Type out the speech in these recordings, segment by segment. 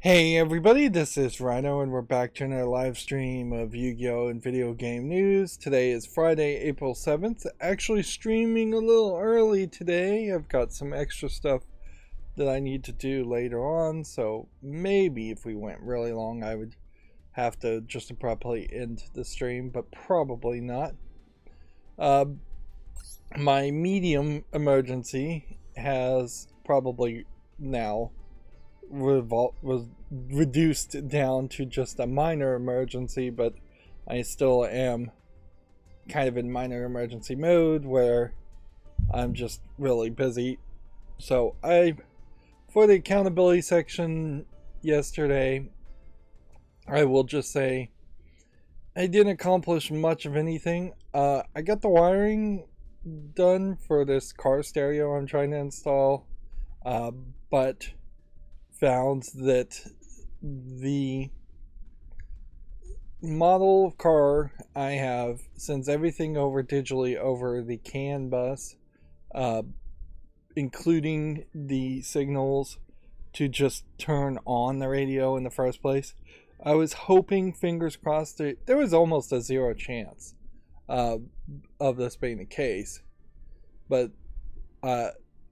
Hey everybody, this is Rydo and we're back to another live stream of Yu-Gi-Oh! And video game news. Today is Friday, April 7th. Actually streaming a little early today. I've got some extra stuff that I need to do later on, so maybe if we went really long I would have to just abruptly end the stream, but probably not. My medium emergency has probably now was reduced down to just a minor emergency, but I still am kind of in minor emergency mode where I'm just really busy. So for the accountability section yesterday, I will just say I didn't accomplish much of anything. I got the wiring done for this car stereo I'm trying to install, but found that the model of car I have sends everything over digitally over the CAN bus, including the signals to just turn on the radio in the first place. I was hoping, fingers crossed, there was almost a zero chance of this being the case, but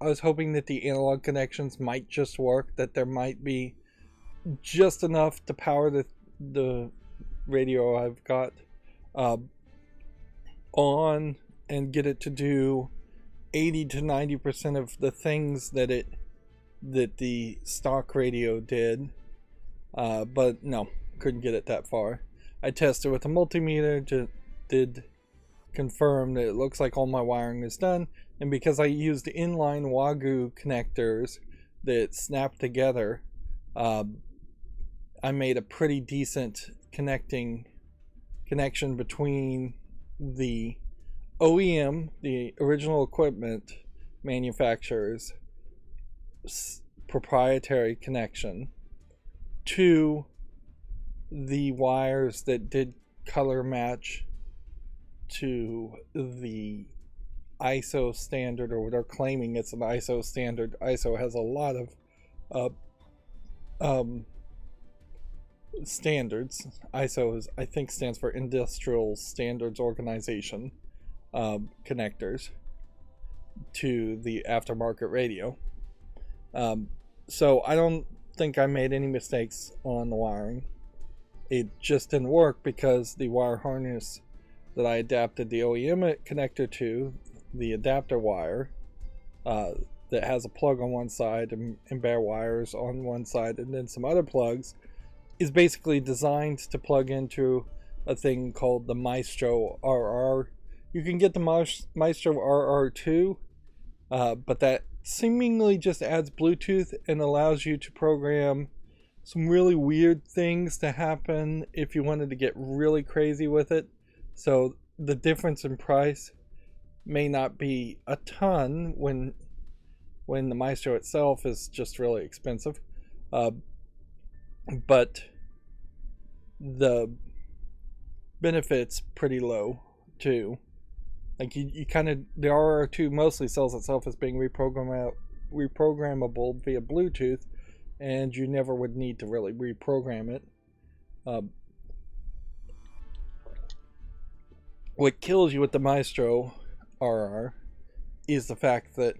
I was hoping that the analog connections might just work, that there might be just enough to power the radio I've got on and get it to do 80 to 90% of the things that the stock radio did, but no, couldn't get it that far. I tested with a multimeter, did confirm that it looks like all my wiring is done, and because I used inline Wagyu connectors that snap together, I made a pretty decent connection between the OEM, the original equipment manufacturer's proprietary connection, to the wires that did color match to the ISO standard, or they're claiming it's an ISO standard. ISO has a lot of standards. ISO is, I think, stands for Industrial Standards Organization, connectors to the aftermarket radio. So I don't think I made any mistakes on the wiring. It just didn't work because the wire harness that I adapted the OEM connector to, the adapter wire, that has a plug on one side and bare wires on one side and then some other plugs, is basically designed to plug into a thing called the Maestro RR. You can get the Maestro RR2, but that seemingly just adds Bluetooth and allows you to program some really weird things to happen if you wanted to get really crazy with it. So the difference in price may not be a ton when the Maestro itself is just really expensive, but the benefits pretty low too. Like you kind of, the RR2 mostly sells itself as being reprogrammable via Bluetooth, and you never would need to really reprogram it. What kills you with the Maestro RR is the fact that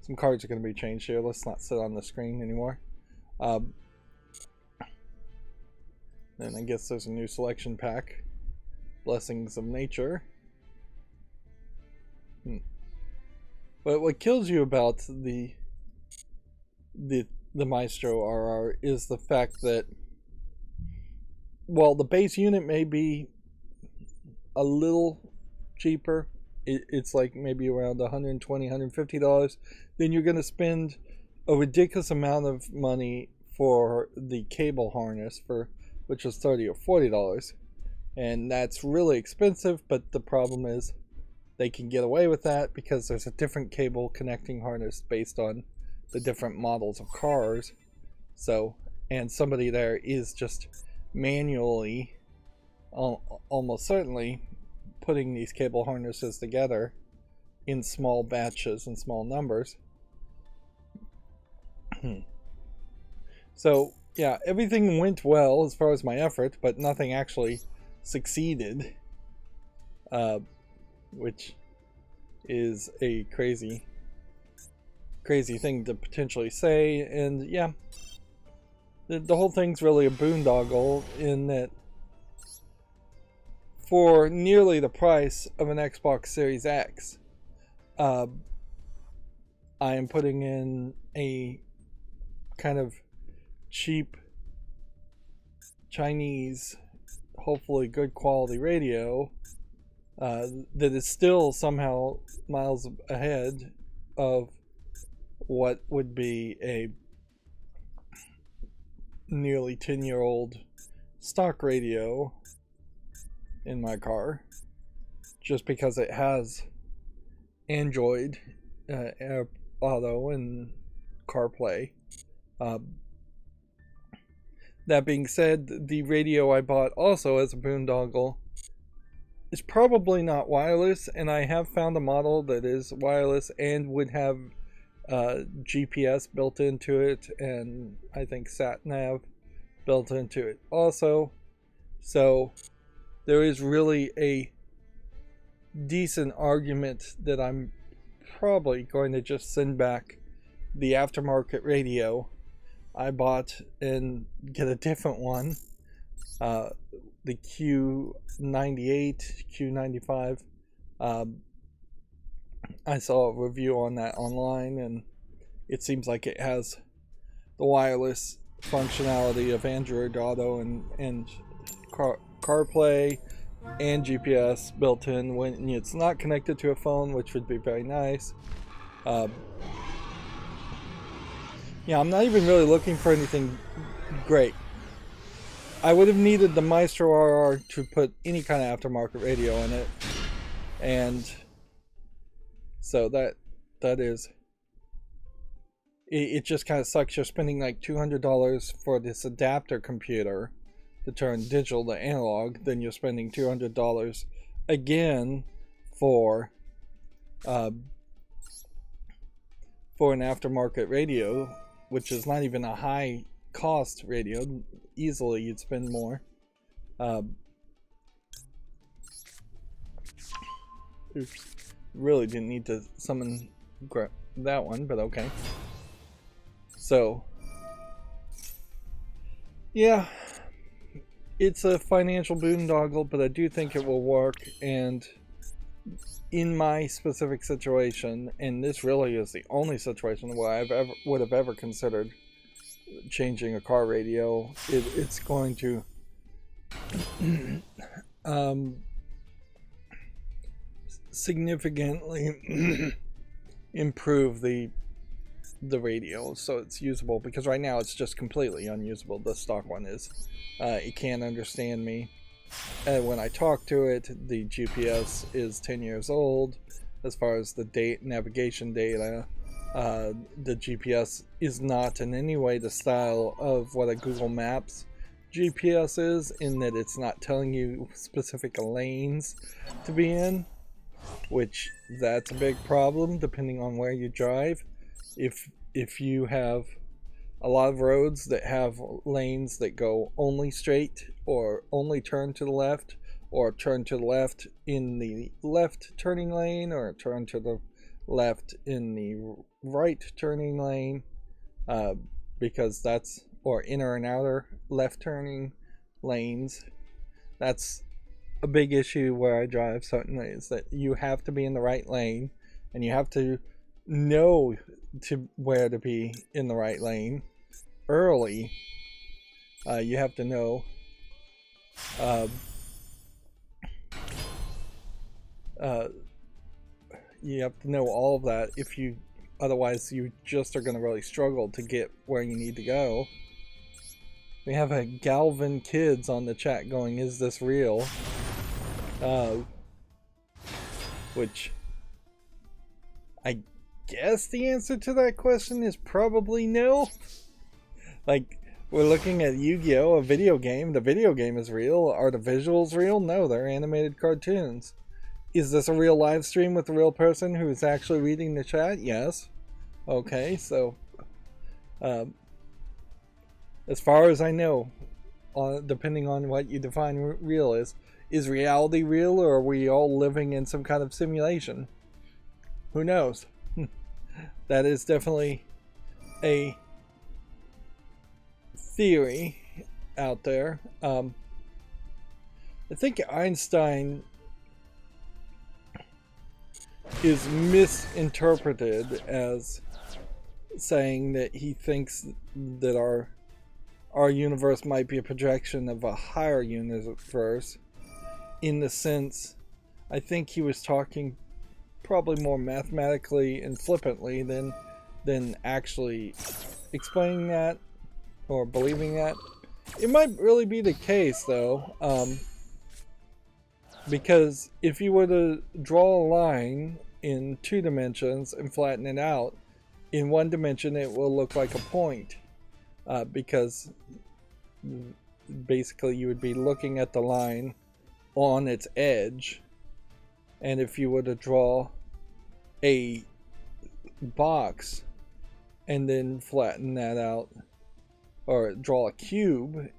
some cards are going to be changed here. Let's not sit on the screen anymore. Then I guess there's a new selection pack, Blessings of Nature. But what kills you about the Maestro RR is the fact that, while the base unit may be a little cheaper, it's like maybe around $120, $150, then you're going to spend a ridiculous amount of money for the cable harness, which is $30 or $40, and that's really expensive. But the problem is they can get away with that because there's a different cable connecting harness based on the different models of cars. So, and somebody there is just manually, almost certainly, putting these cable harnesses together in small batches and small numbers. So yeah, everything went well as far as my effort, but nothing actually succeeded, which is a crazy thing to potentially say. And yeah, the whole thing's really a boondoggle in that for nearly the price of an Xbox Series X, I am putting in a kind of cheap Chinese, hopefully good quality radio that is still somehow miles ahead of what would be a nearly 10-year-old stock radio in my car, just because it has Android Auto and CarPlay. That being said, the radio I bought also as a boondoggle is probably not wireless, and I have found a model that is wireless and would have GPS built into it, and I think sat nav built into it also. So there is really a decent argument that I'm probably going to just send back the aftermarket radio I bought and get a different one, the Q98, Q95. I saw a review on that online, and it seems like it has the wireless functionality of Android Auto and CarPlay and GPS built in when it's not connected to a phone, which would be very nice. Yeah, I'm not even really looking for anything great. I would have needed the Maestro RR to put any kind of aftermarket radio in it, and so that is it. Just kind of sucks. You're spending like $200 for this adapter computer to turn digital to analog, then you're spending $200 again for an aftermarket radio, which is not even a high cost radio. Easily you'd spend more. Oops. Really didn't need to summon that one, but okay. So yeah, it's a financial boondoggle, but I do think it will work. And in my specific situation, and this really is the only situation where I would have ever considered changing a car radio, it's going to significantly improve the radio so it's usable, because right now it's just completely unusable. The stock one is. It can't understand me. When I talk to it, the GPS is 10 years old as far as the navigation data. The GPS is not in any way the style of what a Google Maps GPS is, in that it's not telling you specific lanes to be in, which that's a big problem depending on where you drive. If you have a lot of roads that have lanes that go only straight, or only turn to the left, or turn to the left in the left turning lane, or turn to the left in the right turning lane, because that's, or inner and outer left turning lanes, that's a big issue where I drive. Certainly is that you have to be in the right lane, and you have to know where to be in the right lane early. You have to know you have to know all of that. Otherwise you just are going to really struggle to get where you need to go. We have a Galvin Kids on the chat going, "Is this real?" Which I guess the answer to that question is probably no. Like, we're looking at Yu-Gi-Oh, a video game. The video game is real. Are the visuals real? No, they're animated cartoons. Is this a real live stream with a real person who's actually reading the chat? Yes. Okay, so as far as I know, depending on what you define real is reality real, or are we all living in some kind of simulation? Who knows? That is definitely a theory out there. I think Einstein is misinterpreted as saying that he thinks that our universe might be a projection of a higher universe, in the sense, I think he was talking probably more mathematically and flippantly than actually explaining that or believing that. It might really be the case, though, because if you were to draw a line in 2 dimensions and flatten it out, in 1 dimension it will look like a point, because basically you would be looking at the line on its edge. And if you were to draw a box and then flatten that out, or draw a cube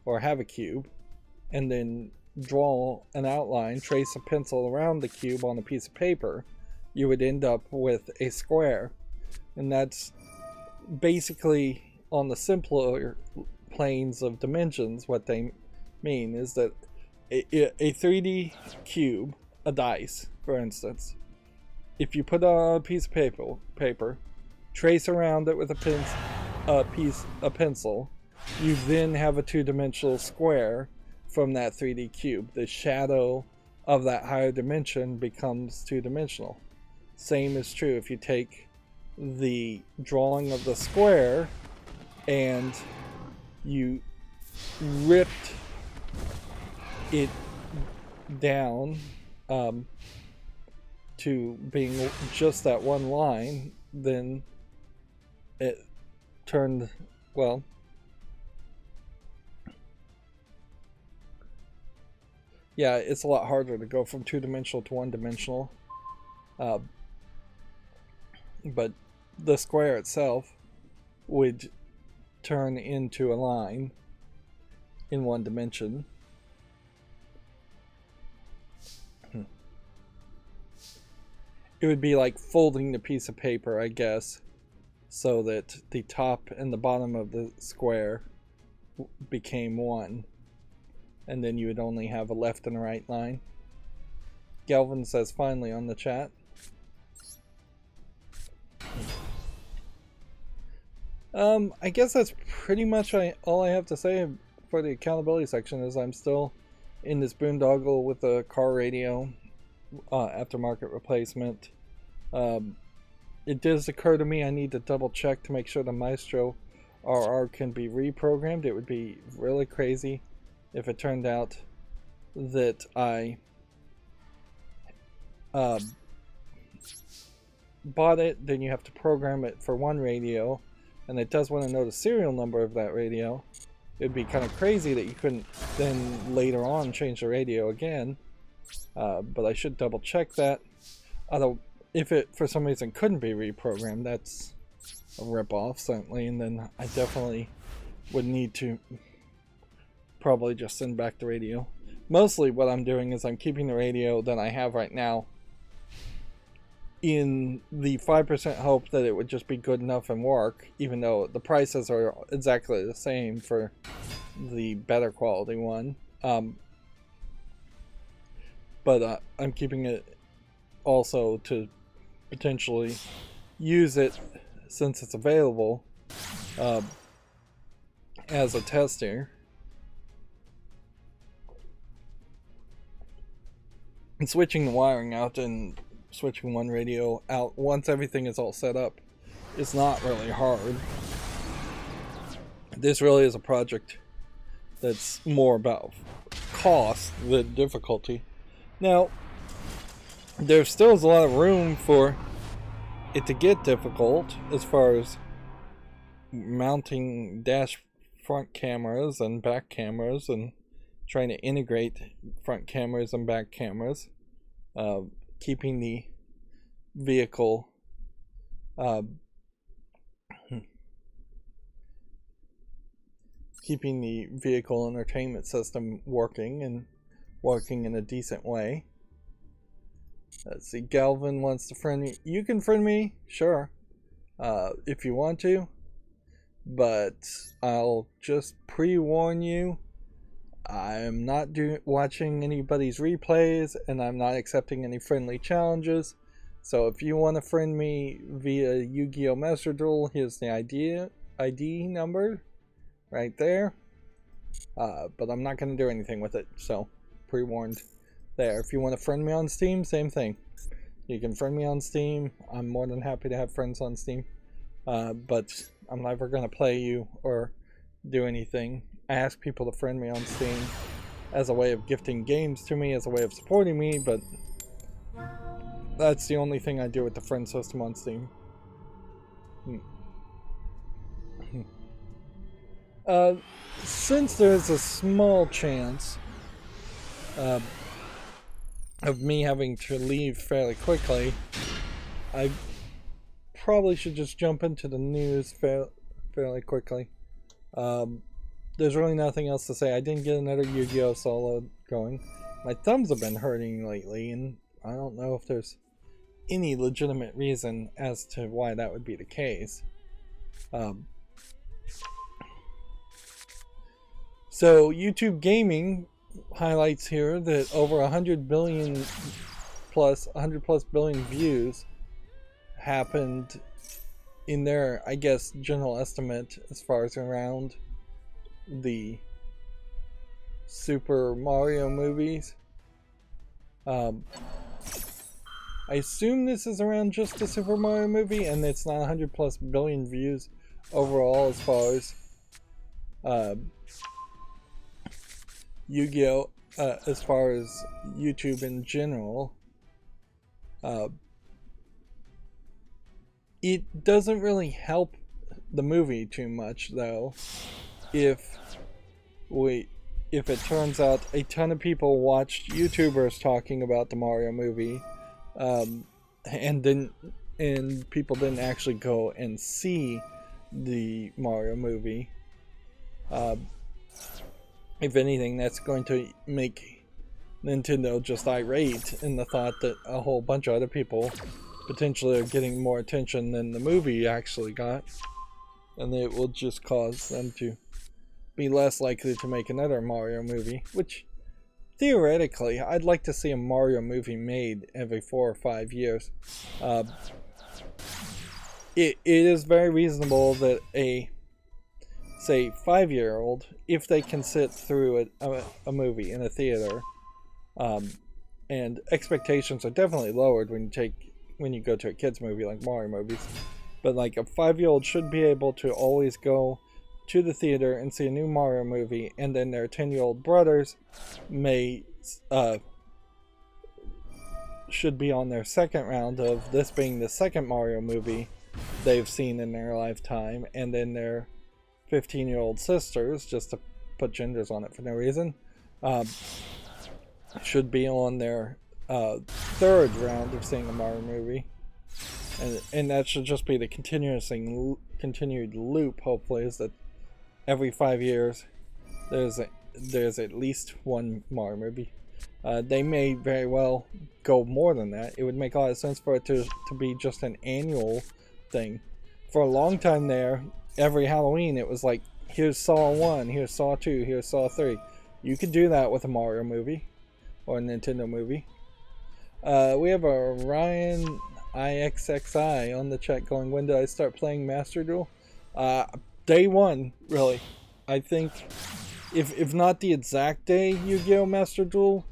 or have a cube and then draw an outline, trace a pencil around the cube on a piece of paper, you would end up with a square. And that's basically, on the simpler planes of dimensions, what they mean is that a 3D cube, a dice, for instance, if you put on a piece of paper, trace around it with a pencil, you then have a 2-dimensional square from that 3D cube. The shadow of that higher dimension becomes 2-dimensional. Same is true if you take the drawing of the square and you ripped it down to being just that one line, then it turned, well, yeah, it's a lot harder to go from 2-dimensional to 1-dimensional. But the square itself would turn into a line in 1 dimension. It would be like folding the piece of paper, I guess, so that the top and the bottom of the square became one. And then you would only have a left and a right line. Galvin says finally on the chat. I guess that's pretty much all I have to say for the accountability section. Is I'm still in this boondoggle with the car radio aftermarket replacement. It does occur to me I need to double check to make sure the Maestro RR can be reprogrammed. It would be really crazy if it turned out that I bought it, then you have to program it for one radio, and it does want to know the serial number of that radio. It'd be kind of crazy that you couldn't then later on change the radio again, but I should double check that. Although if it for some reason couldn't be reprogrammed, that's a rip-off certainly, and then I definitely would need to probably just send back the radio. Mostly what I'm doing is I'm keeping the radio that I have right now in the 5% hope that it would just be good enough and work, even though the prices are exactly the same for the better quality one. But I'm keeping it also to potentially use it, since it's available, as a tester. And switching the wiring out and switching one radio out once everything is all set up is not really hard. This really is a project that's more about cost than difficulty. Now, there still is a lot of room for it to get difficult as far as mounting dash front cameras and back cameras and trying to integrate front cameras and back cameras, keeping the vehicle keeping the vehicle entertainment system working and working in a decent way. Let's see, Galvin wants to friend me. You can friend me, sure, if you want to, but I'll just pre-warn you, I'm not watching anybody's replays, and I'm not accepting any friendly challenges. So if you want to friend me via Yu-Gi-Oh! Master Duel, here's the ID number right there. But I'm not going to do anything with it, so pre-warned there. If you want to friend me on Steam, same thing. You can friend me on Steam. I'm more than happy to have friends on Steam. But I'm never going to play you or do anything. I ask people to friend me on Steam as a way of gifting games to me, as a way of supporting me, but that's the only thing I do with the friend system on Steam. Since there's a small chance of me having to leave fairly quickly, I probably should just jump into the news fairly quickly. There's really nothing else to say. I didn't get another Yu-Gi-Oh! Solo going. My thumbs have been hurting lately, and I don't know if there's any legitimate reason as to why that would be the case. So YouTube Gaming highlights here that over 100 plus billion views happened in their, I guess, general estimate as far as around the Super Mario movies. I assume this is around just the Super Mario movie, and it's not 100 plus billion views overall as far as Yu-Gi-Oh! As far as YouTube in general. It doesn't really help the movie too much, though, if it turns out a ton of people watched YouTubers talking about the Mario movie, and people didn't actually go and see the Mario movie. If anything, that's going to make Nintendo just irate in the thought that a whole bunch of other people potentially are getting more attention than the movie actually got, and it will just cause them to be less likely to make another Mario movie, which theoretically I'd like to see a Mario movie made every 4 or 5 years. It is very reasonable that a, say, 5-year-old, if they can sit through a movie in a theater, and expectations are definitely lowered when you go to a kids movie like Mario movies, but like a 5-year-old should be able to always go to the theater and see a new Mario movie, and then their 10-year-old brothers should be on their second round of this being the second Mario movie they've seen in their lifetime, and then their 15-year-old sisters, just to put genders on it for no reason, should be on their third round of seeing a Mario movie, and that should just be the continued loop. Hopefully, is that every 5 years there's at least one Mario movie. They may very well go more than that. It would make a lot of sense for it to be just an annual thing. For a long time there, every Halloween it was like, here's Saw 1, here's Saw 2, here's Saw 3. You could do that with a Mario movie or a Nintendo movie. We have a Ryan IXXI on the chat going, when did I start playing Master Duel? Day one, really. I think if not the exact day Yu-Gi-Oh! Master Duel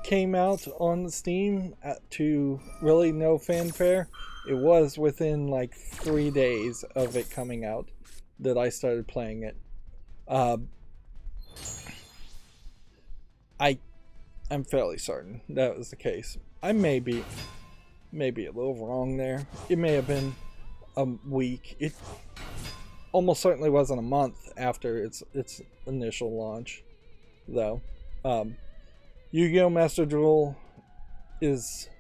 came out on Steam to really no fanfare, it was within like 3 days of it coming out that I started playing it. I'm fairly certain that was the case. I may be a little wrong there. It may have been a week. It almost certainly wasn't a month after its initial launch, though. Yu-Gi-Oh! Master Duel is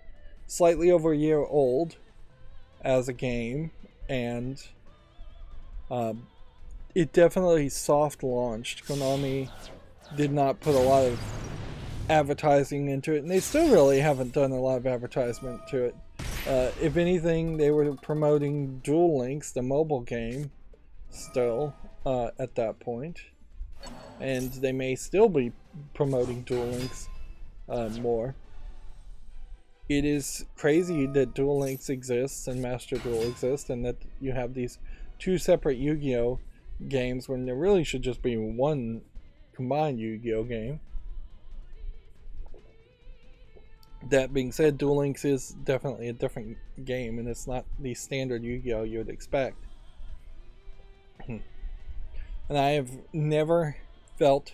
slightly over a year old as a game, and it definitely soft launched. Konami did not put a lot of advertising into it, and they still really haven't done a lot of advertisement to it. If anything, they were promoting Duel Links, the mobile game, still at that point, and they may still be promoting Duel Links more. It is crazy that Duel Links exists and Master Duel exists, and that you have these two separate Yu-Gi-Oh games when there really should just be one combined Yu-Gi-Oh game. That being said, Duel Links is definitely a different game, and it's not the standard Yu-Gi-Oh you would expect. And I have never felt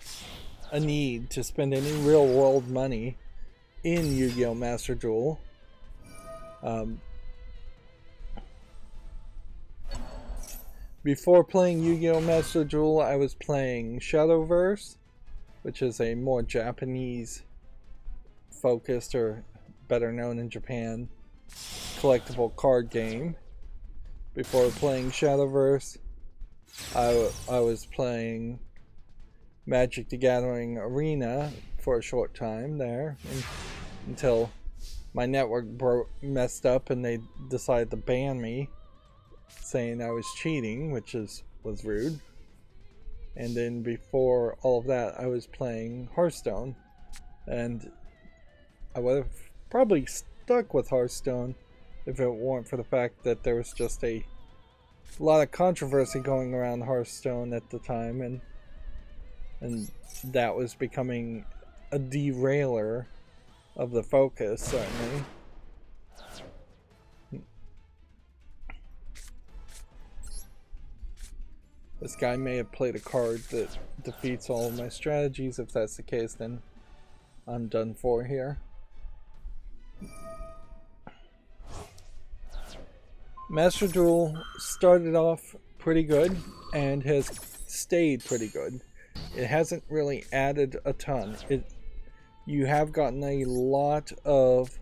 a need to spend any real-world money in Yu-Gi-Oh Master Duel. Before playing Yu-Gi-Oh Master Duel, I was playing Shadowverse, which is a more Japanese focused, or better known in Japan, collectible card game. Before playing Shadowverse, I was playing Magic the Gathering Arena for a short time there, until my network messed up and they decided to ban me, saying I was cheating, which was rude. And then before all of that, I was playing Hearthstone, and I would have probably stuck with Hearthstone if it weren't for the fact that there was just a lot of controversy going around Hearthstone at the time, and that was becoming a derailer of the focus, certainly. This guy may have played a card that defeats all of my strategies. If that's the case, then I'm done for here. Master Duel started off pretty good and has stayed pretty good. It hasn't really added a ton. You have gotten a lot of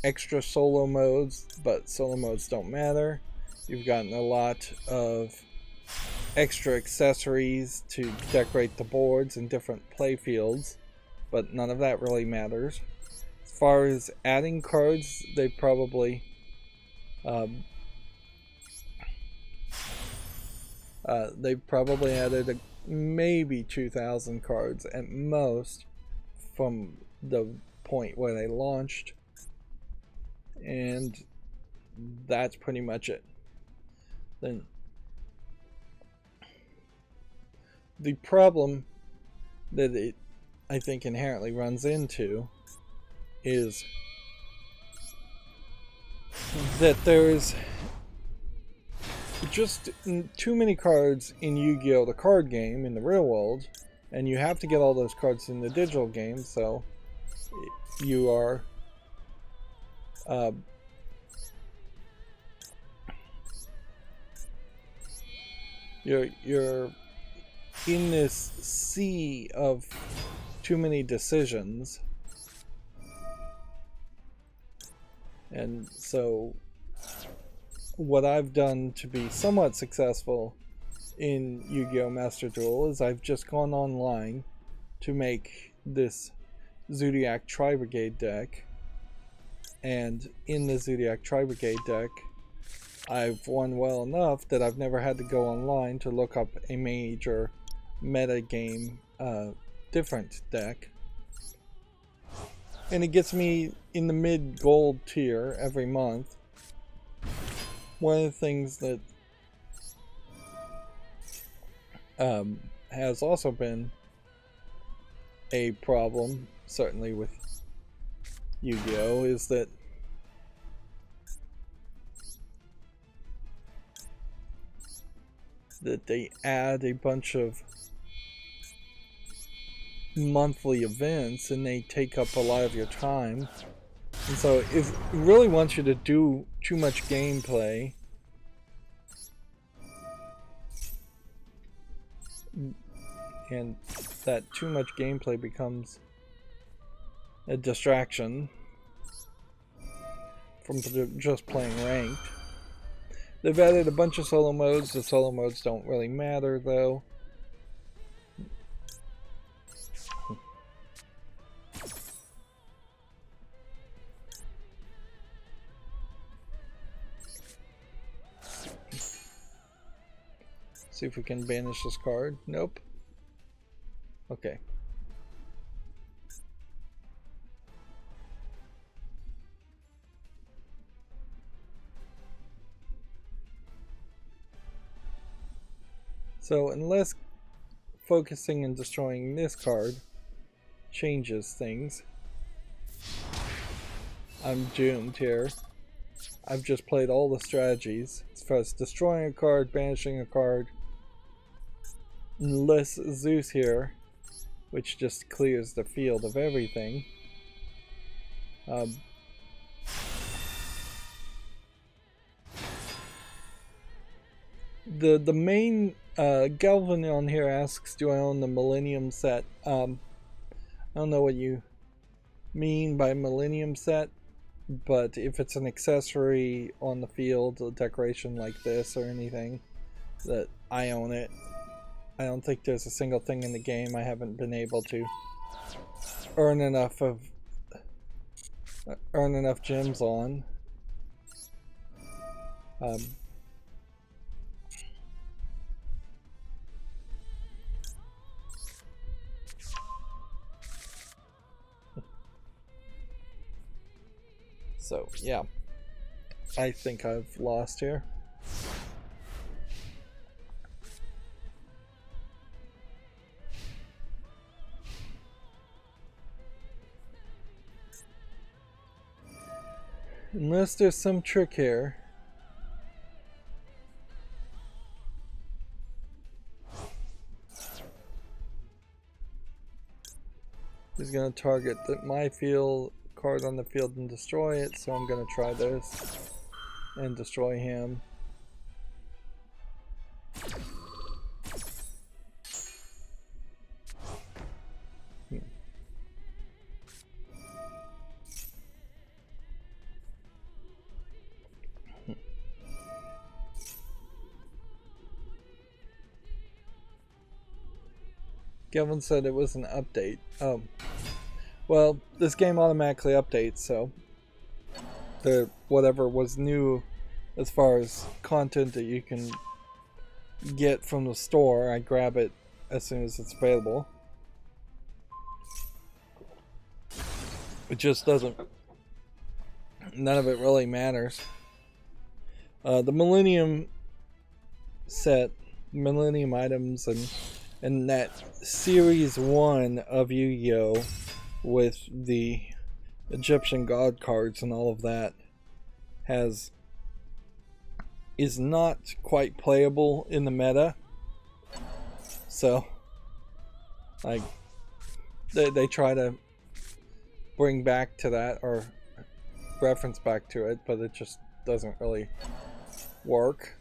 extra solo modes, but solo modes don't matter. You've gotten a lot of extra accessories to decorate the boards and different play fields, but none of that really matters. As far as adding cards, they probably added maybe 2,000 cards at most from the point where they launched, and that's pretty much it. Then the problem that it, I think, inherently runs into is that there's just too many cards in Yu-Gi-Oh! The card game in the real world, and you have to get all those cards in the digital game, so you are you're in this sea of too many decisions. And so what I've done to be somewhat successful in Yu-Gi-Oh! Master Duel is I've just gone online to make this Zodiac Tri-Brigade deck, and in the Zodiac Tri-Brigade deck I've won well enough that I've never had to go online to look up a major meta game different deck, and it gets me in the mid gold tier every month. One of the things that has also been a problem, certainly with Yu-Gi-Oh, is that they add a bunch of monthly events and they take up a lot of your time. And so if it really wants you to do too much gameplay, and that too much gameplay becomes a distraction from just playing ranked, They've added a bunch of solo modes. The solo modes don't really matter though. See if we can banish this card. Nope. Okay. So unless focusing and destroying this card changes things, I'm doomed here. I've just played all the strategies as far as destroying a card, banishing a card. Unless Zeus here, which just clears the field of everything. The main Galvin on here asks, do I own the Millennium set? I don't know what you mean by Millennium set, but if it's an accessory on the field, a decoration like this or anything, that I own it. I don't think there's a single thing in the game I haven't been able to earn enough gems on. So yeah, I think I've lost here. Unless there's some trick here. He's going to target my field card on the field and destroy it, so I'm going to try this and destroy him. Gavin said it was an update. Oh. Well, this game automatically updates, so whatever was new as far as content that you can get from the store, I grab it as soon as it's available. It just doesn't... None of it really matters. The Millennium set, Millennium items, and that Series 1 of Yu-Gi-Oh! With the Egyptian god cards and all of that is not quite playable in the meta. So like they try to bring back to that or reference back to it, but it just doesn't really work.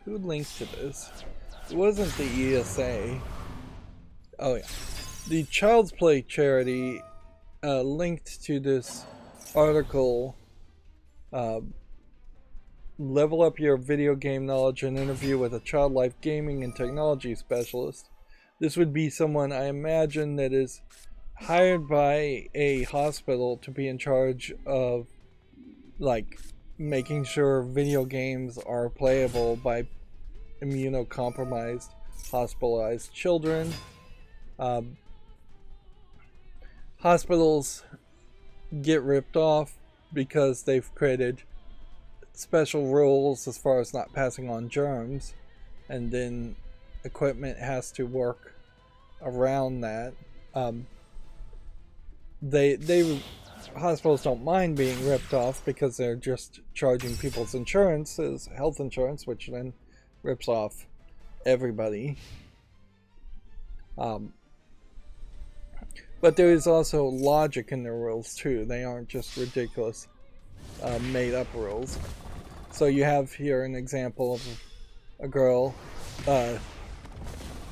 Who linked to this? It wasn't the ESA. Oh yeah. The Child's Play charity linked to this article, level up your video game knowledge, an interview with a child life gaming and technology specialist. This would be someone, I imagine, that is hired by a hospital to be in charge of, like, making sure video games are playable by immunocompromised, hospitalized children. Hospitals get ripped off because they've created special rules as far as not passing on germs, and then equipment has to work around that. Hospitals don't mind being ripped off because they're just charging people's insurance as health insurance, which then rips off everybody. But there is also logic in their rules too. They aren't just ridiculous made up rules. So you have here an example of a girl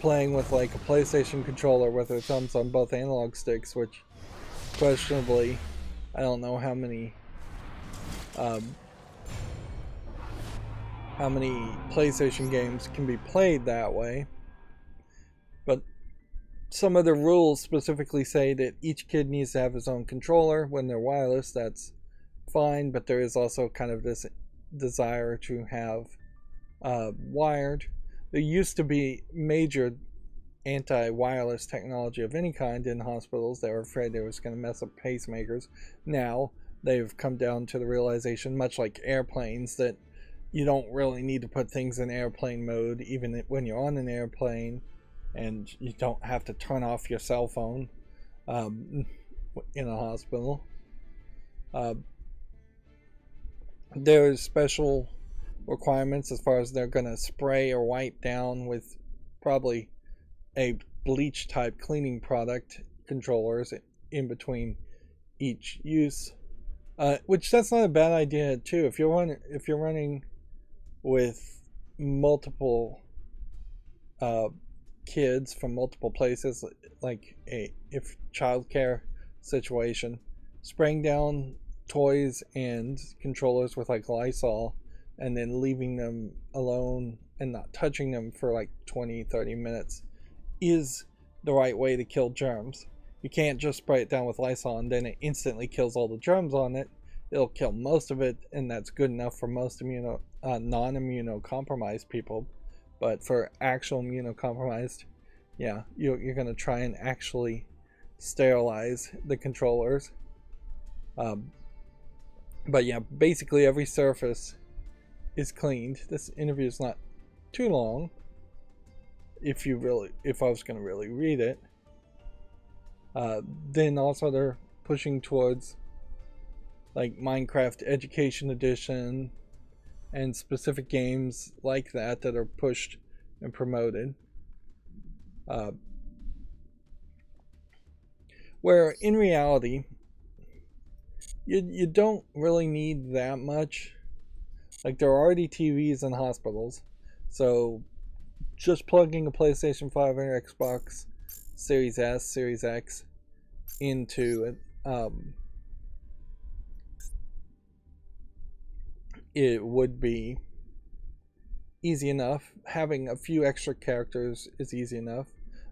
playing with like a PlayStation controller with their thumbs on both analog sticks, which questionably, I don't know how many PlayStation games can be played that way. But some of the rules specifically say that each kid needs to have his own controller when they're wireless. That's fine, but there is also kind of this desire to have wired. There used to be major anti-wireless technology of any kind in hospitals. They were afraid it was going to mess up pacemakers. Now they've come down to the realization, much like airplanes, that you don't really need to put things in airplane mode even when you're on an airplane, and you don't have to turn off your cell phone in a hospital. There's special requirements as far as they're going to spray or wipe down with probably a bleach type cleaning product controllers in between each use, which that's not a bad idea too. If you're running with multiple kids from multiple places, like if childcare situation, spraying down toys and controllers with like Lysol and then leaving them alone and not touching them for like 20-30 minutes is the right way to kill germs. You can't just spray it down with Lysol and then it instantly kills all the germs on it. It'll kill most of it, and that's good enough for most non-immunocompromised people. But for actual immunocompromised, yeah, you're going to try and actually sterilize the controllers. But yeah, basically every surface is cleaned. This interview is not too long. If I was going to really read it, then also they're pushing towards like Minecraft Education Edition and specific games like that are pushed and promoted. Where in reality, you don't really need that much. Like, there are already TVs in hospitals, so just plugging a PlayStation 5 or Xbox Series S, Series X into it, it would be easy enough. Having a few extra characters is easy enough,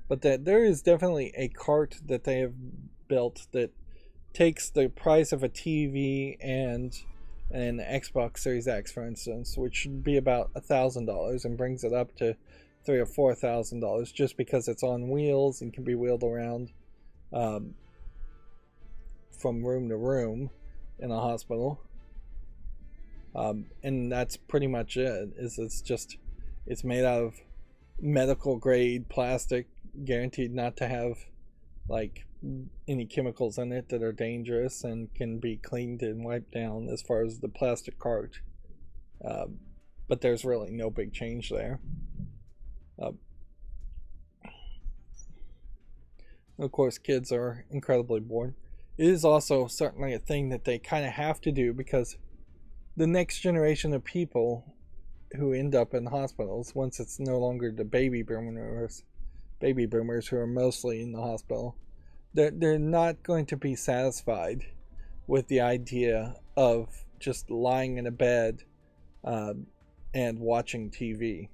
but that there is definitely a cart that they have built that takes the price of a TV and an Xbox Series X, for instance, which should be about $1,000, and brings it up to $3,000 or $4,000 just because it's on wheels and can be wheeled around from room to room in a hospital. And that's pretty much it. It's made out of medical grade plastic, guaranteed not to have like any chemicals in it that are dangerous, and can be cleaned and wiped down as far as the plastic cart. But there's really no big change there. Of course, kids are incredibly bored. It is also certainly a thing that they kind of have to do, because the next generation of people who end up in hospitals, once it's no longer the baby boomers who are mostly in the hospital, they're not going to be satisfied with the idea of just lying in a bed and watching TV,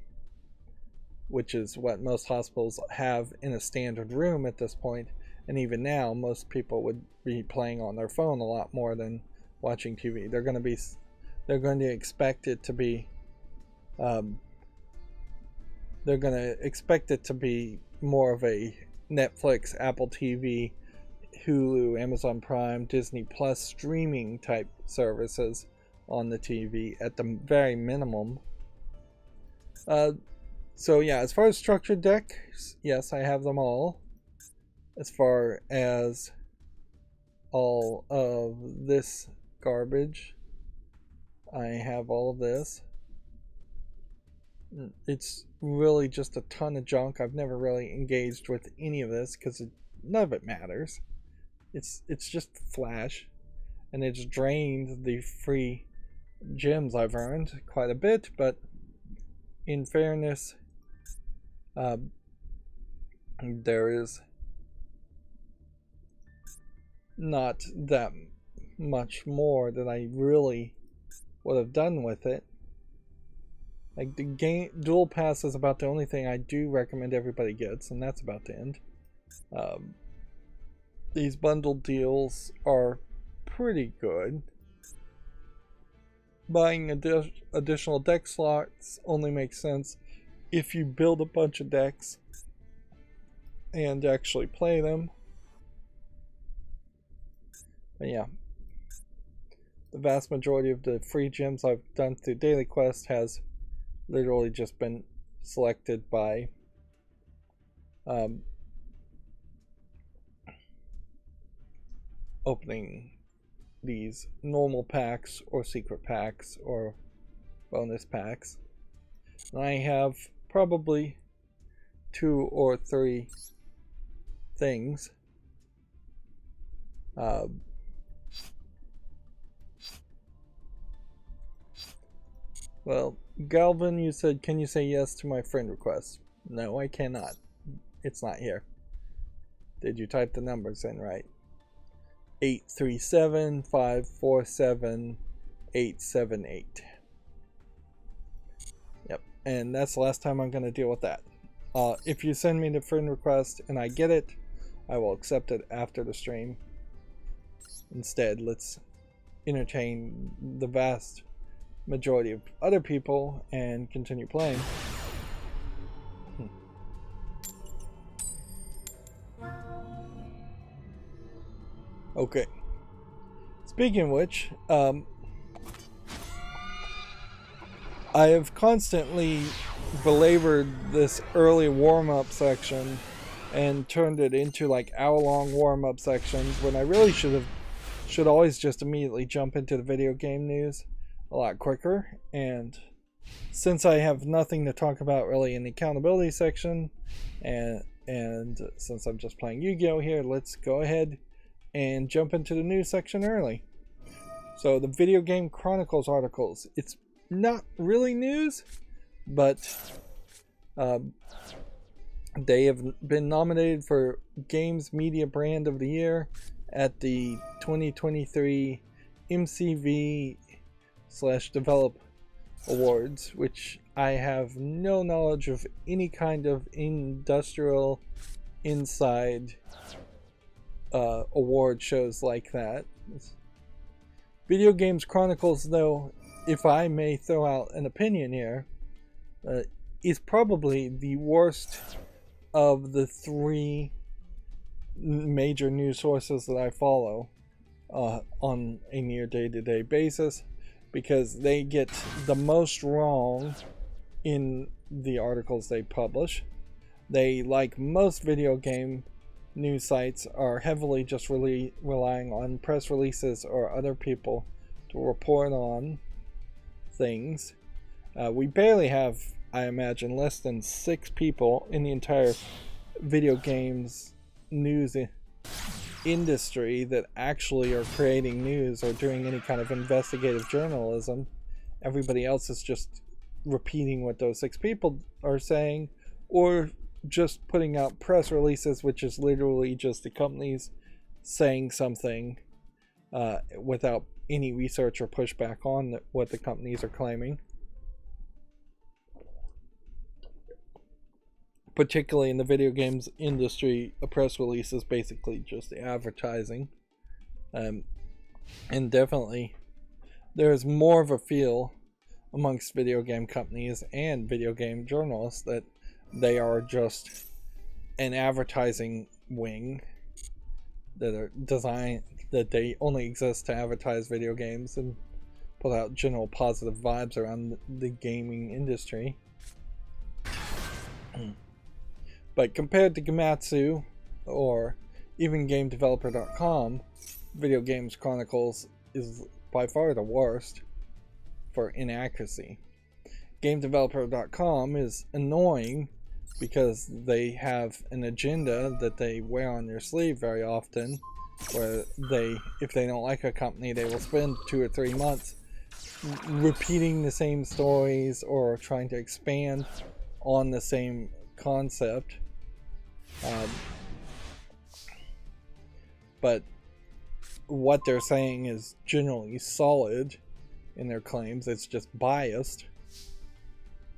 which is what most hospitals have in a standard room at this point. And even now, most people would be playing on their phone a lot more than watching TV. They're going to expect it to be more of a Netflix, Apple TV, Hulu, Amazon Prime, Disney Plus streaming type services on the TV at the very minimum. So yeah, as far as structured decks, yes, I have them all. As far as all of this garbage, I have all of this. It's really just a ton of junk. I've never really engaged with any of this because none of it matters. It's just flash, and it's drained the free gems I've earned quite a bit. But in fairness, there is not that much more that I really would have done with it. Like, the game Duel Pass is about the only thing I do recommend everybody gets, and that's about to end. These bundled deals are pretty good. Buying additional deck slots only makes sense if you build a bunch of decks and actually play them. But yeah, the vast majority of the free gems I've done through Daily Quest has literally just been selected by opening these normal packs or secret packs or bonus packs. And I have probably 2 or 3 things. Well, Galvin, you said, can you say yes to my friend request? No, I cannot. It's not here. Did you type the numbers in right? 837-547-878. Yep, and that's the last time I'm going to deal with that. If you send me the friend request and I get it, I will accept it after the stream. Instead, let's entertain the vast majority of other people and continue playing. Okay. Speaking of which, I have constantly belabored this early warm-up section and turned it into like hour-long warm-up sections when I really should always just immediately jump into the video game news a lot quicker. And since I have nothing to talk about really in the accountability section, and since I'm just playing Yu-Gi-Oh here, let's go ahead and jump into the news section early. So the Video Game Chronicles articles, it's not really news, but they have been nominated for Games Media Brand of the Year at the 2023 MCV/Develop Awards, which I have no knowledge of any kind of industrial inside award shows like that. Video Games Chronicles, though, if I may throw out an opinion here, is probably the worst of the 3 major news sources that I follow on a near day-to-day basis, because they get the most wrong in the articles they publish. They, like most video game news sites, are heavily just relying on press releases or other people to report on things. We barely have, I imagine, less than 6 people in the entire video games news industry that actually are creating news or doing any kind of investigative journalism. Everybody else is just repeating what those 6 people are saying, or just putting out press releases, which is literally just the companies saying something without any research or pushback on what the companies are claiming. Particularly in the video games industry, a press release is basically just advertising. And definitely there's more of a feel amongst video game companies and video game journalists that they are just an advertising wing that are designed, that they only exist to advertise video games and put out general positive vibes around the gaming industry. But compared to Gematsu or even GameDeveloper.com, Video Games Chronicles is by far the worst for inaccuracy. GameDeveloper.com is annoying because they have an agenda that they wear on their sleeve very often, where if they don't like a company, they will spend 2 or 3 months repeating the same stories or trying to expand on the same concept. Um, but what they're saying is generally solid in their claims. It's just biased.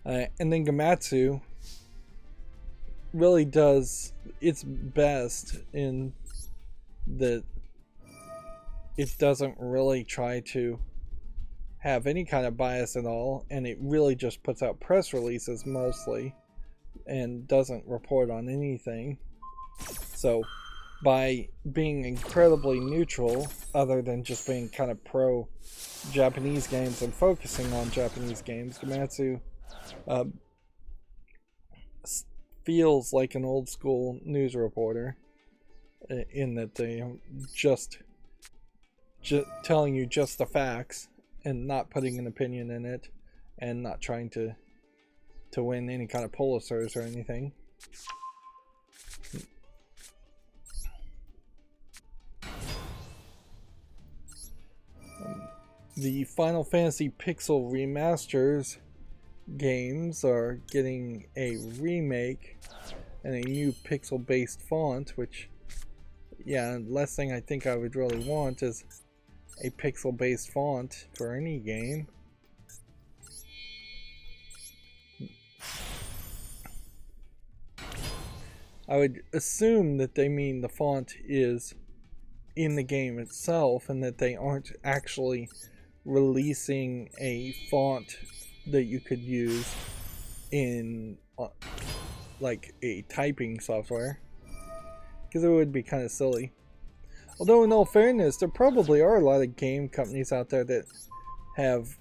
And then Gamatsu really does its best in that it doesn't really try to have any kind of bias at all, and it really just puts out press releases mostly and doesn't report on anything. So by being incredibly neutral, other than just being kind of pro Japanese games and focusing on Japanese games, Gamatsu feels like an old school news reporter in that they just telling you just the facts and not putting an opinion in it and not trying to win any kind of Pulitzers or anything. The Final Fantasy Pixel Remasters games are getting a remake and a new pixel based font, which, yeah, last thing I think I would really want is a pixel based font for any game. I would assume that they mean the font is in the game itself and that they aren't actually releasing a font that you could use in like a typing software, because it would be kind of silly. Although in all fairness, there probably are a lot of game companies out there that have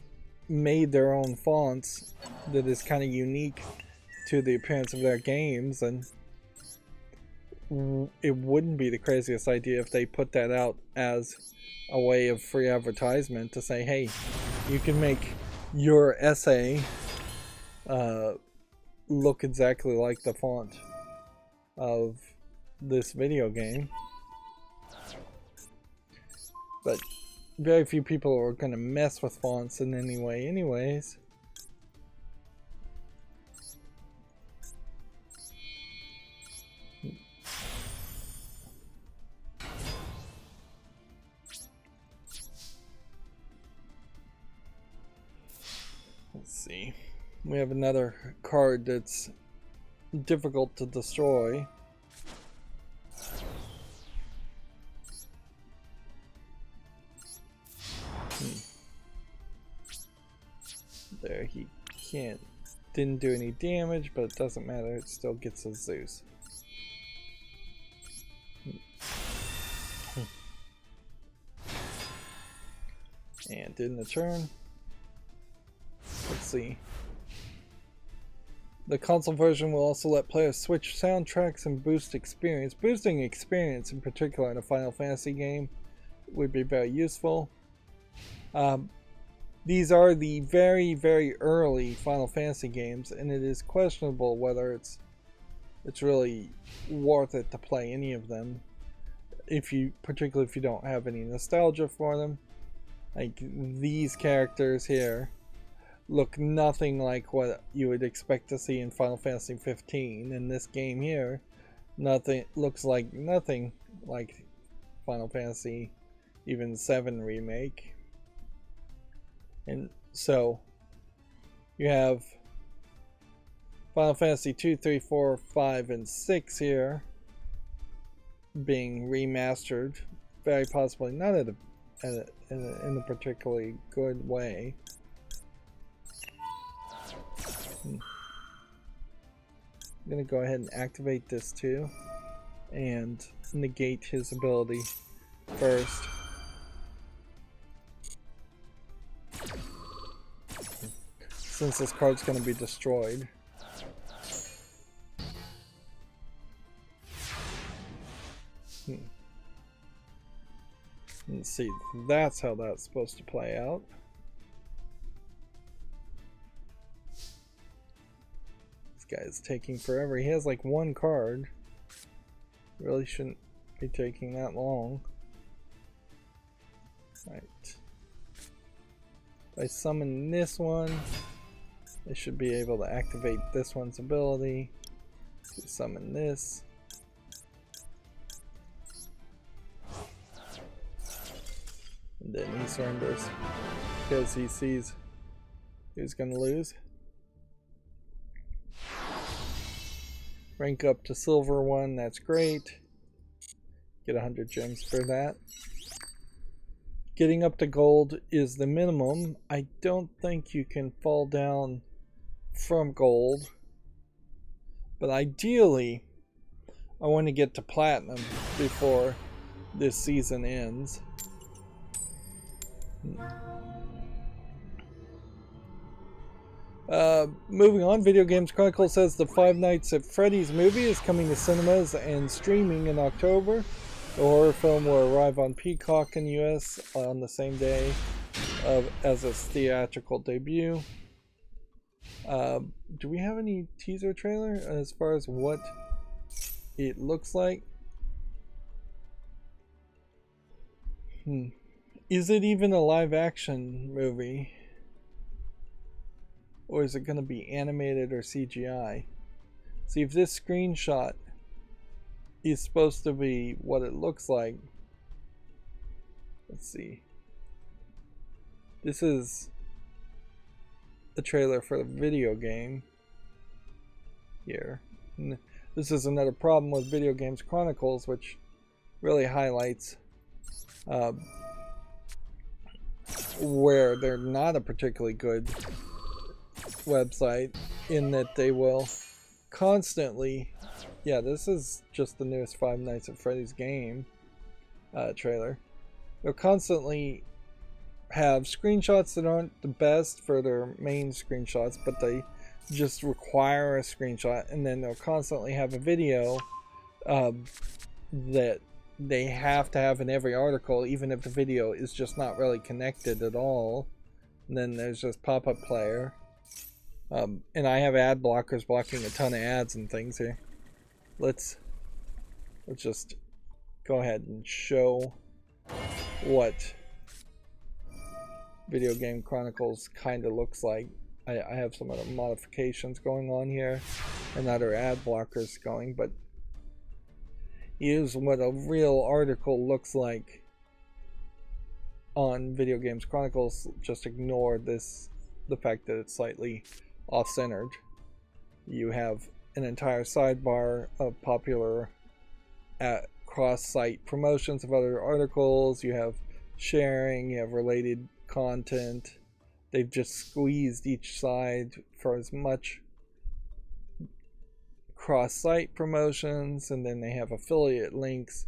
made their own fonts that is kind of unique to the appearance of their games, and it wouldn't be the craziest idea if they put that out as a way of free advertisement to say, hey, you can make your essay look exactly like the font of this video game. But very few people are going to mess with fonts in any way anyways. Let's see. We have another card that's difficult to destroy. There, he didn't do any damage, but it doesn't matter, it still gets a Zeus. And in the turn, let's see. The console version will also let players switch soundtracks and boost experience. Boosting experience, in particular in a Final Fantasy game, would be very useful. These are the very, very early Final Fantasy games, and it is questionable whether it's really worth it to play any of them, particularly if you don't have any nostalgia for them. Like, these characters here look nothing like what you would expect to see in Final Fantasy 15. In this game here, looks like nothing like Final Fantasy even 7 remake. And so you have Final Fantasy 2, 3, 4, 5, and 6 here being remastered, very possibly not in a particularly good way. I'm gonna go ahead and activate this too and negate his ability first. Since this card's gonna be destroyed. Let's see, that's how that's supposed to play out. Guy's taking forever. He has like one card. Really shouldn't be taking that long. Right. If I summon this one, I should be able to activate this one's ability to summon this. surrenders because he sees who's gonna lose. Rank up to silver 1, that's great. Get 100 gems for that. Getting up to gold is the minimum. I don't think you can fall down from gold, but ideally I want to get to platinum before this season ends. Moving on, Video Games Chronicle says the Five Nights at Freddy's movie is coming to cinemas and streaming in October. The horror film will arrive on Peacock in the US on the same day as its theatrical debut. Do we have any teaser trailer as far as what it looks like? Is it even a live action movie? Or is it going to be animated or CGI? See, if this screenshot is supposed to be what it looks like. Let's see. This is a trailer for the video game here. This is another problem with Video Games Chronicles, which really highlights where they're not a particularly good website, in that they will constantly, yeah, this is just the newest Five Nights at Freddy's game trailer. They'll constantly have screenshots that aren't the best for their main screenshots, but they just require a screenshot, and then they'll constantly have a video that they have to have in every article, even if the video is just not really connected at all. And then there's just pop-up player. And I have ad blockers blocking a ton of ads and things here. Let's just go ahead and show what Video Game Chronicles kind of looks like. I have some other modifications going on here and other ad blockers going, but here's what a real article looks like on Video Games Chronicles. Just ignore the fact that it's slightly off-centered. You have an entire sidebar of popular cross-site promotions of other articles. You have sharing, you have related content. They've just squeezed each side for as much cross-site promotions, and then they have affiliate links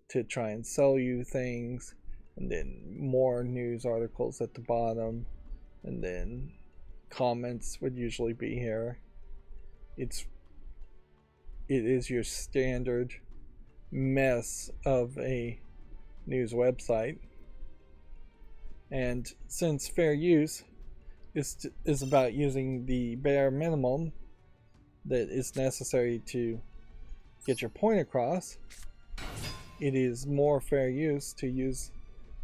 to try and sell you things, and then more news articles at the bottom, and then comments would usually be here. It is your standard mess of a news website. And since fair use is about using the bare minimum that is necessary to get your point across, it is more fair use to use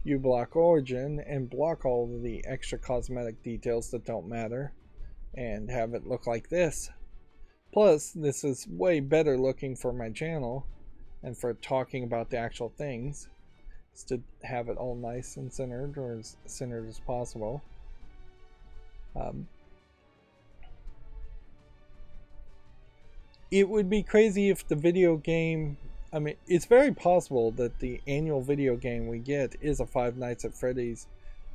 uBlock Origin and block all of the extra cosmetic details that don't matter and have it look like this. Plus, this is way better looking for my channel and for talking about the actual things, is to have it all nice and centered, or as centered as possible. It would be crazy if the video game, I mean, it's very possible that the annual video game we get is a Five Nights at Freddy's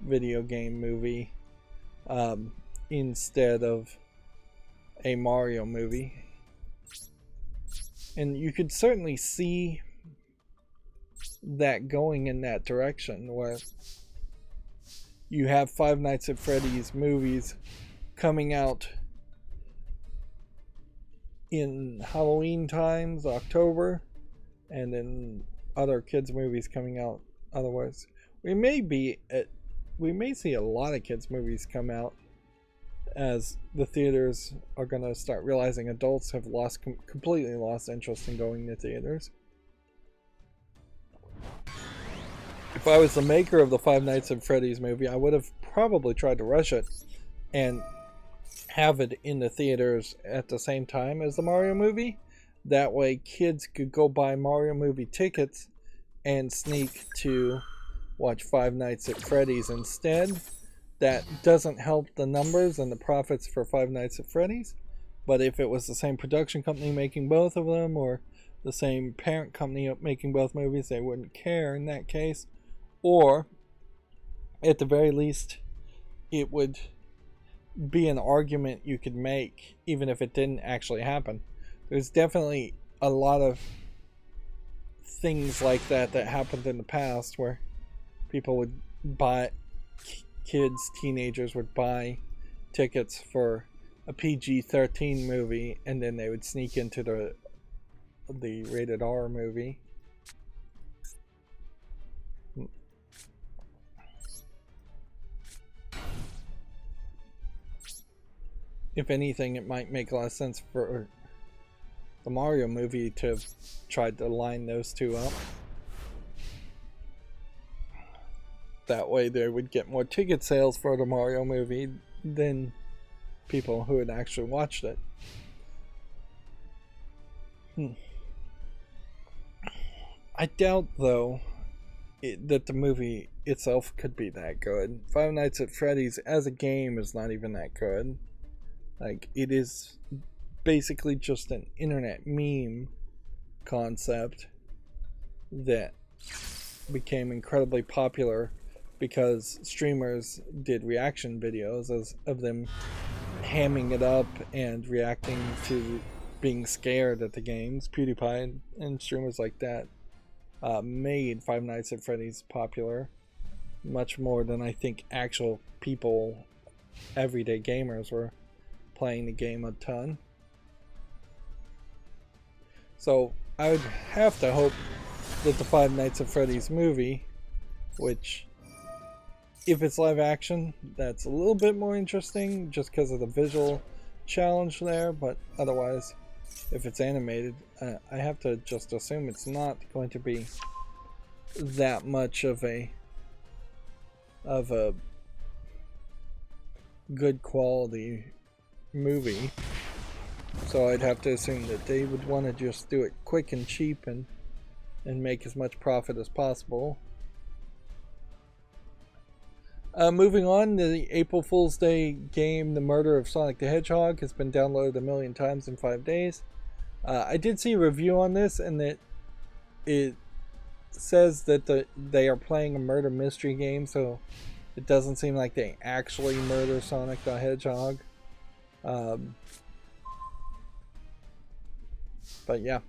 video game movie instead of a Mario movie. And you could certainly see that going in that direction, where you have Five Nights at Freddy's movies coming out in Halloween times, October, and then other kids movies coming out otherwise. We may see a lot of kids movies come out, as the theaters are going to start realizing adults have completely lost interest in going to theaters. If I was the maker of the Five Nights at Freddy's movie, I would have probably tried to rush it and have it in the theaters at the same time as the Mario movie. That way kids could go buy Mario movie tickets and sneak to watch Five Nights at Freddy's instead. That doesn't help the numbers and the profits for Five Nights at Freddy's. But if it was the same production company making both of them, or the same parent company making both movies, they wouldn't care in that case. Or, at the very least, it would be an argument you could make, even if it didn't actually happen. There's definitely a lot of things like that happened in the past where people would buy, teenagers would buy tickets for a PG-13 movie, and then they would sneak into the rated R movie. If anything, it might make a lot of sense for the Mario movie to have tried to line those two up. That way they would get more ticket sales for the Mario movie than people who had actually watched it. I doubt, though, that the movie itself could be that good. Five Nights at Freddy's as a game is not even that good. Like, it is basically just an internet meme concept that became incredibly popular because streamers did reaction videos of them hamming it up and reacting to being scared at the games. PewDiePie and streamers like that made Five Nights at Freddy's popular much more than I think actual people, everyday gamers, were playing the game a ton. So I would have to hope that the Five Nights at Freddy's movie, which, if it's live action, that's a little bit more interesting just because of the visual challenge there, but otherwise, if it's animated, I have to just assume it's not going to be that much of a good quality movie. So I'd have to assume that they would want to just do it quick and cheap and make as much profit as possible. Moving on, the April Fool's Day game, The Murder of Sonic the Hedgehog, has been downloaded 1 million times in 5 days. I did see a review on this, and that it says that they are playing a murder mystery game, so it doesn't seem like they actually murder Sonic the Hedgehog. But yeah.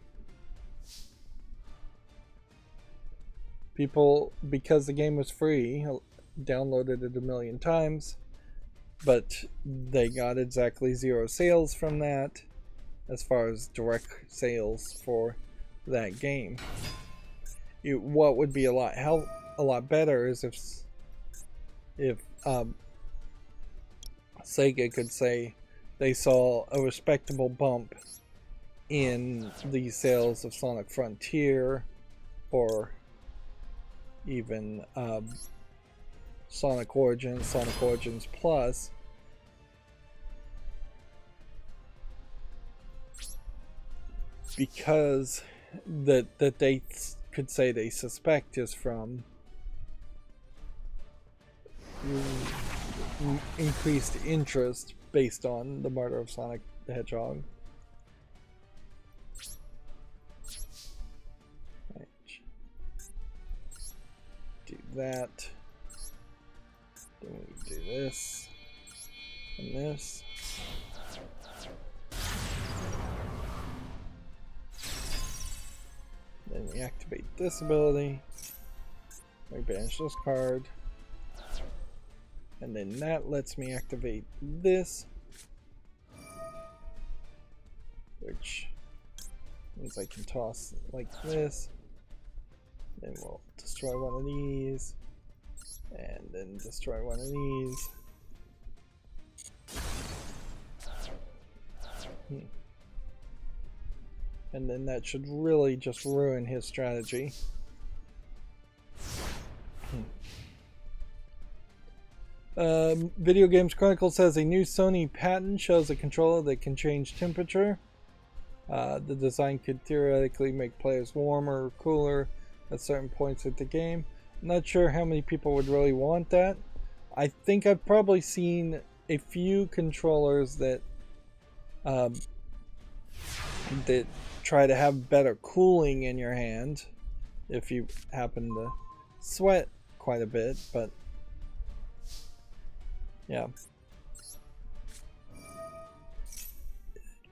People, because the game was free, downloaded it 1 million times, but they got exactly 0 sales from that as far as direct sales for that game. What would be a lot better is if Sega could say they saw a respectable bump in the sales of Sonic Frontier, or even Sonic Origins Plus, because that they could say they suspect is from increased interest based on the murder of Sonic the Hedgehog. Right. Do that. Then we do this and this. Then we activate this ability. We banish this card. And then that lets me activate this, which means I can toss like this. Then we'll destroy one of these, and then destroy one of these. And then that should really just ruin his strategy. Video Games Chronicle says a new Sony patent shows a controller that can change temperature. The design could theoretically make players warmer or cooler at certain points of the game. Not sure how many people would really want that. I think I've probably seen a few controllers that that try to have better cooling in your hand if you happen to sweat quite a bit, but yeah.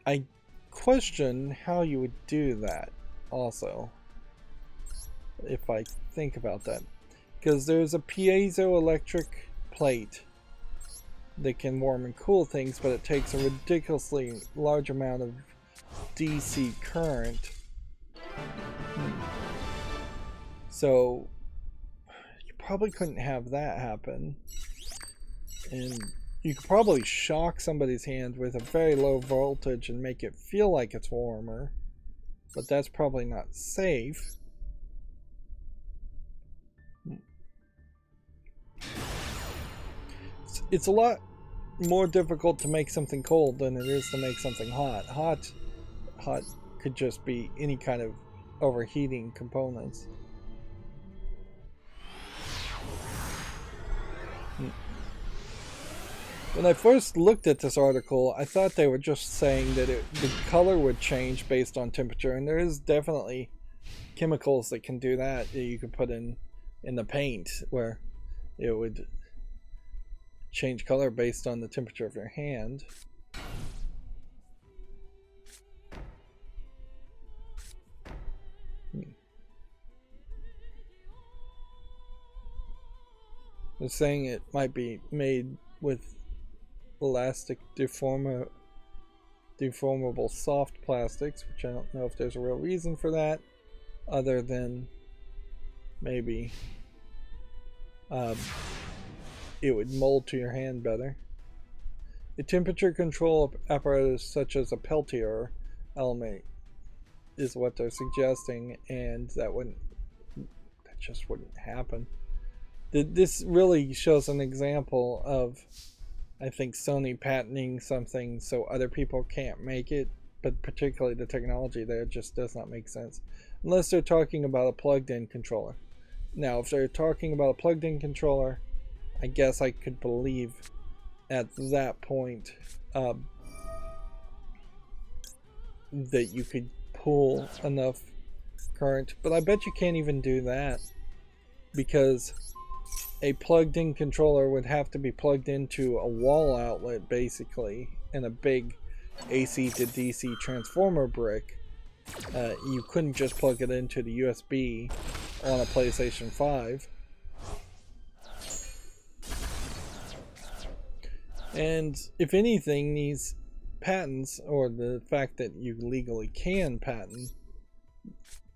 I question how you would do that also, if I think about that. Because there's a piezoelectric plate that can warm and cool things, but it takes a ridiculously large amount of DC current. So you probably couldn't have that happen. And you could probably shock somebody's hand with a very low voltage and make it feel like it's warmer, but that's probably not safe. It's a lot more difficult to make something cold than it is to make something hot. Hot could just be any kind of overheating components. When I first looked at this article, I thought they were just saying that the color would change based on temperature, and there is definitely chemicals that can do that you could put in the paint where it would change color based on the temperature of your hand. They're saying it might be made with elastic deformable soft plastics, which I don't know if there's a real reason for that other than maybe it would mold to your hand better. A temperature control apparatus such as a Peltier element is what they're suggesting, and that just wouldn't happen. This really shows an example of, I think, Sony patenting something so other people can't make it, but particularly the technology there just does not make sense. Unless they're talking about a plugged-in controller. Now, if they're talking about a plugged-in controller, I guess I could believe at that point that you could pull enough current, but I bet you can't even do that, because a plugged-in controller would have to be plugged into a wall outlet basically, and a big AC to DC transformer brick. You couldn't just plug it into the USB on a PlayStation 5. And if anything, these patents, or the fact that you legally can patent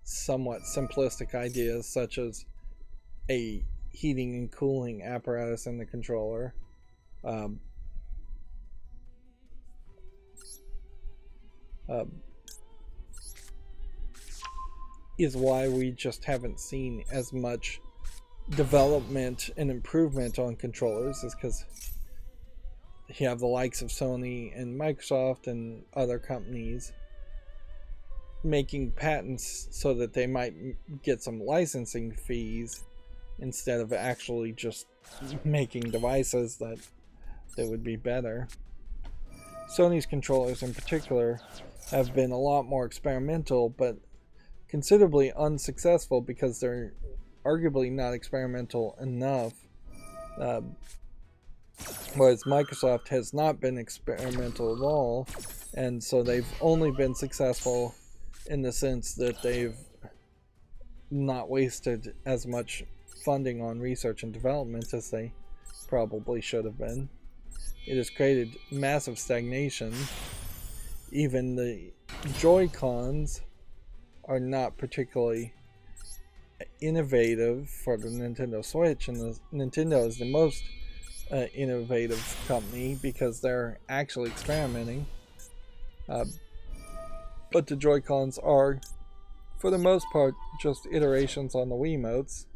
somewhat simplistic ideas such as a heating and cooling apparatus in the controller, is why we just haven't seen as much development and improvement on controllers, is because you have the likes of Sony and Microsoft and other companies making patents so that they might get some licensing fees instead of actually just making devices that would be better. Sony's controllers in particular have been a lot more experimental, but considerably unsuccessful because they're arguably not experimental enough. Whereas Microsoft has not been experimental at all, and so they've only been successful in the sense that they've not wasted as much funding on research and development as they probably should have been. It has created massive stagnation. Even the Joy-Cons are not particularly innovative for the Nintendo Switch, and Nintendo is the most innovative company because they're actually experimenting. But the Joy-Cons are, for the most part, just iterations on the Wiimotes,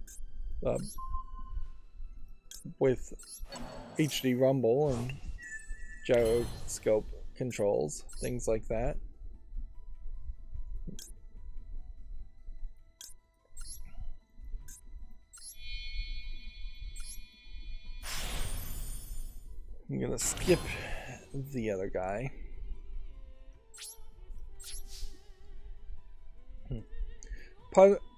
with HD rumble and gyroscope controls, things like that. I'm gonna skip the other guy.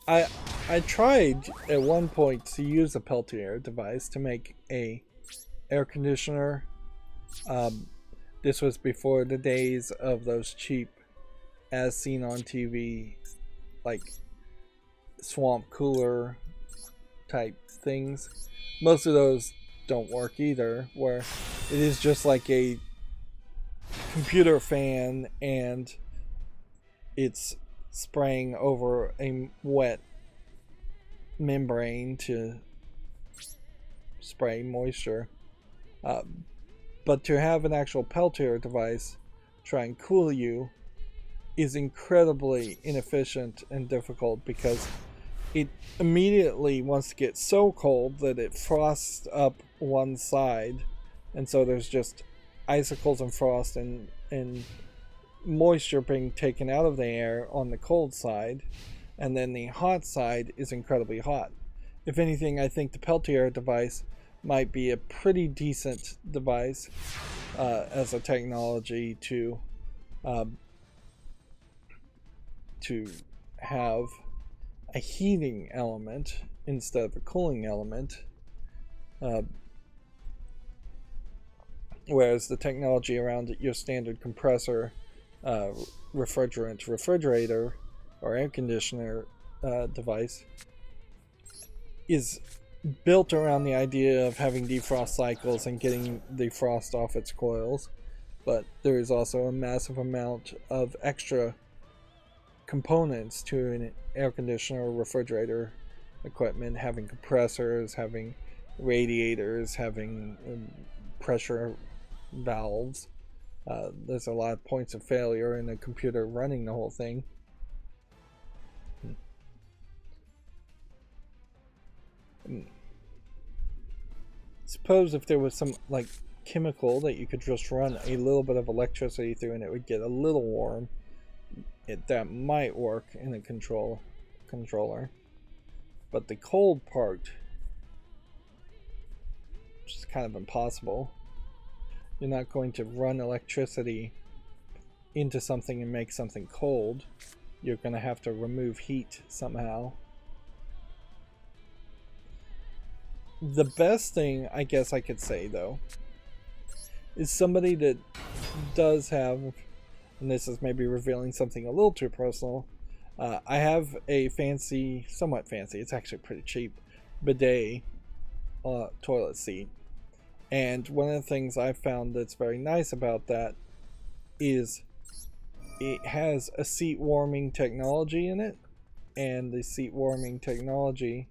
I tried at one point to use a Peltier device to make a air conditioner. This was before the days of those cheap, as seen on TV, like swamp cooler type things. Most of those don't work either, where it is just like a computer fan and it's spraying over a wet membrane to spray moisture. But to have an actual Peltier device try and cool you is incredibly inefficient and difficult, because it immediately wants to get so cold that it frosts up one side, and so there's just icicles and frost and moisture being taken out of the air on the cold side, and then the hot side is incredibly hot. If anything, I think the Peltier device might be a pretty decent device as a technology to have a heating element instead of a cooling element, whereas the technology around your standard compressor, refrigerator, or air conditioner device is built around the idea of having defrost cycles and getting the frost off its coils, but there is also a massive amount of extra components to an air conditioner or refrigerator equipment, having compressors, having radiators, having pressure valves. There's a lot of points of failure in a computer running the whole thing. Suppose if there was some like chemical that you could just run a little bit of electricity through and it would get a little warm, that might work in a controller. But the cold part is kind of impossible. You're not going to run electricity into something and make something cold. You're going to have to remove heat somehow. The best thing I guess I could say, though, is somebody that does have, and this is maybe revealing something a little too personal, I have a fancy, somewhat fancy, it's actually pretty cheap, bidet toilet seat. And one of the things I've found that's very nice about that is it has a seat warming technology in it, and the seat warming technology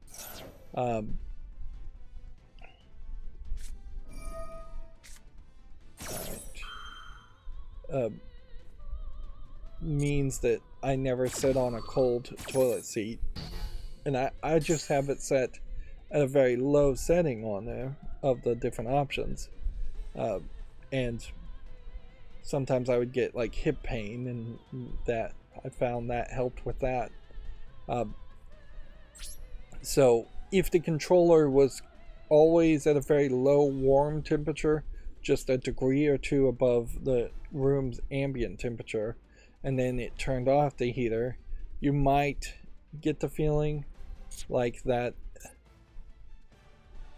means that I never sit on a cold toilet seat, and I just have it set at a very low setting on there of the different options, and sometimes I would get like hip pain, and that I found that helped with that. So if the controller was always at a very low warm temperature, just a degree or two above the room's ambient temperature, and then it turned off the heater, you might get the feeling like that.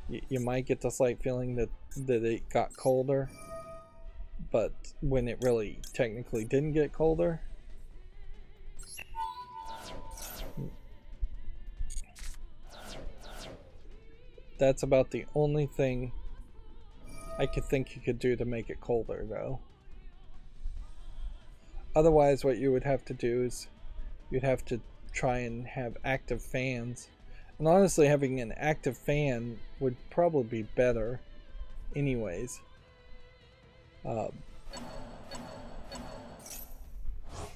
You might get the slight feeling that it got colder, but when it really technically didn't get colder. That's about the only thing I could think you could do to make it colder, though. Otherwise, what you would have to do is you'd have to try and have active fans. And honestly, having an active fan would probably be better anyways.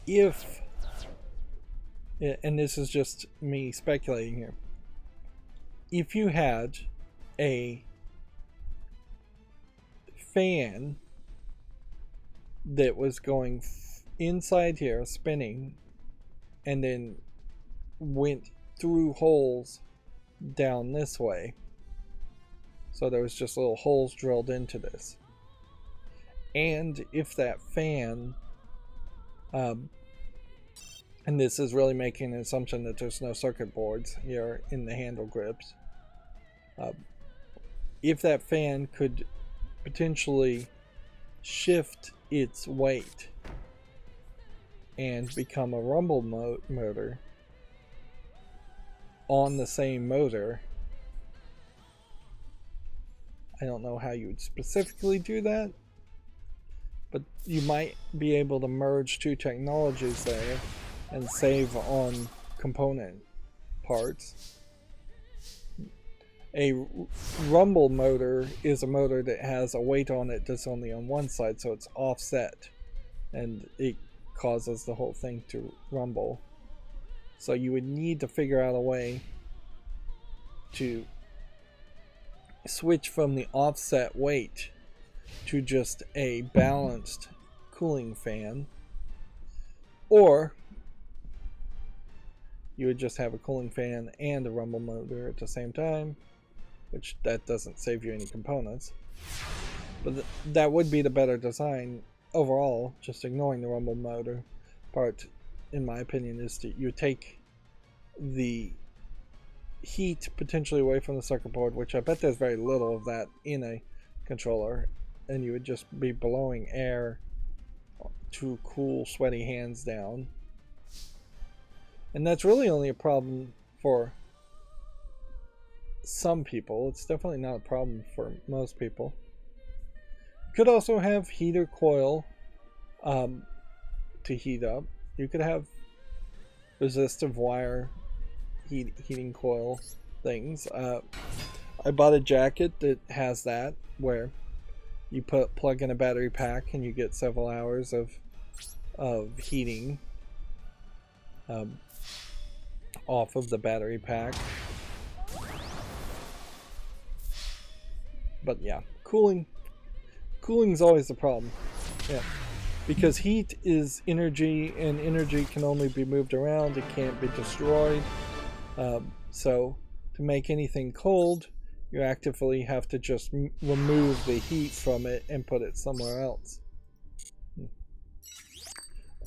If, and this is just me speculating here, if you had a fan that was going inside here, spinning, and then went through holes down this way, so there was just little holes drilled into this, and if that fan, and this is really making an assumption that there's no circuit boards here in the handle grips, if that fan could potentially shift its weight and become a rumble motor on the same motor. I don't know how you would specifically do that, but you might be able to merge two technologies there and save on component parts. A rumble motor is a motor that has a weight on it that's only on one side, so it's offset, and it causes the whole thing to rumble. So you would need to figure out a way to switch from the offset weight to just a balanced cooling fan, or you would just have a cooling fan and a rumble motor at the same time, which that doesn't save you any components, but that would be the better design overall. Just ignoring the rumble motor part, in my opinion, is that you take the heat potentially away from the circuit board, which I bet there's very little of that in a controller, and you would just be blowing air to cool sweaty hands down. And that's really only a problem for some people. It's definitely not a problem for most people. You could also have heater coil to heat up. You could have resistive wire heating coil things. I bought a jacket that has that, where you plug in a battery pack and you get several hours of heating off of the battery pack. But yeah, cooling's always the problem. Yeah, because heat is energy, and energy can only be moved around. It can't be destroyed. So to make anything cold, you actively have to just remove the heat from it and put it somewhere else.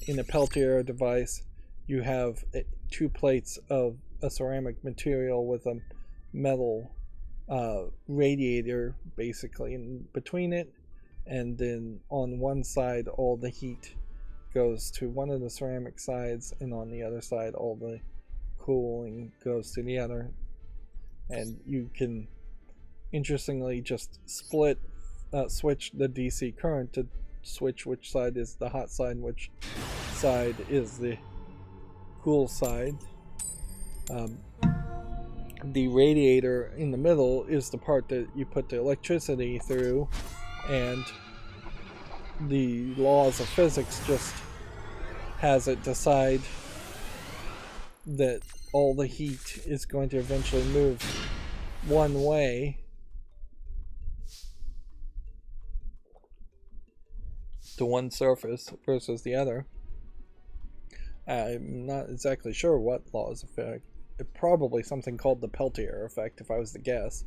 In a Peltier device, you have two plates of a ceramic material with a metal radiator basically in between it, and then on one side all the heat goes to one of the ceramic sides, and on the other side all the cooling goes to the other. And you can interestingly just switch the DC current to switch which side is the hot side, which side is the cool side. The radiator in the middle is the part that you put the electricity through, and the laws of physics just has it decide that all the heat is going to eventually move one way to one surface versus the other. I'm not exactly sure what laws affect. Probably something called the Peltier effect, if I was to guess.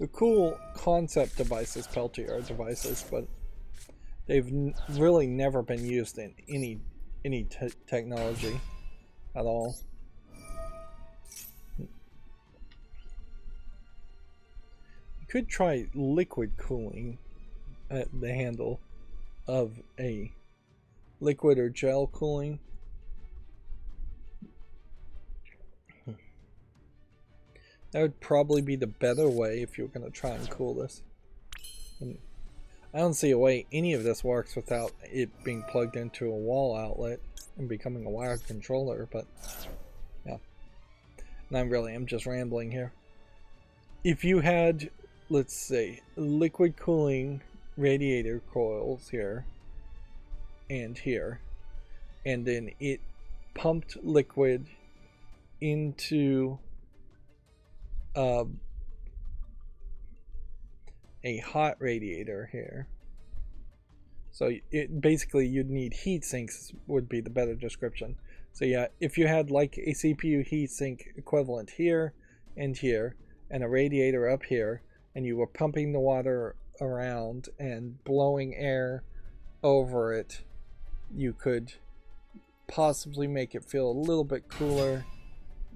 The cool concept devices, Peltier devices, but they've really never been used in any technology at all. You could try liquid cooling at the handle of a liquid or gel cooling. That would probably be the better way if you were going to try and cool this. And I don't see a way any of this works without it being plugged into a wall outlet and becoming a wired controller, but yeah. And I really am just rambling here. If you had, let's say, liquid cooling radiator coils here, and then it pumped liquid into a hot radiator here. So it basically, you'd need heat sinks would be the better description. So yeah, if you had like a CPU heat sink equivalent here and here, and a radiator up here, and you were pumping the water around and blowing air over it, you could possibly make it feel a little bit cooler,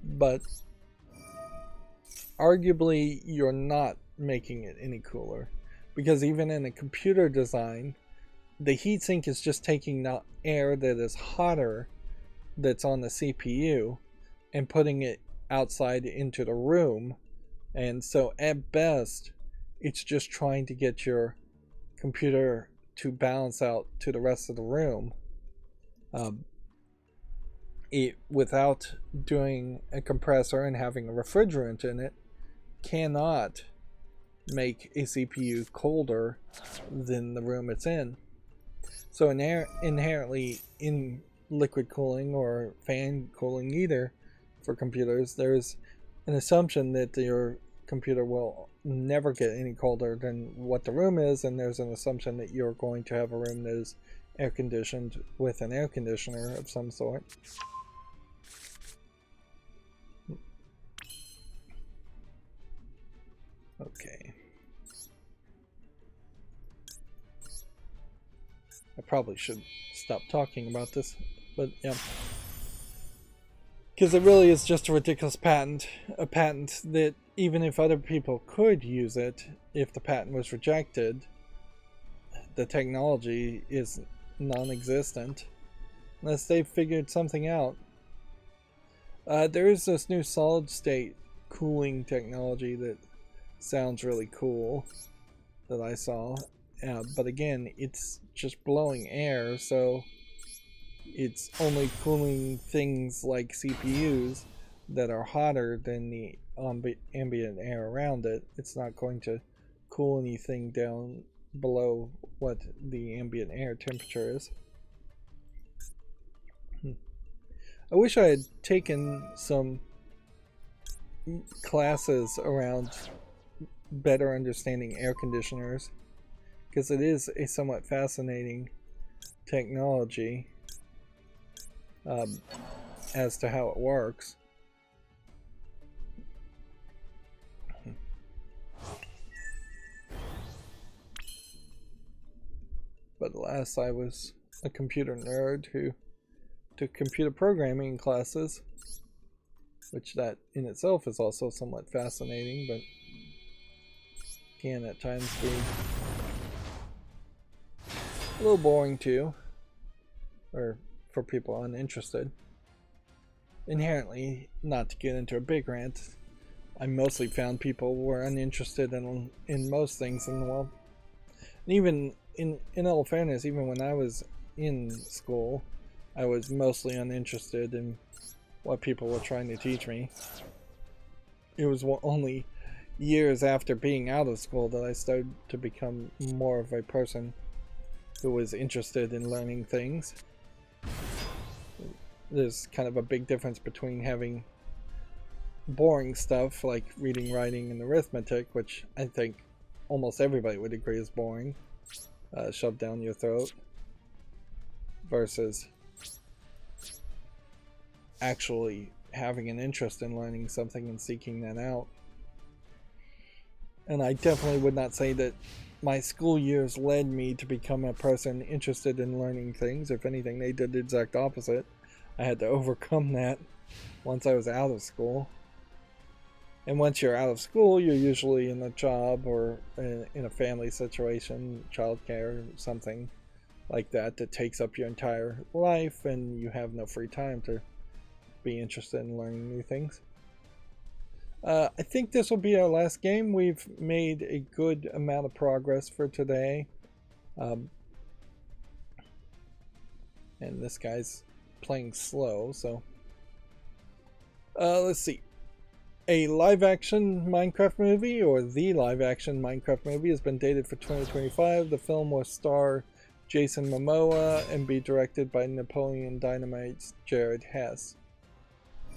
but arguably you're not making it any cooler, because even in a computer design, the heatsink is just taking the air that is hotter that's on the CPU and putting it outside into the room. And so at best, it's just trying to get your computer to balance out to the rest of the room. Without doing a compressor and having a refrigerant in it, cannot make a CPU colder than the room it's in. So inherently in liquid cooling or fan cooling either for computers, there's an assumption that your computer will never get any colder than what the room is, and there's an assumption that you're going to have a room that is air conditioned with an air conditioner of some sort. Okay. I probably should stop talking about this, but yeah. Because it really is just a ridiculous patent. A patent that even if other people could use it, if the patent was rejected, the technology is non-existent unless they've figured something out. There is this new solid-state cooling technology that sounds really cool that I saw. But again, it's just blowing air, so it's only cooling things like CPUs that are hotter than the ambient air around it. It's not going to cool anything down below what the ambient air temperature is. I wish I had taken some classes around better understanding air conditioners, because it is a somewhat fascinating technology as to how it works. But alas, I was a computer nerd who took computer programming classes, which that in itself is also somewhat fascinating, but can at times be a little boring too, or for people uninterested. Inherently, not to get into a big rant, I mostly found people were uninterested in most things in the world. And even in all fairness, even when I was in school, I was mostly uninterested in what people were trying to teach me. It was only years after being out of school that I started to become more of a person who was interested in learning things. There's kind of a big difference between having boring stuff like reading, writing, and arithmetic, which I think almost everybody would agree is boring, shoved down your throat, versus actually having an interest in learning something and seeking that out. And I definitely would not say that my school years led me to become a person interested in learning things. If anything, they did the exact opposite. I had to overcome that once I was out of school. And once you're out of school, you're usually in a job or in a family situation, childcare, something like that takes up your entire life, and you have no free time to be interested in learning new things. I think this will be our last game. We've made a good amount of progress for today. And this guy's playing slow, so let's see. A live-action Minecraft movie, or the live-action Minecraft movie, has been dated for 2025. The film will star Jason Momoa and be directed by Napoleon Dynamite's Jared Hess.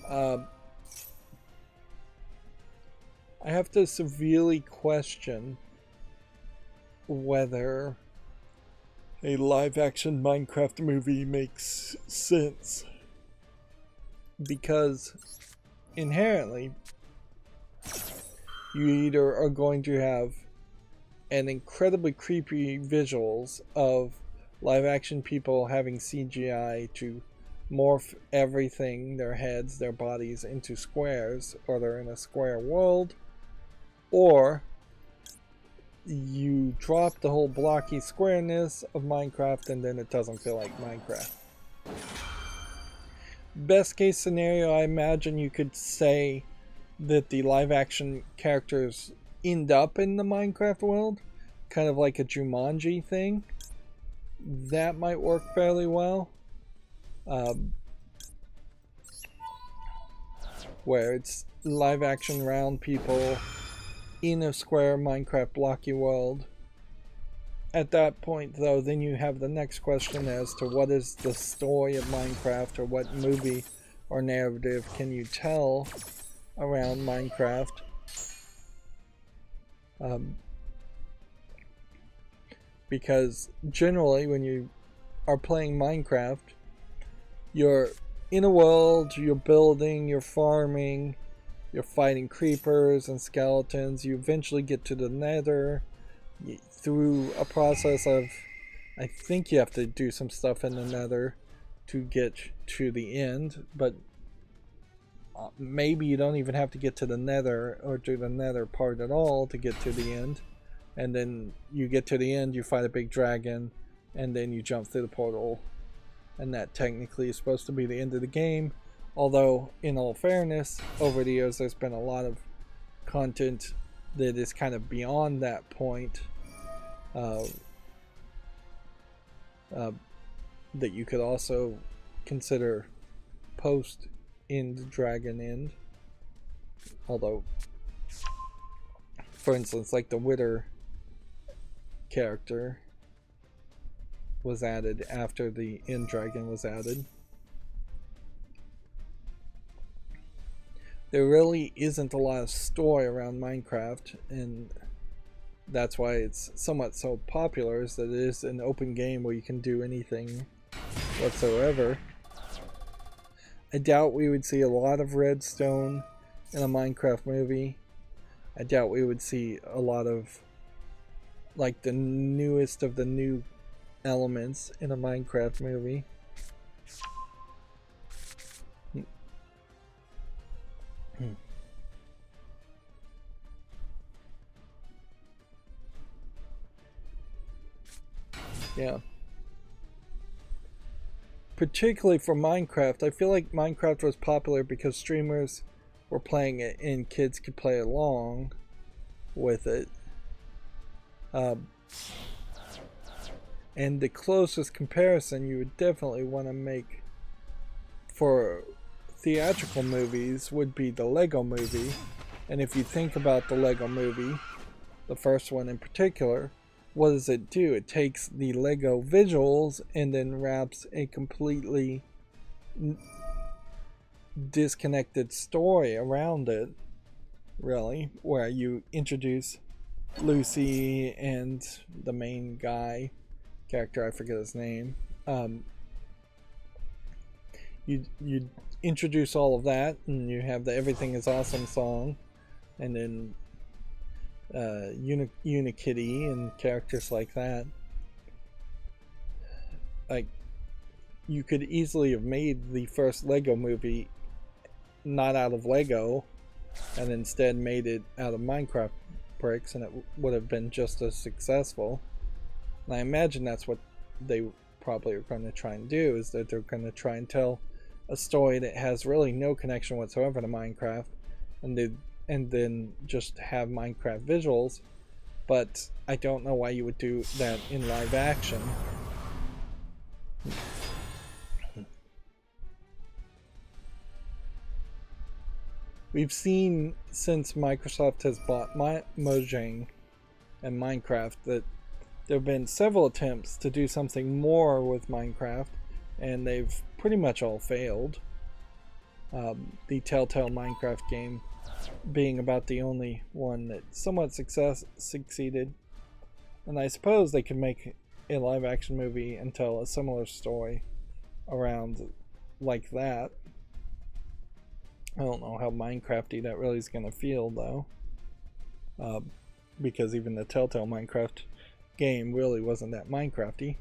I have to severely question whether a live-action Minecraft movie makes sense, because inherently You either are going to have an incredibly creepy visuals of live action people having CGI to morph everything, their heads, their bodies, into squares, or they're in a square world, or you drop the whole blocky squareness of Minecraft and then it doesn't feel like Minecraft. Best case scenario, I imagine you could say that the live action characters end up in the Minecraft world, kind of like a Jumanji thing. That might work fairly well. Where it's live action round people in a square Minecraft blocky world. At that point, though, then you have the next question as to what is the story of Minecraft, or what movie or narrative can you tell around Minecraft. Because generally when you are playing Minecraft, you're in a world, you're building, you're farming, you're fighting creepers and skeletons. You eventually get to the nether through a process of, I think you have to do some stuff in the nether to get to the end, but maybe you don't even have to get to the nether or do the nether part at all to get to the end. And then you get to the end, you fight a big dragon, and then you jump through the portal. And that technically is supposed to be the end of the game. Although, in all fairness, over the years there's been a lot of content that is kind of beyond that point. That you could also consider post end dragon end. Although, for instance, like the Wither character was added after the end dragon was added. There really isn't a lot of story around Minecraft, and that's why it's somewhat so popular, is that it is an open game where you can do anything whatsoever. I doubt we would see a lot of redstone in a Minecraft movie. I doubt we would see a lot of like the newest of the new elements in a Minecraft movie. Yeah. Particularly for Minecraft, I feel like Minecraft was popular because streamers were playing it and kids could play along with it. And the closest comparison you would definitely want to make for theatrical movies would be the Lego Movie. And if you think about the Lego Movie, the first one in particular, what does it do? It takes the Lego visuals and then wraps a completely disconnected story around it, really, where you introduce Lucy and the main guy character, I forget his name. You introduce all of that, and you have the Everything is Awesome song, and then Unikitty and characters like that. Like, you could easily have made the first Lego Movie not out of Lego, and instead made it out of Minecraft bricks, and it would have been just as successful. And I imagine that's what they probably are going to try and do, is that they're going to try and tell a story that has really no connection whatsoever to Minecraft, and then just have Minecraft visuals. But I don't know why you would do that in live action. We've seen, since Microsoft has bought Mojang and Minecraft, that there have been several attempts to do something more with Minecraft, and they've pretty much all failed. The Telltale Minecraft game being about the only one that somewhat succeeded. And I suppose they could make a live action movie and tell a similar story around like that. I don't know how Minecrafty that really is going to feel, though. because even the Telltale Minecraft game really wasn't that Minecrafty.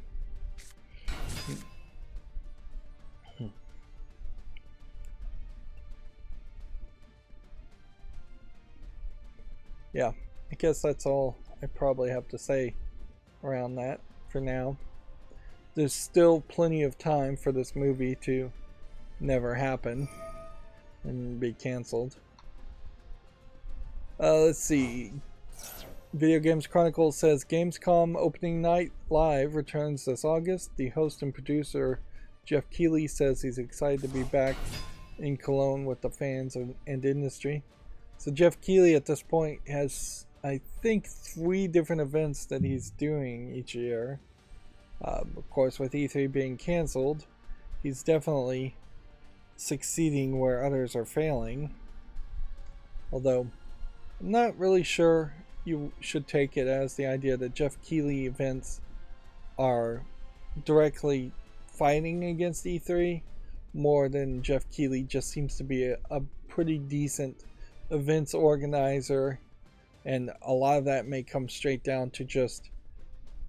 Yeah, I guess that's all I probably have to say around that for now. There's still plenty of time for this movie to never happen and be canceled. Let's see. Video Games Chronicle says Gamescom opening night live returns this August. The host and producer Jeff Keighley says he's excited to be back in Cologne with the fans and industry. So Jeff Keighley at this point has, I think, 3 different events that he's doing each year. Of course, with E3 being canceled, he's definitely succeeding where others are failing. Although, I'm not really sure you should take it as the idea that Jeff Keighley events are directly fighting against E3 more than Jeff Keighley just seems to be a pretty decent events organizer, and a lot of that may come straight down to just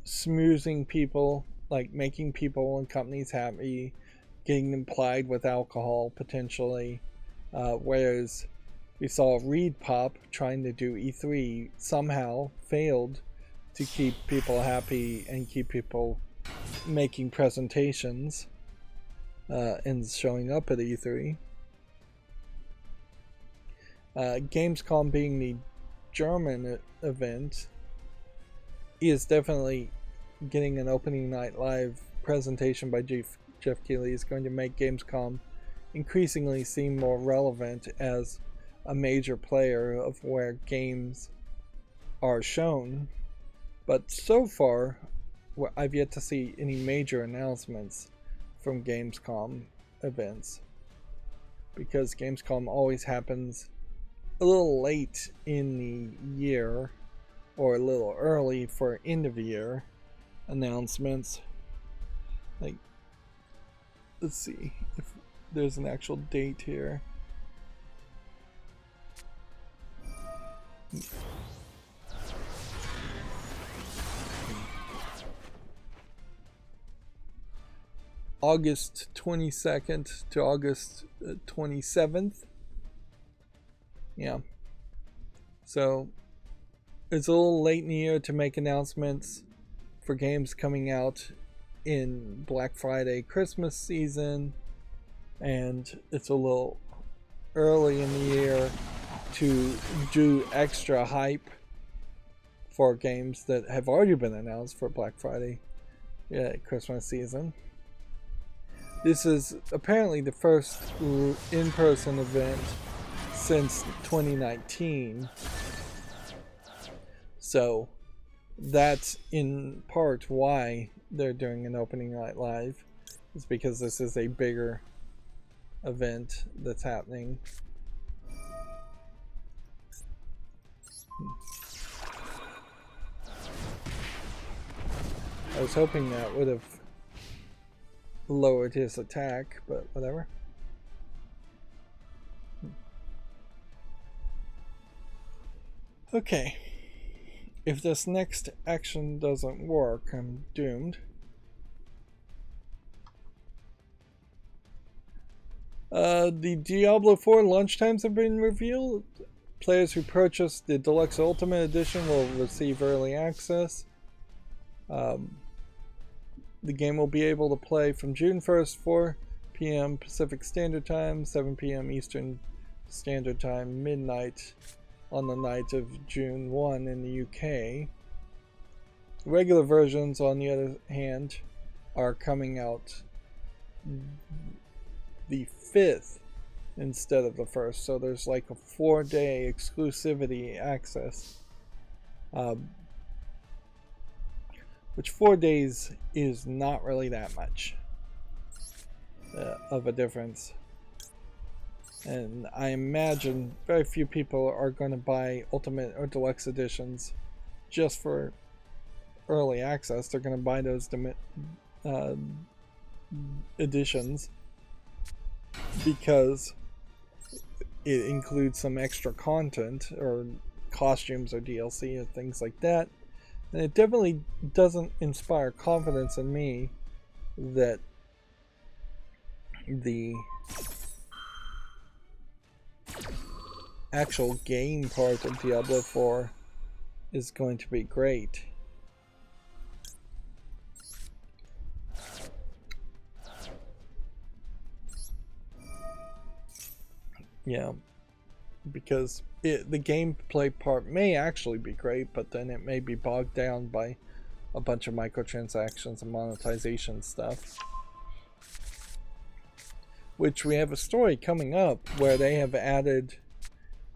smoozing people, like making people and companies happy, getting them plied with alcohol potentially, whereas we saw Reed Pop trying to do E3 somehow failed to keep people happy and keep people making presentations and showing up at E3. Gamescom being the German event is definitely getting an opening night live presentation by Jeff Keighley is going to make Gamescom increasingly seem more relevant as a major player of where games are shown. But so far, I've yet to see any major announcements from Gamescom events, because Gamescom always happens a little late in the year or a little early for end of year announcements. Like, let's see if there's an actual date here. August 22nd to August 27th. Yeah. So it's a little late in the year to make announcements for games coming out in Black Friday, Christmas season, and it's a little early in the year to do extra hype for games that have already been announced for Black Friday, Christmas season. This is apparently the first in-person event since 2019. So that's in part why they're doing an opening night live, is because this is a bigger event that's happening. I was hoping that would have lowered his attack, but whatever. Okay. If this next action doesn't work, I'm doomed. The Diablo 4 launch times have been revealed. Players who purchase the Deluxe Ultimate Edition will receive early access. The game will be able to play from June 1st, 4 p.m. Pacific Standard Time, 7 p.m. Eastern Standard Time, midnight on the night of June 1 in the UK. Regular versions, on the other hand, are coming out the 5th instead of the 1st, so there's like a 4-day exclusivity access. Which 4 days is not really that much of a difference. And I imagine very few people are going to buy Ultimate or Deluxe editions just for early access. They're going to buy those editions because it includes some extra content or costumes or DLC or things like that. And it definitely doesn't inspire confidence in me that the actual game part of Diablo 4 is going to be great. Yeah, because the gameplay part may actually be great, but then it may be bogged down by a bunch of microtransactions and monetization stuff. Which we have a story coming up where they have added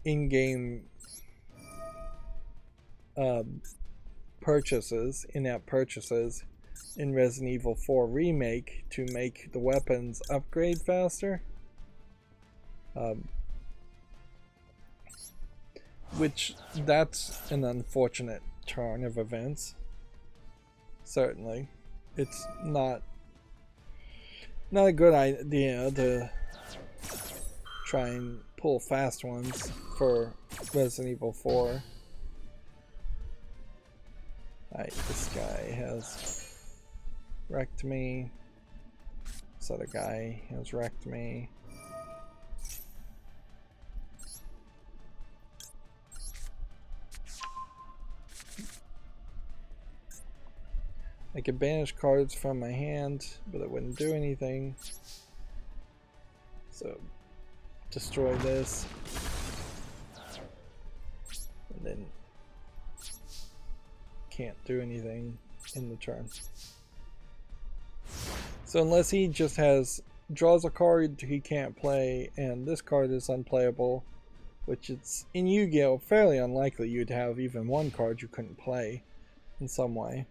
in-game purchases, in-app purchases in Resident Evil 4 Remake to make the weapons upgrade faster. Which, that's an unfortunate turn of events. Certainly. It's not a good idea to try and pull fast ones for Resident Evil 4. Alright, this guy has wrecked me. This other guy has wrecked me. I could banish cards from my hand, but it wouldn't do anything. So, destroy this. And then can't do anything in the turn. So unless he just draws a card he can't play, and this card is unplayable, which it's in Yu-Gi-Oh! Fairly unlikely you'd have even one card you couldn't play in some way.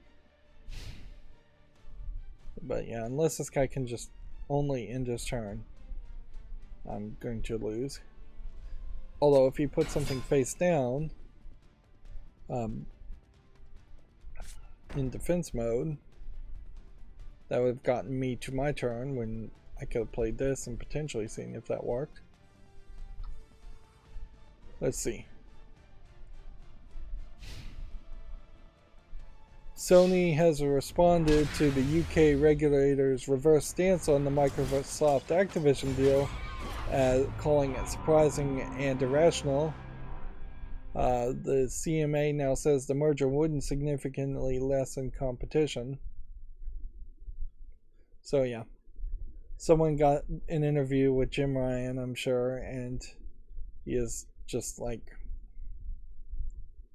But yeah, unless this guy can just only end his turn, I'm going to lose. Although if he puts something face down, in defense mode, that would have gotten me to my turn when I could have played this and potentially seen if that worked. Let's see. Sony has responded to the UK regulator's reverse stance on the Microsoft Activision deal, calling it surprising and irrational. The CMA now says the merger wouldn't significantly lessen competition. So yeah, someone got an interview with Jim Ryan, I'm sure, and he is just like,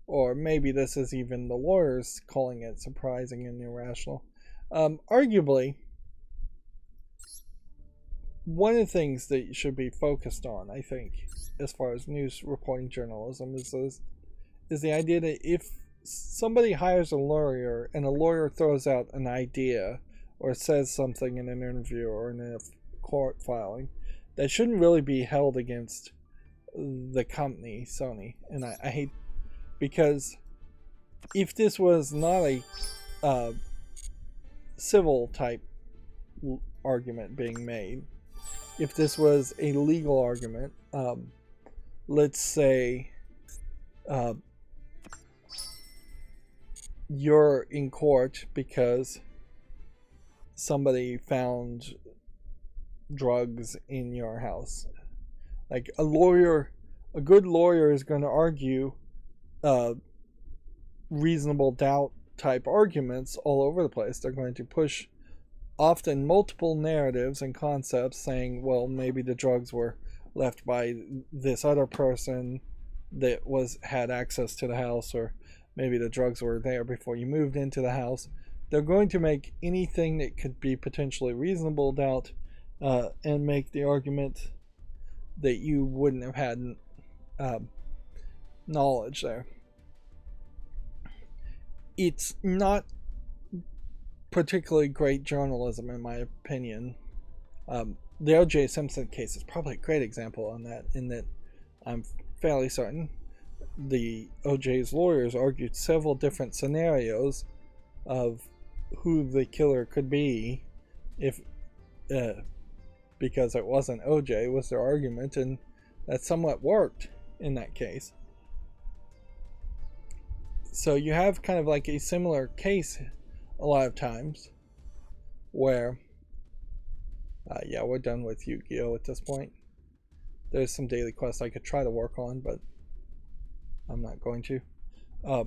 or maybe this is even the lawyers calling it surprising and irrational. Arguably, one of the things that should be focused on, I think, as far as news reporting journalism, is the idea that if somebody hires a lawyer and a lawyer throws out an idea or says something in an interview or in a court filing, that shouldn't really be held against the company, Sony. And I hate, because if this was not a civil type argument being made, if this was a legal argument, let's say you're in court because somebody found drugs in your house. Like a good lawyer is going to argue reasonable doubt type arguments all over the place. They're going to push often multiple narratives and concepts saying, well, maybe the drugs were left by this other person that had access to the house, or maybe the drugs were there before you moved into the house. They're going to make anything that could be potentially reasonable doubt and make the argument that you wouldn't have had knowledge there. It's not particularly great journalism, in my opinion. The O.J. Simpson case is probably a great example on that, in that I'm fairly certain the O.J.'s lawyers argued several different scenarios of who the killer could be, if because it wasn't O.J. was their argument, and that somewhat worked in that case. So you have kind of like a similar case a lot of times where, yeah, we're done with Yu-Gi-Oh! At this point. There's some daily quests I could try to work on, but I'm not going to. Uh,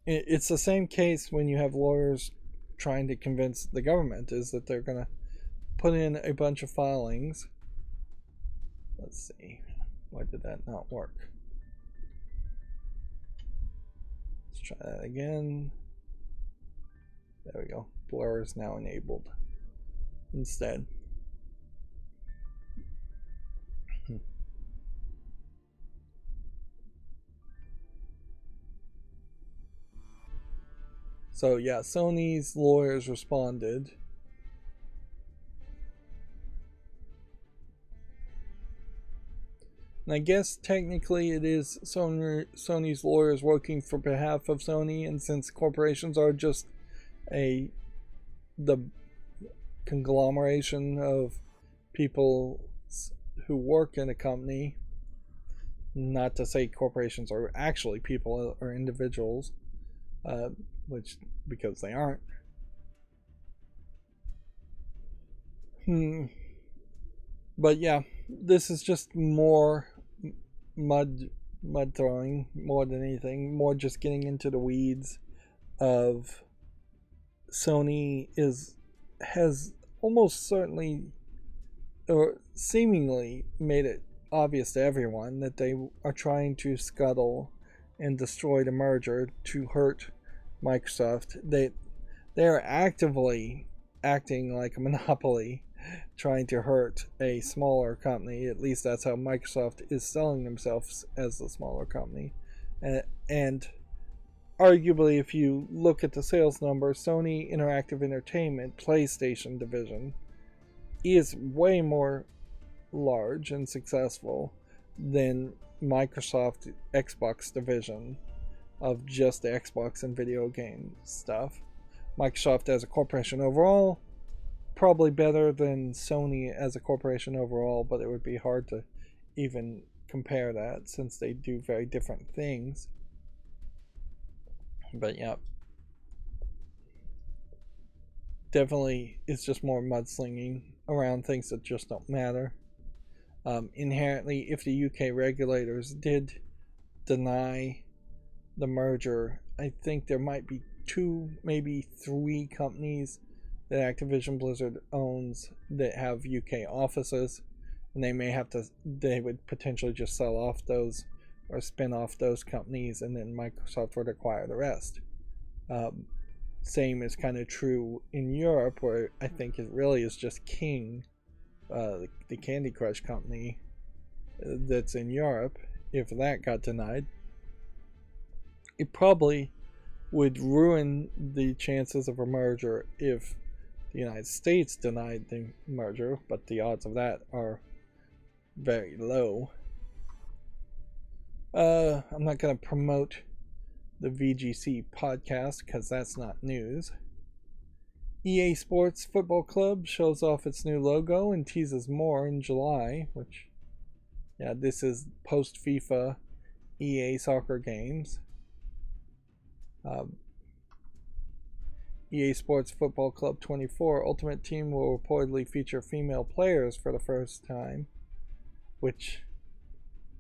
it's the same case when you have lawyers trying to convince the government is that they're going to put in a bunch of filings. Let's see. Why did that not work? Let's try that again. There we go. Blur is now enabled instead. So yeah, Sony's lawyers responded. And I guess technically it is Sony's lawyers working for behalf of Sony, and since corporations are just the conglomeration of people who work in a company, not to say corporations are actually people or individuals, which because they aren't. But yeah, this is just more mud throwing more than anything, more just getting into the weeds of Sony has almost certainly or seemingly made it obvious to everyone that they are trying to scuttle and destroy the merger to hurt Microsoft. They are actively acting like a monopoly, trying to hurt a smaller company. At least that's how Microsoft is selling themselves as the smaller company. And arguably, if you look at the sales numbers, Sony Interactive Entertainment PlayStation division is way more large and successful than Microsoft Xbox division of just the Xbox and video game stuff. Microsoft as a corporation overall, probably better than Sony as a corporation overall, but it would be hard to even compare that since they do very different things. But yeah, definitely it's just more mudslinging around things that just don't matter. Inherently, if the UK regulators did deny the merger, I think there might be 2, maybe 3 companies that Activision Blizzard owns that have UK offices, and they would potentially just sell off those or spin off those companies, and then Microsoft would acquire the rest. Same is kind of true in Europe, where I think it really is just King, the Candy Crush company that's in Europe. If that got denied, it probably would ruin the chances of a merger if the United States denied the merger, but the odds of that are very low. I'm not going to promote the VGC podcast because that's not news. EA Sports Football Club shows off its new logo and teases more in July, which, yeah, this is post FIFA EA soccer games. EA Sports Football Club 24 Ultimate Team will reportedly feature female players for the first time, which,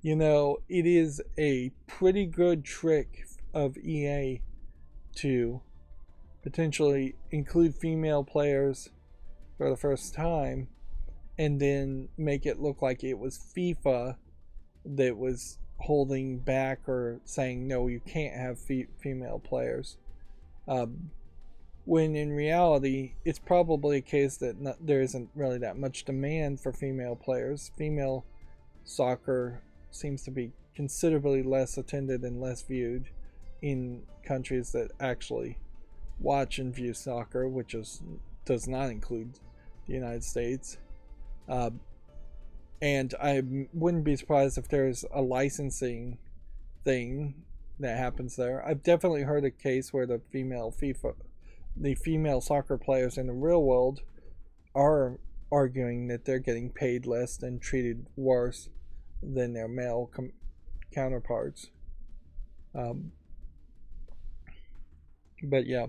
you know, it is a pretty good trick of EA to potentially include female players for the first time and then make it look like it was FIFA that was holding back or saying, no, you can't have female players. When in reality, it's probably a case that there isn't really that much demand for female players. Female soccer seems to be considerably less attended and less viewed in countries that actually watch and view soccer, which does not include the United States. And I wouldn't be surprised if there's a licensing thing that happens there. I've definitely heard a case where the female soccer players in the real world are arguing that they're getting paid less and treated worse than their male counterparts. Um, but yeah,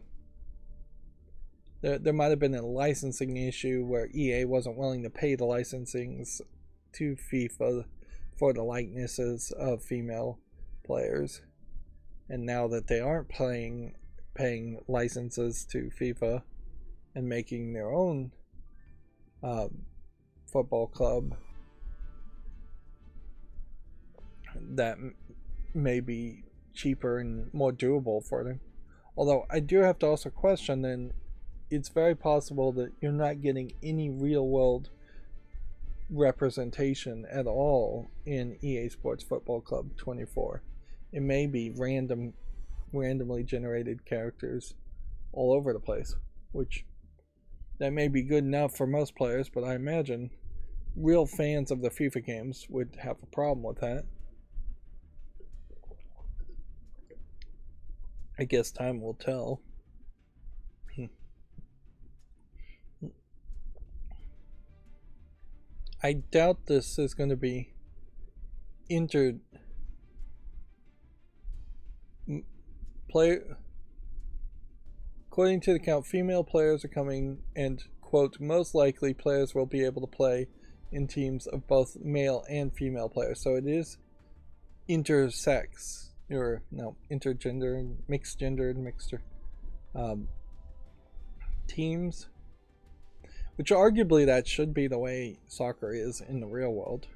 there might have been a licensing issue where EA wasn't willing to pay the licensings to FIFA for the likenesses of female players. And now that they aren't paying licenses to FIFA and making their own football club, that may be cheaper and more doable for them. Although I do have to also question, then it's very possible that you're not getting any real world representation at all in EA Sports Football Club 24. It may be randomly generated characters all over the place, which that may be good enough for most players, but I imagine real fans of the FIFA games would have a problem with that. I guess time will tell. I doubt this is going to be according to the count, female players are coming, and quote, most likely players will be able to play in teams of both male and female players. So it is intersex, or no, intergender, mixed gendered, mixture teams, which arguably that should be the way soccer is in the real world.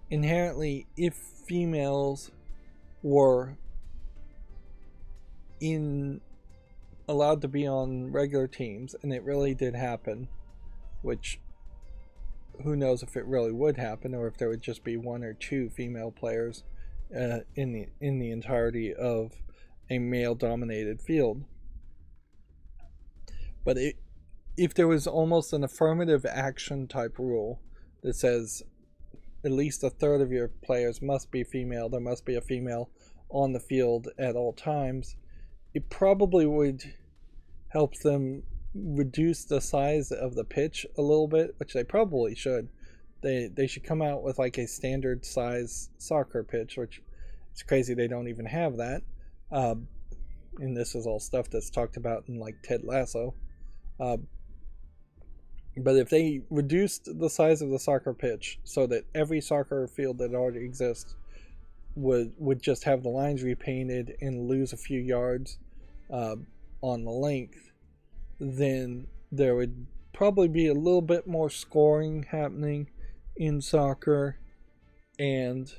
Inherently, if females were allowed to be on regular teams, and it really did happen, which who knows if it really would happen, or if there would just be one or two female players in the entirety of a male-dominated field. But if there was almost an affirmative action type rule that says at least a third of your players must be female, there must be a female on the field at all times, it probably would help them reduce the size of the pitch a little bit, which they probably should. They should come out with like a standard size soccer pitch, which it's crazy they don't even have that. And this is all stuff that's talked about in like Ted Lasso. But if they reduced the size of the soccer pitch so that every soccer field that already exists would just have the lines repainted and lose a few yards on the length, then there would probably be a little bit more scoring happening in soccer and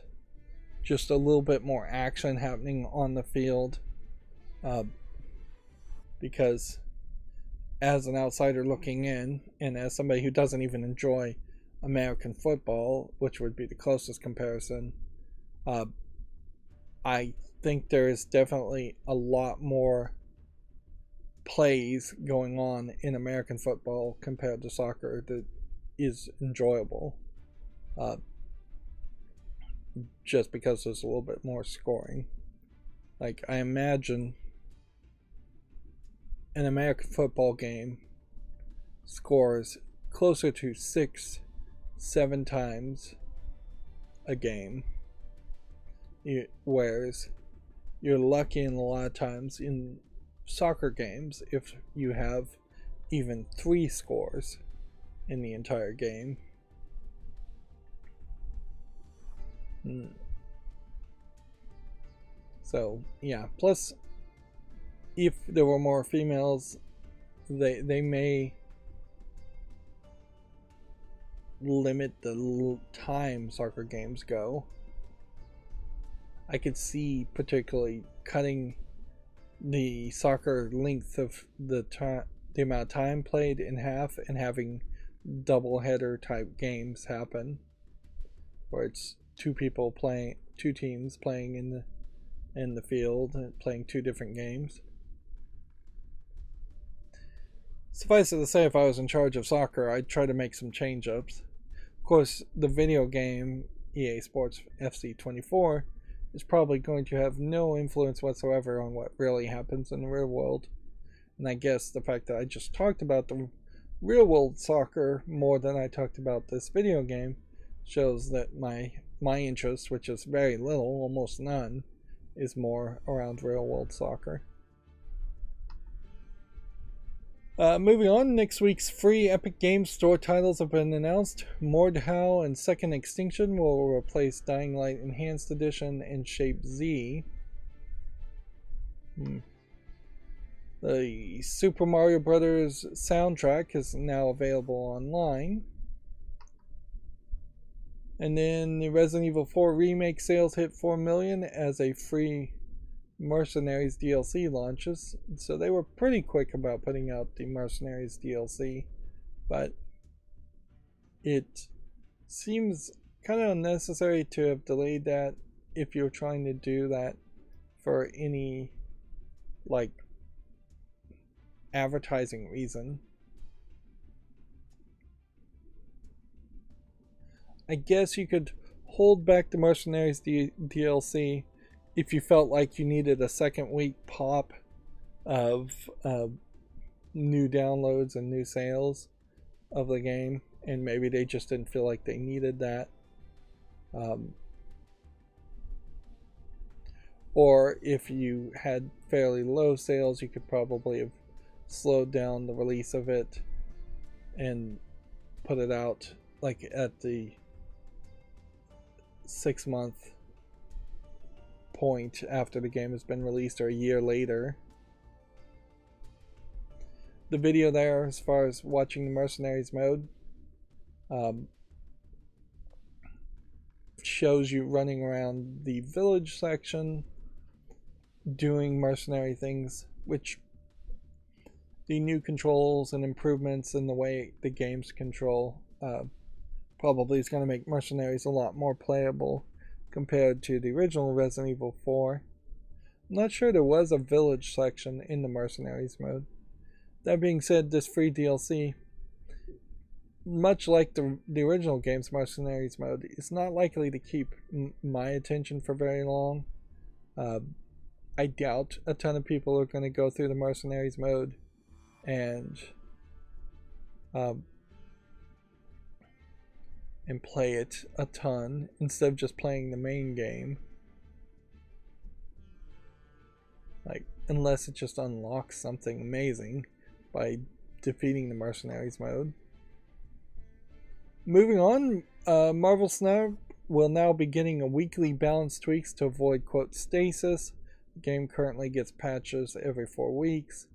just a little bit more action happening on the field. Because as an outsider looking in, and as somebody who doesn't even enjoy American football, which would be the closest comparison, I think there is definitely a lot more plays going on in American football compared to soccer that is enjoyable. Just because there's a little bit more scoring. Like, I imagine an American football game scores closer to 6-7 times a game, whereas you're lucky in a lot of times in soccer games if you have even 3 scores in the entire game. So yeah, plus if there were more females, they may limit the time soccer games go. I could see particularly cutting the soccer length of the amount of time played in half and having double header type games happen, where it's two teams playing in the field and playing 2 different games. Suffice it to say, if I was in charge of soccer, I'd try to make some change-ups. Of course, the video game EA Sports FC 24 is probably going to have no influence whatsoever on what really happens in the real world. And I guess the fact that I just talked about the real world soccer more than I talked about this video game shows that my my interest, which is very little, almost none, is more around real world soccer. Moving on, next week's free Epic Games Store titles have been announced. Mordhau and Second Extinction will replace Dying Light Enhanced Edition and Shape Z. The Super Mario Bros. Soundtrack is now available online. And then the Resident Evil 4 Remake sales hit 4 million as a free Mercenaries DLC launches. So they were pretty quick about putting out the Mercenaries DLC, but it seems kind of unnecessary to have delayed that if you're trying to do that for any like advertising reason. I guess you could hold back the Mercenaries DLC if you felt like you needed a second week pop of new downloads and new sales of the game, and maybe they just didn't feel like they needed that. Or if you had fairly low sales, you could probably have slowed down the release of it and put it out like at the 6-month point after the game has been released, or a year later. The video there, as far as watching the Mercenaries mode, shows you running around the village section doing mercenary things, which the new controls and improvements in the way the games control probably is going to make Mercenaries a lot more playable compared to the original Resident Evil 4. I'm not sure there was a village section in the Mercenaries mode. That being said, this free DLC, much like the original game's Mercenaries mode, is not likely to keep my attention for very long. I doubt a ton of people are going to go through the Mercenaries mode and play it a ton instead of just playing the main game. Like, unless it just unlocks something amazing by defeating the Mercenaries mode. Moving on, Marvel Snap will now be getting a weekly balance tweaks to avoid, quote, stasis. The game currently gets patches every 4 weeks.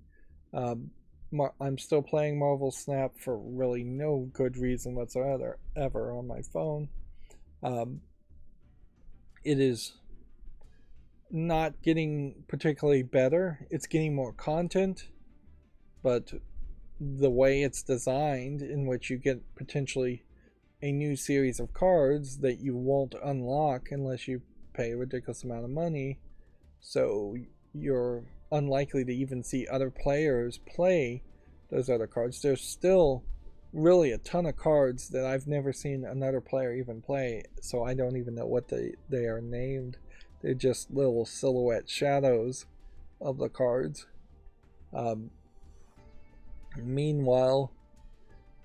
I'm still playing Marvel Snap for really no good reason whatsoever on my phone. It is not getting particularly better. It's getting more content, but the way it's designed, in which you get potentially a new series of cards that you won't unlock unless you pay a ridiculous amount of money, so you're unlikely to even see other players play those other cards. There's still really a ton of cards that I've never seen another player even play, so I don't even know what they are named. They're just little silhouette shadows of the cards. Meanwhile,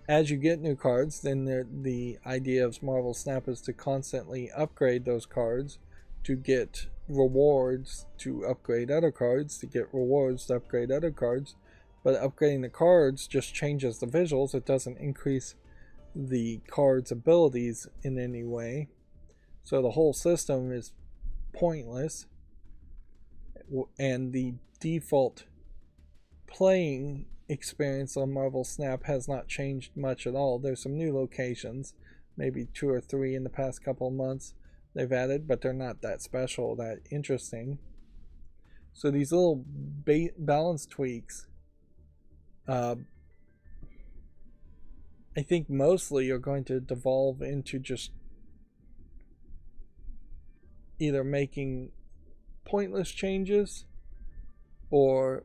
as you get new cards, then the idea of Marvel Snap is to constantly upgrade those cards to get rewards to upgrade other cards, to get rewards to upgrade other cards. But upgrading the cards just changes the visuals. It doesn't increase the card's abilities in any way. So the whole system is pointless. And the default playing experience on Marvel Snap has not changed much at all. There's some new locations, maybe 2 or 3 in the past couple of months they've added, but they're not that special, that interesting. So these little balance tweaks, I think mostly are going to devolve into just either making pointless changes or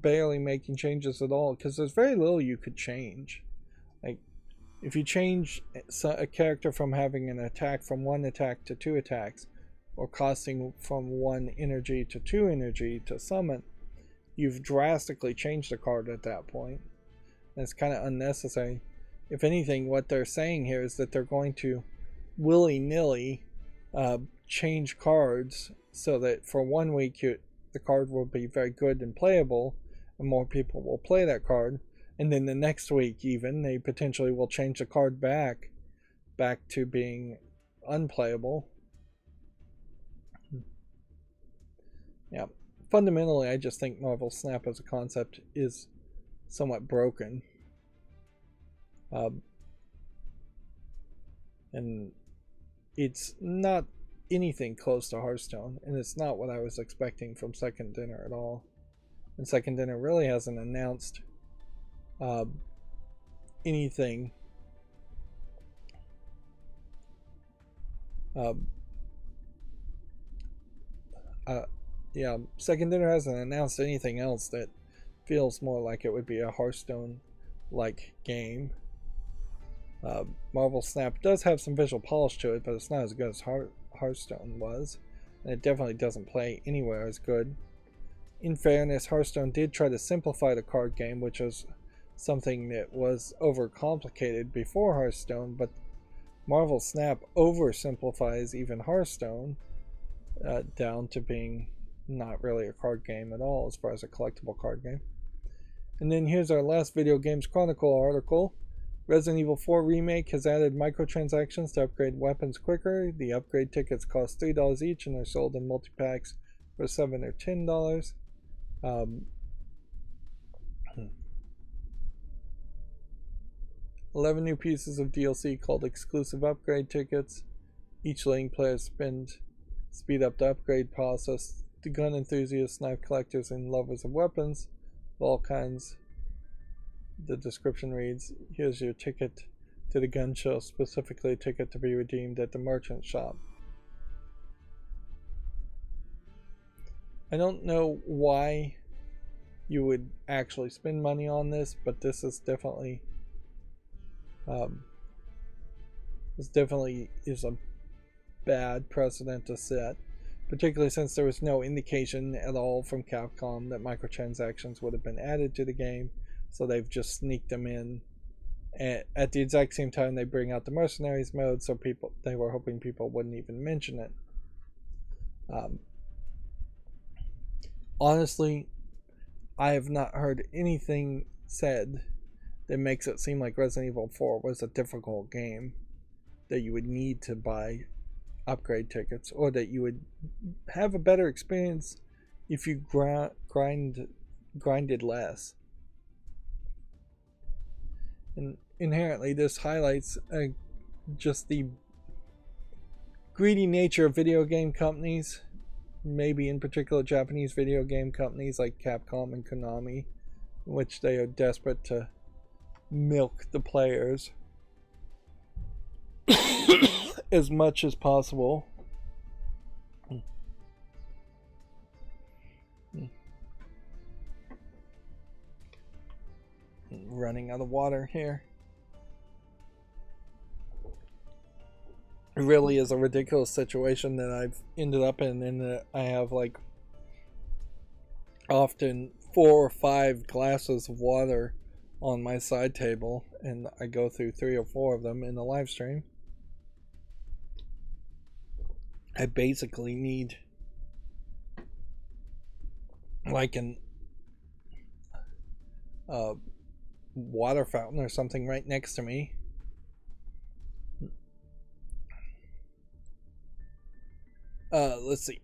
barely making changes at all, because there's very little you could change. Like, if you change a character from having an attack from 1 attack to 2 attacks, or costing from 1 energy to 2 energy to summon, you've drastically changed the card at that point. And it's kind of unnecessary. If anything, what they're saying here is that they're going to willy-nilly change cards so that for 1 week the card will be very good and playable and more people will play that card, and then the next week even they potentially will change the card back to being unplayable. Yeah, fundamentally I just think Marvel Snap as a concept is somewhat broken, and it's not anything close to Hearthstone, and it's not what I was expecting from Second Dinner at all. And Second Dinner really hasn't announced anything yeah, Second Dinner hasn't announced anything else that feels more like it would be a Hearthstone like game. Marvel Snap does have some visual polish to it, but it's not as good as Hearthstone was, and it definitely doesn't play anywhere as good. In fairness, Hearthstone did try to simplify the card game, which was something that was overcomplicated before Hearthstone, but Marvel Snap oversimplifies even Hearthstone down to being not really a card game at all as far as a collectible card game. And then here's our last Video Games Chronicle article. Resident Evil 4 Remake has added microtransactions to upgrade weapons quicker. The upgrade tickets cost $3 each and are sold in multi-packs for $7 or $10. 11 new pieces of DLC called exclusive upgrade tickets, each letting players speed up the upgrade process. The gun enthusiasts, knife collectors, and lovers of weapons of all kinds. The description reads, here's your ticket to the gun show, specifically a ticket to be redeemed at the merchant shop. I don't know why you would actually spend money on this, but this is definitely is a bad precedent to set, particularly since there was no indication at all from Capcom that microtransactions would have been added to the game, so they've just sneaked them in at the exact same time they bring out the mercenaries mode, so they were hoping people wouldn't even mention it. Honestly, I have not heard anything said that makes it seem like Resident Evil 4 was a difficult game that you would need to buy upgrade tickets, or that you would have a better experience if you grinded less. And inherently this highlights just the greedy nature of video game companies, maybe in particular Japanese video game companies like Capcom and Konami, in which they are desperate to milk the players as much as possible. Running out of water here. It really is a ridiculous situation that I've ended up in that I have like often 4 or 5 glasses of water on my side table, and I go through 3 or 4 of them in the live stream. I basically need like an water fountain or something right next to me. Let's see.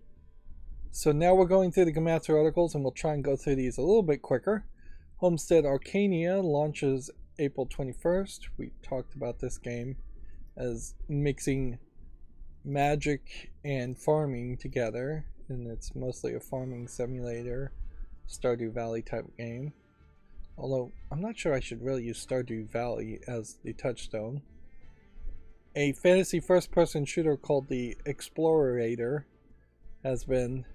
So now we're going through the Gamatsu articles, and we'll try and go through these a little bit quicker. Homestead Arcania launches April 21st. We talked about this game as mixing magic and farming together, and it's mostly a farming simulator, Stardew Valley type game. Although I'm not sure I should really use Stardew Valley as the touchstone. A fantasy first-person shooter called the Explorator has been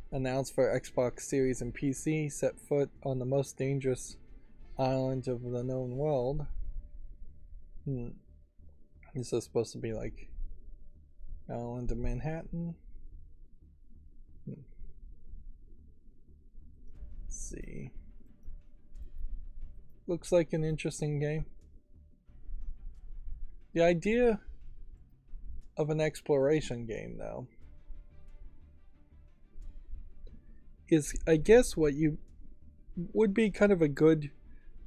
announced for Xbox Series and PC. Set foot on the most dangerous island of the known world. This is supposed to be like Island of Manhattan. Let's see. Looks like an interesting game. The idea of an exploration game, though, is, I guess, what you would be kind of a good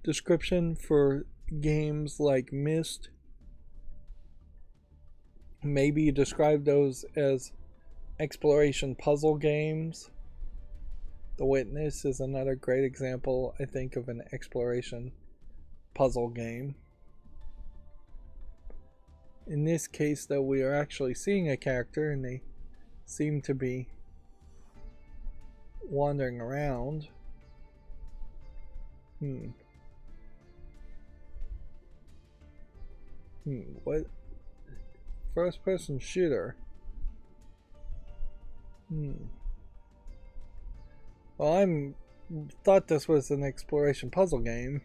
description for games like Myst. Maybe you describe those as exploration puzzle games. The Witness is another great example, I think, of an exploration puzzle game. In this case, though, we are actually seeing a character and they seem to be wandering around. What? First person shooter. Well, I thought this was an exploration puzzle game.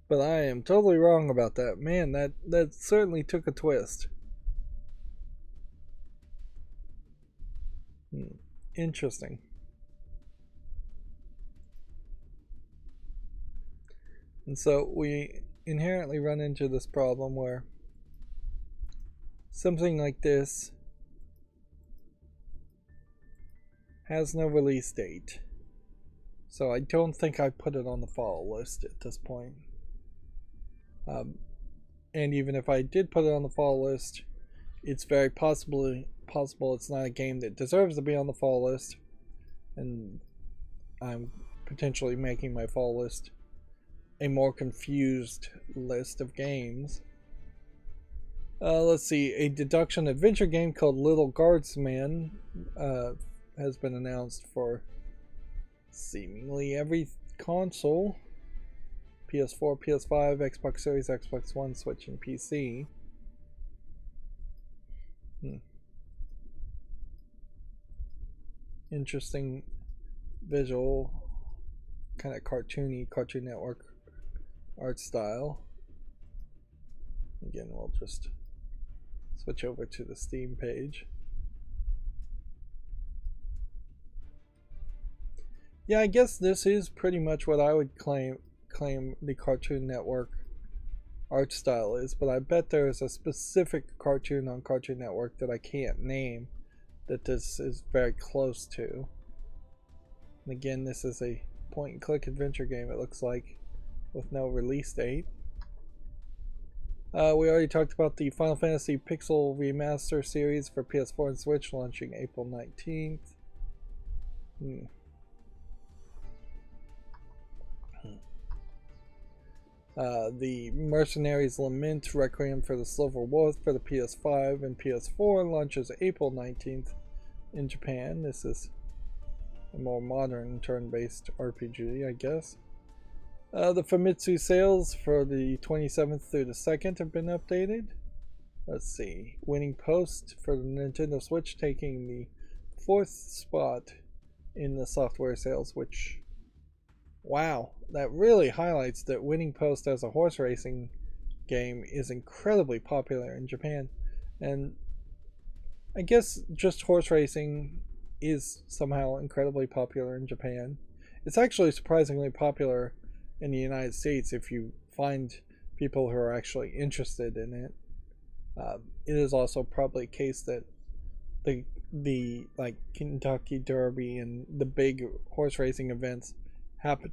But I am totally wrong about that. Man, that certainly took a twist. Interesting. And so we inherently run into this problem where something like this has no release date. So I don't think I put it on the follow list at this point. And even if I did put it on the follow list, it's very possible it's not a game that deserves to be on the follow list. And I'm potentially making my follow list a more confused list of games. Let's see, a deduction adventure game called Little Guardsman has been announced for seemingly every console: PS4, PS5, Xbox Series, Xbox One, Switch, and PC. Interesting visual, kind of cartoony, Cartoon Network art style. Again, we'll just switch over to the Steam page. Yeah, I guess this is pretty much what I would claim the Cartoon Network art style is, but I bet there is a specific cartoon on Cartoon Network that I can't name that this is very close to. And again, this is a point and click adventure game, it looks like, with no release date. We already talked about the Final Fantasy Pixel Remaster series for PS4 and Switch, launching April 19th. The Mercenaries Lament Requiem for the Silver Wolf for the PS5 and PS4 launches April 19th in Japan. This is a more modern turn-based RPG, I guess. The Famitsu sales for the 27th through the 2nd have been updated. Let's see. Winning Post for the Nintendo Switch taking the 4th spot in the software sales, which, wow, that really highlights that Winning Post as a horse racing game is incredibly popular in Japan. And I guess just horse racing is somehow incredibly popular in Japan. It's actually surprisingly popular in the United States if you find people who are actually interested in it. It is also probably a case that the like Kentucky Derby and the big horse racing events happen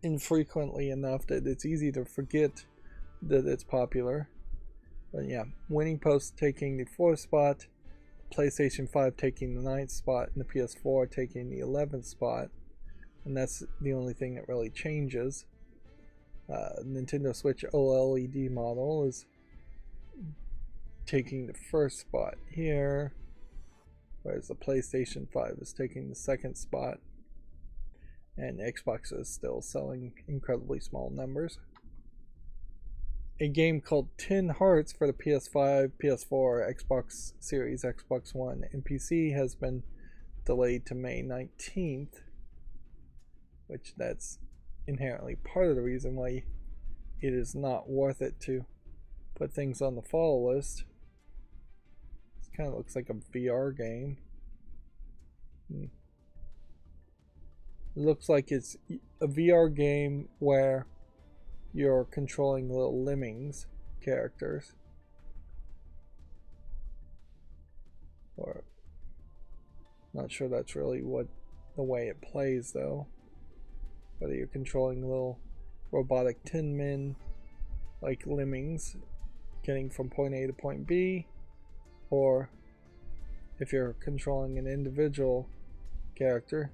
infrequently enough that it's easy to forget that it's popular. But yeah, Winning Post taking the 4th spot, PlayStation 5 taking the 9th spot, and the PS4 taking the 11th spot. And that's the only thing that really changes. Nintendo Switch OLED model is taking the 1st spot here, whereas the PlayStation 5 is taking the 2nd spot, and Xbox is still selling incredibly small numbers. A game called 10 Hearts for the PS5, PS4, Xbox Series, Xbox One, and PC has been delayed to May 19th, which that's inherently part of the reason why it is not worth it to put things on the follow list. This kind of looks like a VR game. It looks like it's a VR game where you're controlling little lemmings characters. Not sure that's really what the way it plays though. Whether you're controlling little robotic tin men like lemmings getting from point A to point B, or if you're controlling an individual character.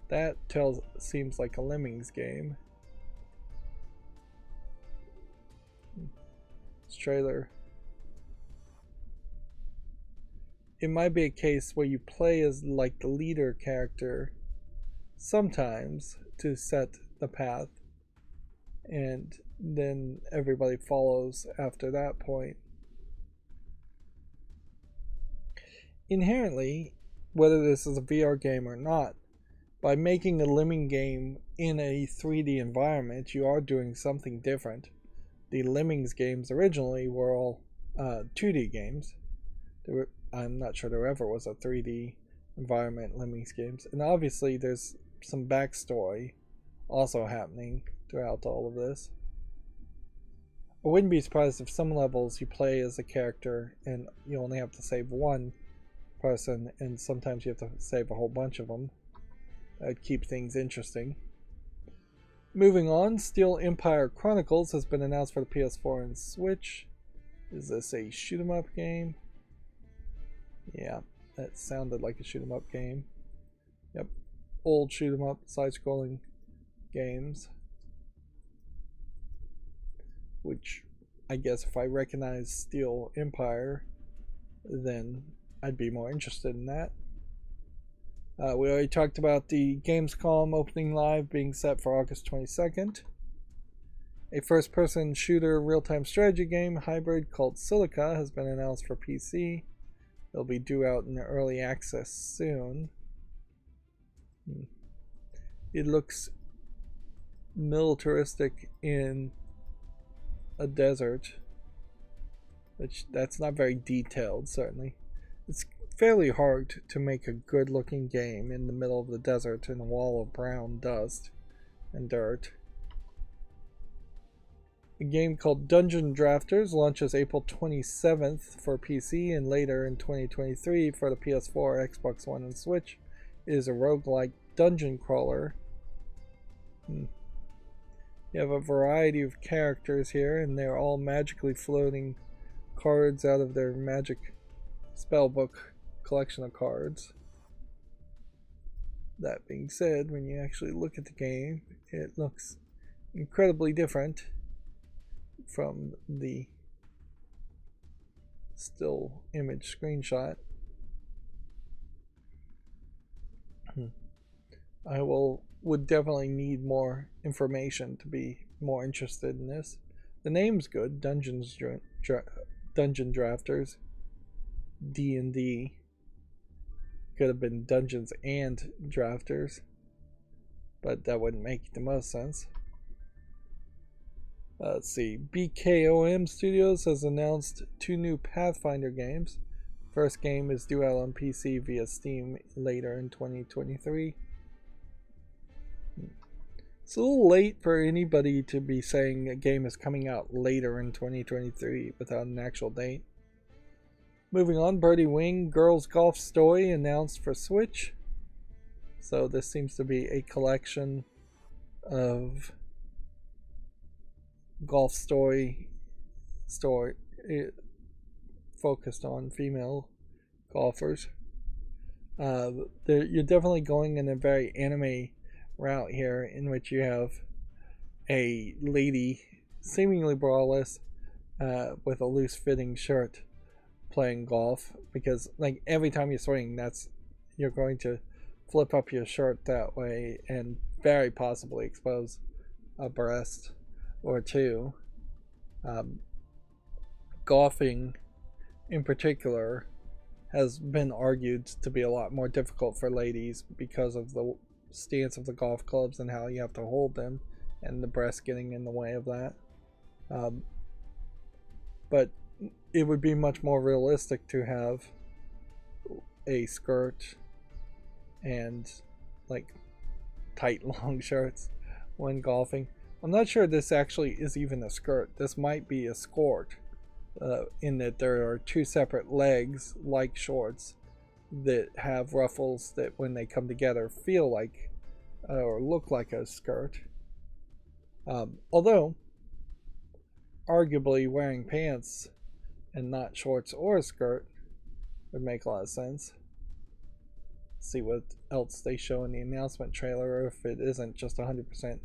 That seems like a lemmings game. This trailer. It might be a case where you play as like the leader character sometimes to set the path, and then everybody follows after that point. Inherently, whether this is a VR game or not, by making a lemming game in a 3D environment, you are doing something different. The Lemmings games originally were all 2D games. I'm not sure there ever was a 3D environment Lemmings games. And obviously there's some backstory also happening throughout all of this. I wouldn't be surprised if some levels you play as a character and you only have to save one person, and sometimes you have to save a whole bunch of them. That'd keep things interesting. Moving on, Steel Empire Chronicles has been announced for the PS4 and Switch. Is this a shoot 'em up game? Yeah, that sounded like a shoot 'em up game. Yep, old shoot 'em up side-scrolling games. Which, I guess if I recognize Steel Empire, then I'd be more interested in that. We already talked about the Gamescom opening live being set for August 22nd. A first-person shooter real-time strategy game hybrid called Silica has been announced for PC. It'll be due out in early access soon. It looks militaristic in a desert, which that's not very detailed, certainly. It's fairly hard to make a good looking game in the middle of the desert in a wall of brown dust and dirt. A game called Dungeon Drafters launches April 27th for PC and later in 2023 for the PS4, Xbox One, and Switch. It is a roguelike dungeon crawler. You have a variety of characters here, and they're all magically floating cards out of their magic spellbook collection of cards. That being said, when you actually look at the game, it looks incredibly different from the still image screenshot. I would definitely need more information to be more interested in this. The name's good, Dungeon Drafters, D&D. Could have been Dungeons and Drafters, but that wouldn't make the most sense. Let's see. BKOM Studios has announced 2 new Pathfinder games. First game is Duel on PC via Steam later in 2023. It's a little late for anybody to be saying a game is coming out later in 2023 without an actual date. Moving on, Birdie Wing Girls Golf Story announced for Switch. So this seems to be a collection of golf story focused on female golfers. You're definitely going in a very anime route here, in which you have a lady seemingly braless with a loose fitting shirt playing golf, because like every time you swing, you're going to flip up your shirt that way and very possibly expose a breast or two. Golfing in particular has been argued to be a lot more difficult for ladies because of the stance of the golf clubs and how you have to hold them, and the breast getting in the way of that. But it would be much more realistic to have a skirt and like tight long shirts when golfing. I'm not sure this actually is even a skirt. This might be a skirt, in that there are two separate legs like shorts that have ruffles that when they come together feel like or look like a skirt. Although, arguably wearing pants and not shorts or a skirt would make a lot of sense. See what else they show in the announcement trailer, or if it isn't just 100%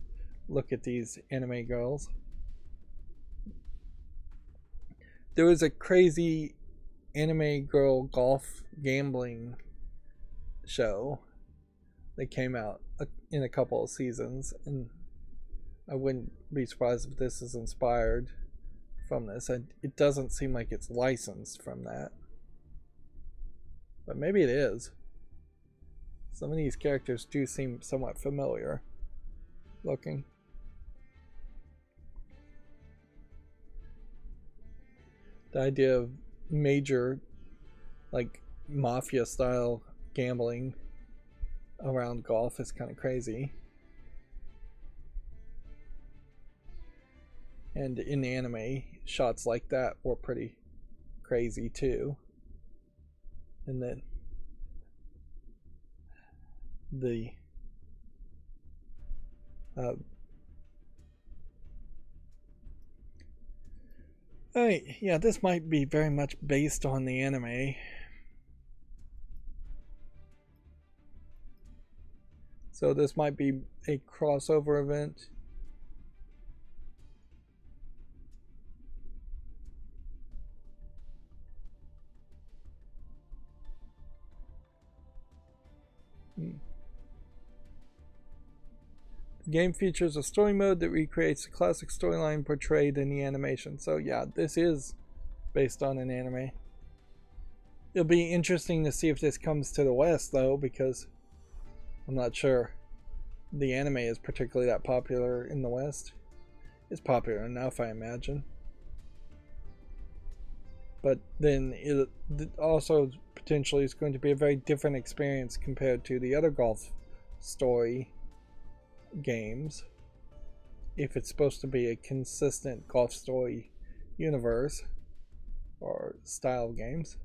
look at these anime girls. There was a crazy anime girl golf gambling show that came out in a couple of seasons, and I wouldn't be surprised if this is inspired from this. It doesn't seem like it's licensed from that, but maybe it is. Some of these characters do seem somewhat familiar looking. The idea of major, like, mafia style gambling around golf is kind of crazy. And in anime, shots like that were pretty crazy too. And then the yeah, this might be very much based on the anime. So this might be a crossover event. The game features a story mode that recreates the classic storyline portrayed in the animation. So yeah, this is based on an anime. It'll be interesting to see if this comes to the West though, because I'm not sure the anime is particularly that popular in the West. It's popular enough, I imagine. But then it also potentially is going to be a very different experience compared to the other golf story games, if it's supposed to be a consistent golf story universe or style of games.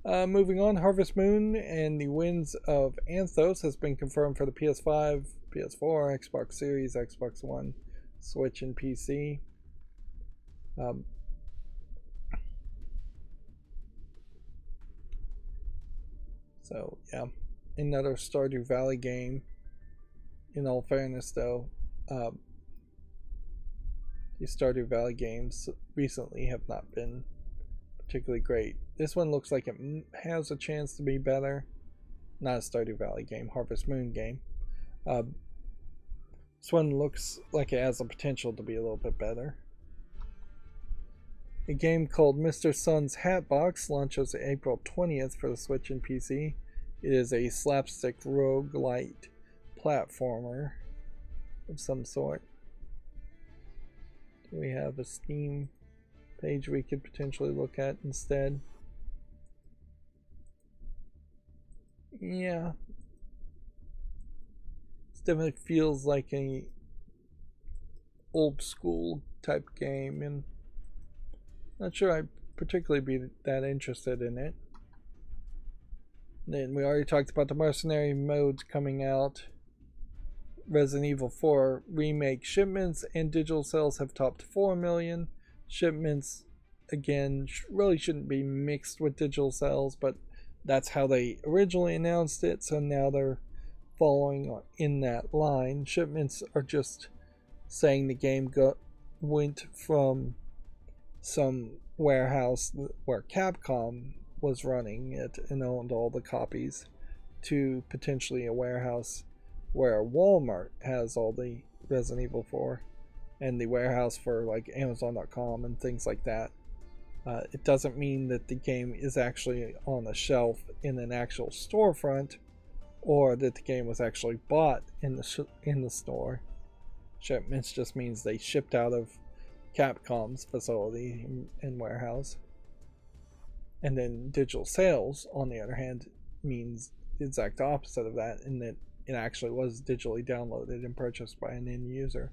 Moving on, Harvest Moon and the Winds of Anthos has been confirmed for the PS5, PS4, Xbox Series, Xbox One, Switch, and PC. So yeah, another Stardew Valley game. In all fairness, though, the Stardew Valley games recently have not been particularly great. This one looks like it has a chance to be better. Not a Stardew Valley game, Harvest Moon game. This one looks like it has the potential to be a little bit better. A game called Mr. Sun's Hatbox launches April 20th for the Switch and PC. It is a slapstick roguelite platformer of some sort. Do we have a Steam page we could potentially look at instead? Yeah. This definitely feels like a old school type game, and not sure I'd particularly be that interested in it. Then we already talked about the mercenary modes coming out. Resident Evil 4 remake shipments and digital sales have topped 4 million. Shipments, again, really shouldn't be mixed with digital sales, but that's how they originally announced it, so now they're following in that line. Shipments are just saying the game went from some warehouse where Capcom was running it and owned all the copies to potentially a warehouse where Walmart has all the Resident Evil 4 and the warehouse for like Amazon.com and things like that. It doesn't mean that the game is actually on a shelf in an actual storefront, or that the game was actually bought in the store. Shipments just means they shipped out of Capcom's facility and warehouse. And then digital sales, on the other hand, means the exact opposite of that, in that it actually was digitally downloaded and purchased by an end user.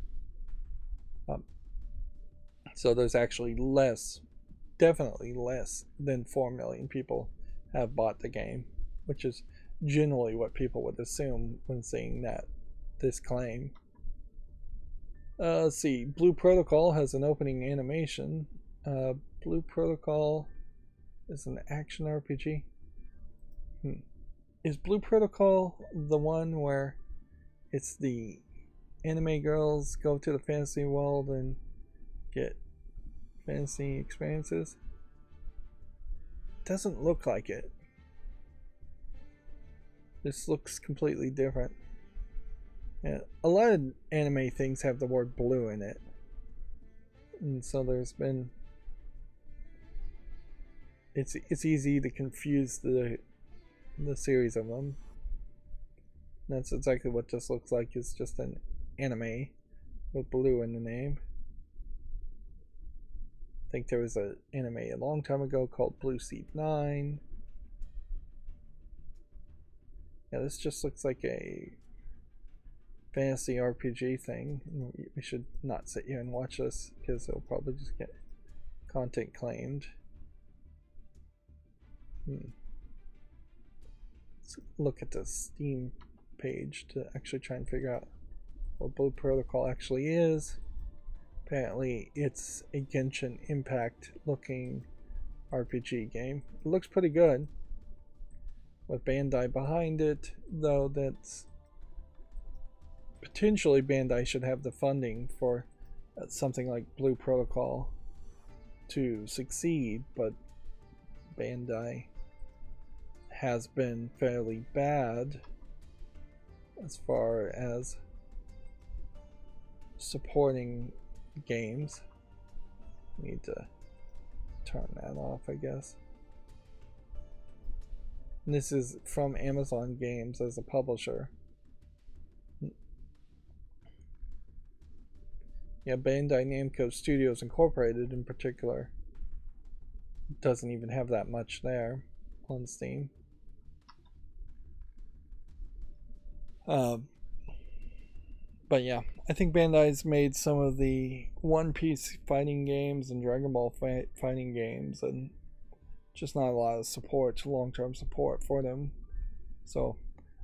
So there's actually less definitely less than 4 million people have bought the game, which is generally what people would assume when seeing this claim. Let's see. Blue Protocol has an opening animation. Blue Protocol is an action RPG. Is Blue Protocol the one where it's the anime girls go to the fantasy world and get fantasy experiences? Doesn't look like it. This looks completely different. Yeah, a lot of anime things have the word blue in it. And so there's been... It's easy to confuse the series of them. And that's exactly what this looks like. It's just an anime with blue in the name. I think there was an anime a long time ago called Blue Sea 9. Yeah, this just looks like a fantasy RPG thing. We should not sit here and watch this because it'll probably just get content claimed. Let's look at the Steam page to actually try and figure out what Blue Protocol actually is. Apparently it's a Genshin Impact looking RPG game. It looks pretty good with Bandai behind it, though that's potentially Bandai should have the funding for something like Blue Protocol to succeed, but Bandai has been fairly bad as far as supporting games. Need to turn that off, I guess. And this is from Amazon Games as a publisher. Yeah, Bandai Namco Studios Incorporated in particular doesn't even have that much there on Steam. But yeah, I think Bandai's made some of the One Piece fighting games and Dragon Ball fighting games, and just not a lot of support, long-term support for them. So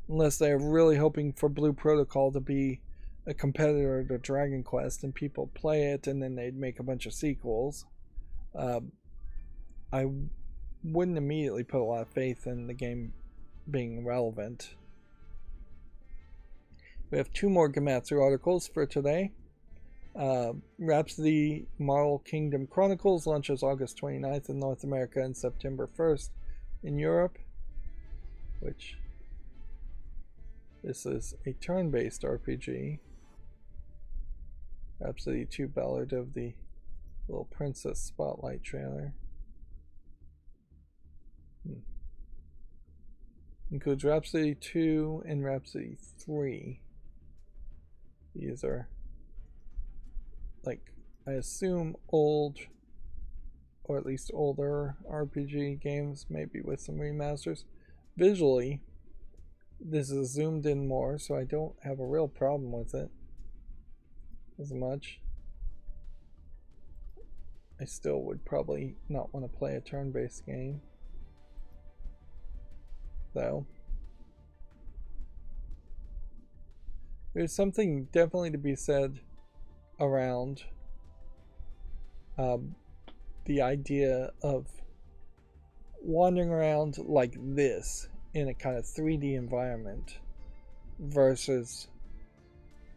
unless they're really hoping for Blue Protocol to be a competitor to Dragon Quest and people play it and then they'd make a bunch of sequels, I wouldn't immediately put a lot of faith in the game being relevant. We have 2 more Gematsu articles for today. Rhapsody Marvel Kingdom Chronicles launches August 29th in North America and September 1st in Europe, which this is a turn-based RPG. Rhapsody 2 Ballad of the Little Princess Spotlight trailer. Includes Rhapsody 2 and Rhapsody 3. These are, like, I assume old, or at least older RPG games, maybe with some remasters. Visually, this is zoomed in more, so I don't have a real problem with it as much. I still would probably not want to play a turn-based game, though. There's something definitely to be said around the idea of wandering around like this in a kind of 3D environment versus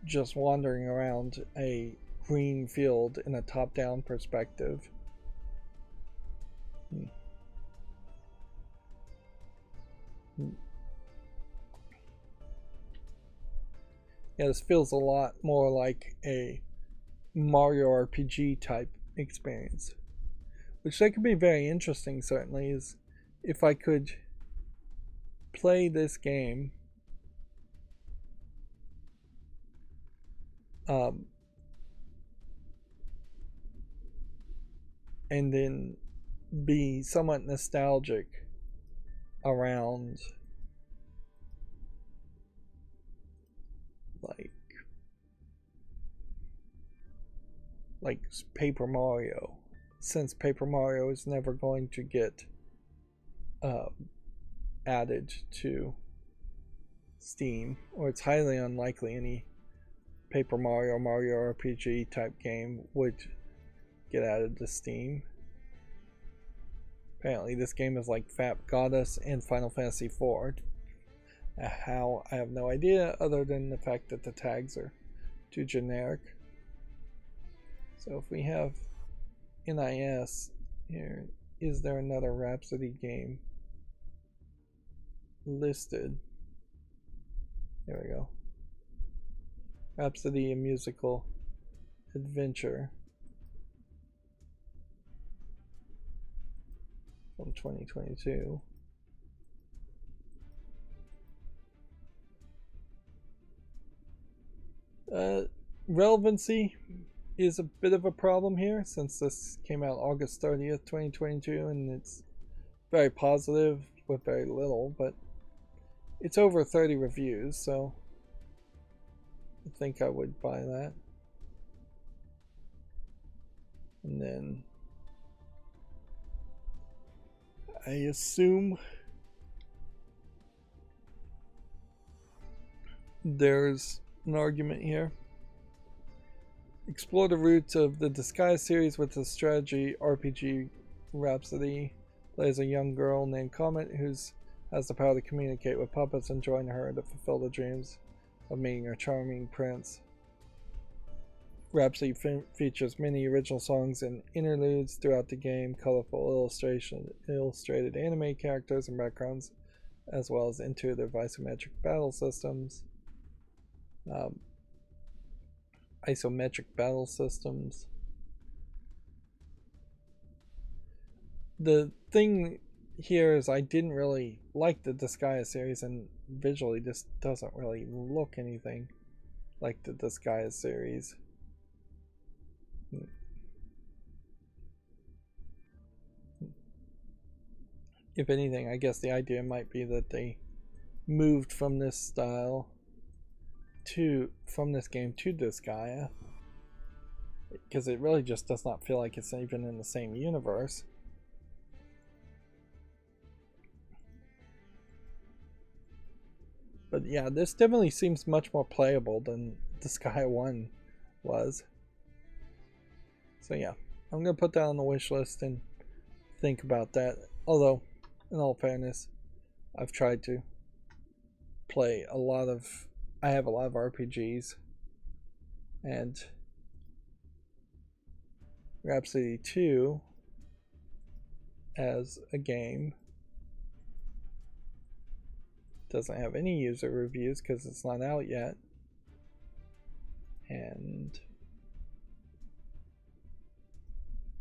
just wandering around a green field in a top-down perspective. Yeah, this feels a lot more like a Mario RPG type experience, which that could be very interesting. Certainly, is if I could play this game and then be somewhat nostalgic around like Paper Mario since Paper Mario is never going to get added to Steam, or it's highly unlikely any Paper Mario, Mario RPG type game would get added to Steam. Apparently this game is like Fap Goddess and Final Fantasy IV. How, I have no idea, other than the fact that the tags are too generic. So if we have NIS here, is there another Rhapsody game listed? There we go. Rhapsody, a musical adventure from 2022. Relevancy is a bit of a problem here, since this came out August 30th, 2022, and it's very positive with very little, but it's over 30 reviews, so I think I would buy that. And then I assume there's an argument here. Explore the roots of the Disguise series with the strategy RPG Rhapsody. Plays a young girl named Comet who has the power to communicate with puppets and join her to fulfill the dreams of meeting her charming prince. Rhapsody features many original songs and interludes throughout the game, colorful illustrated anime characters and backgrounds, as well as intuitive isometric battle systems. The thing here is I didn't really like the Disgaea series, and visually this doesn't really look anything like the Disgaea series. If anything, I guess the idea might be that they moved from this style from this game to Disgaea, because it really just does not feel like it's even in the same universe. But yeah, this definitely seems much more playable than Disgaea 1 was. So yeah, I'm going to put that on the wish list and think about that. Although, in all fairness, I've tried to play I have a lot of RPGs, and Rhapsody 2 as a game doesn't have any user reviews because it's not out yet, and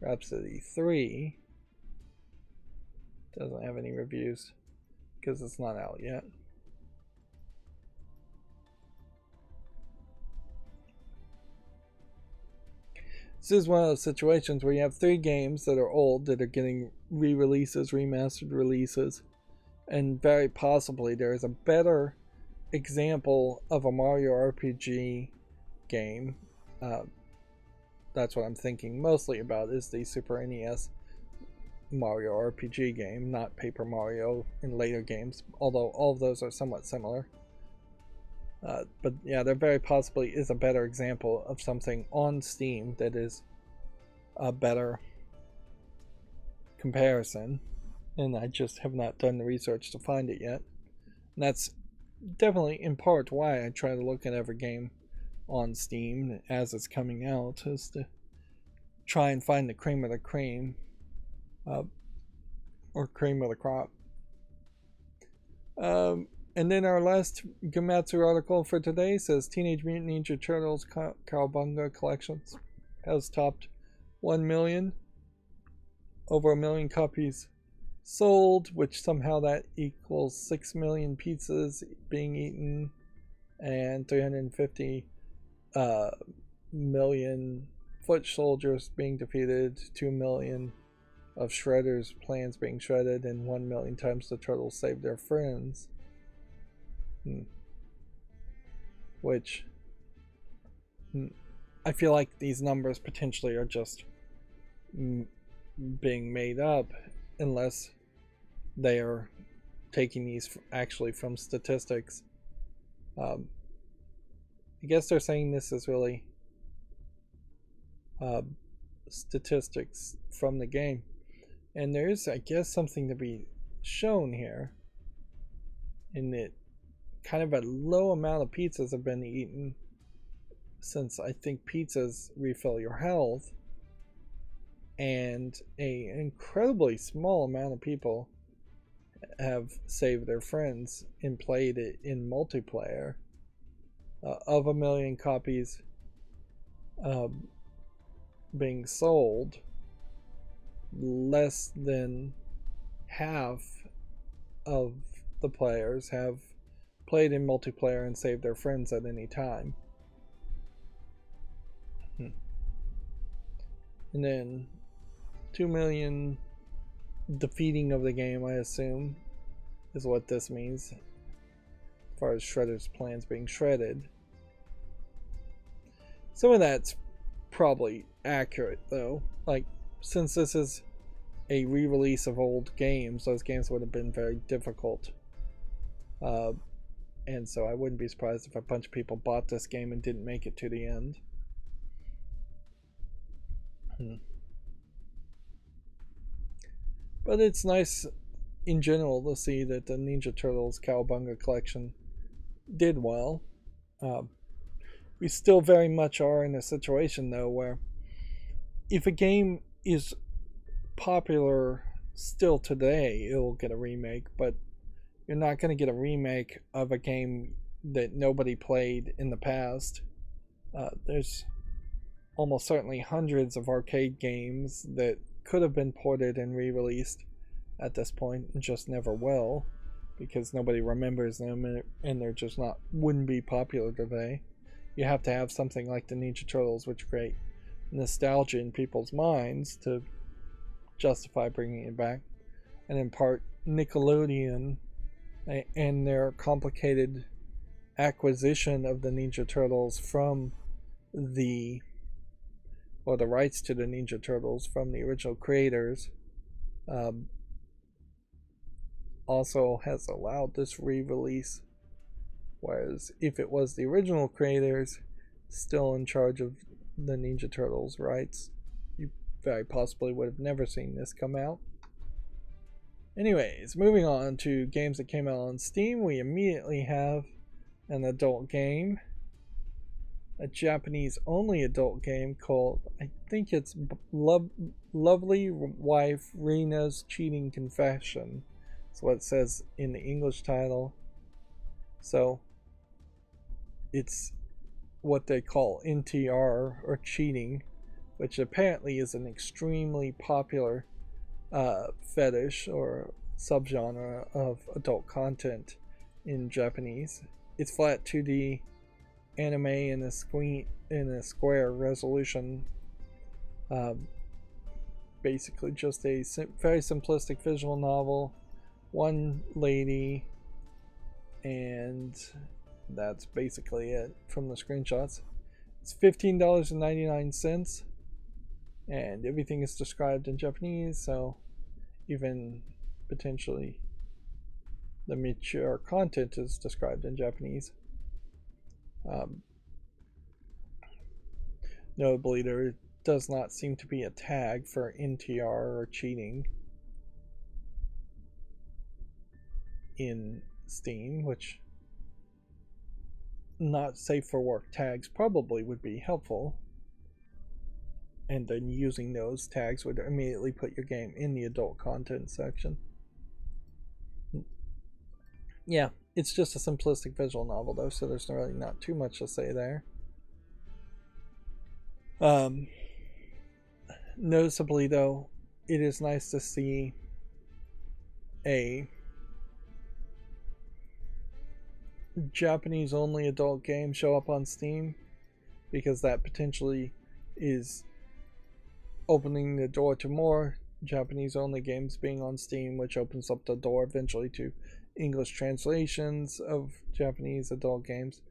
Rhapsody 3 doesn't have any reviews because it's not out yet. This is one of those situations where you have 3 games that are old that are getting re-releases, remastered releases, and very possibly there is a better example of a Mario RPG game. That's what I'm thinking mostly about, is the Super NES Mario RPG game, not Paper Mario in later games, although all of those are somewhat similar. But yeah, there very possibly is a better example of something on Steam that is a better comparison, and I just have not done the research to find it yet. And that's definitely in part why I try to look at every game on Steam as it's coming out, is to try and find the cream of the cream, or cream of the crop. And then our last Gematsu article for today says Teenage Mutant Ninja Turtles Cowabunga Collections has topped 1 million. Over 1 million copies sold, which somehow that equals 6 million pizzas being eaten and 350 million foot soldiers being defeated, 2 million of Shredder's plans being shredded, and 1 million times the turtles saved their friends. Which I feel like these numbers potentially are just being made up unless they are taking these actually from statistics. I guess they're saying this is really statistics from the game. And there is, I guess, something to be shown here in that kind of a low amount of pizzas have been eaten, since I think pizzas refill your health, and a incredibly small amount of people have saved their friends and played it in multiplayer. Of 1 million copies being sold, less than half of the players have played in multiplayer and saved their friends at any time. And then 2 million defeating of the game, I assume, is what this means, as far as Shredder's plans being shredded. Some of that's probably accurate, though. Like, since this is a re-release of old games, those games would have been very difficult. And so I wouldn't be surprised if a bunch of people bought this game and didn't make it to the end. But it's nice in general to see that the Ninja Turtles Cowabunga collection did well. We still very much are in a situation, though, where if a game is popular still today, it'll get a remake, but you're not going to get a remake of a game that nobody played in the past. There's almost certainly hundreds of arcade games that could have been ported and re-released at this point and just never will, because nobody remembers them and they're just not, wouldn't be popular today. You have to have something like the Ninja Turtles, which create nostalgia in people's minds to justify bringing it back. And in part, Nickelodeon and their complicated acquisition of the Ninja Turtles from the rights to the Ninja Turtles from the original creators also has allowed this re-release, whereas if it was the original creators still in charge of the Ninja Turtles rights, you very possibly would have never seen this come out. Anyways, moving on to games that came out on Steam, we immediately have an adult game, a Japanese only adult game called, I think it's Lovely Wife Rina's Cheating Confession. That's what it says in the English title. So it's what they call NTR, or cheating, which apparently is an extremely popular fetish or subgenre of adult content in Japanese. It's flat 2D anime in a square resolution. Basically just a very simplistic visual novel, one lady, and that's basically it from the screenshots. It's $15.99, and everything is described in Japanese, so even potentially the mature content is described in Japanese. Notably, there does not seem to be a tag for NTR or cheating in Steam, which not safe for work tags probably would be helpful, and then using those tags would immediately put your game in the adult content section. Yeah, it's just a simplistic visual novel though, so there's really not too much to say there. Noticeably though, it is nice to see a Japanese only adult game show up on Steam, because that potentially is opening the door to more Japanese only games being on Steam, which opens up the door eventually to English translations of Japanese adult games.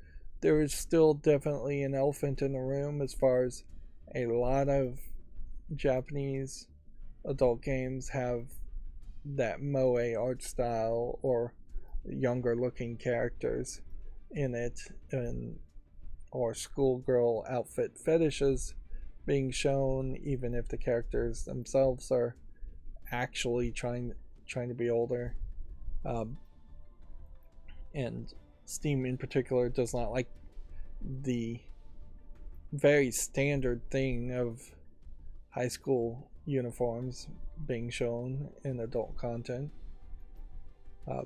There is still definitely an elephant in the room as far as a lot of Japanese adult games have that moe art style or younger looking characters in it, and or schoolgirl outfit fetishes being shown, even if the characters themselves are actually trying to be older. Um, and Steam in particular does not like the very standard thing of high school uniforms being shown in adult content. Uh,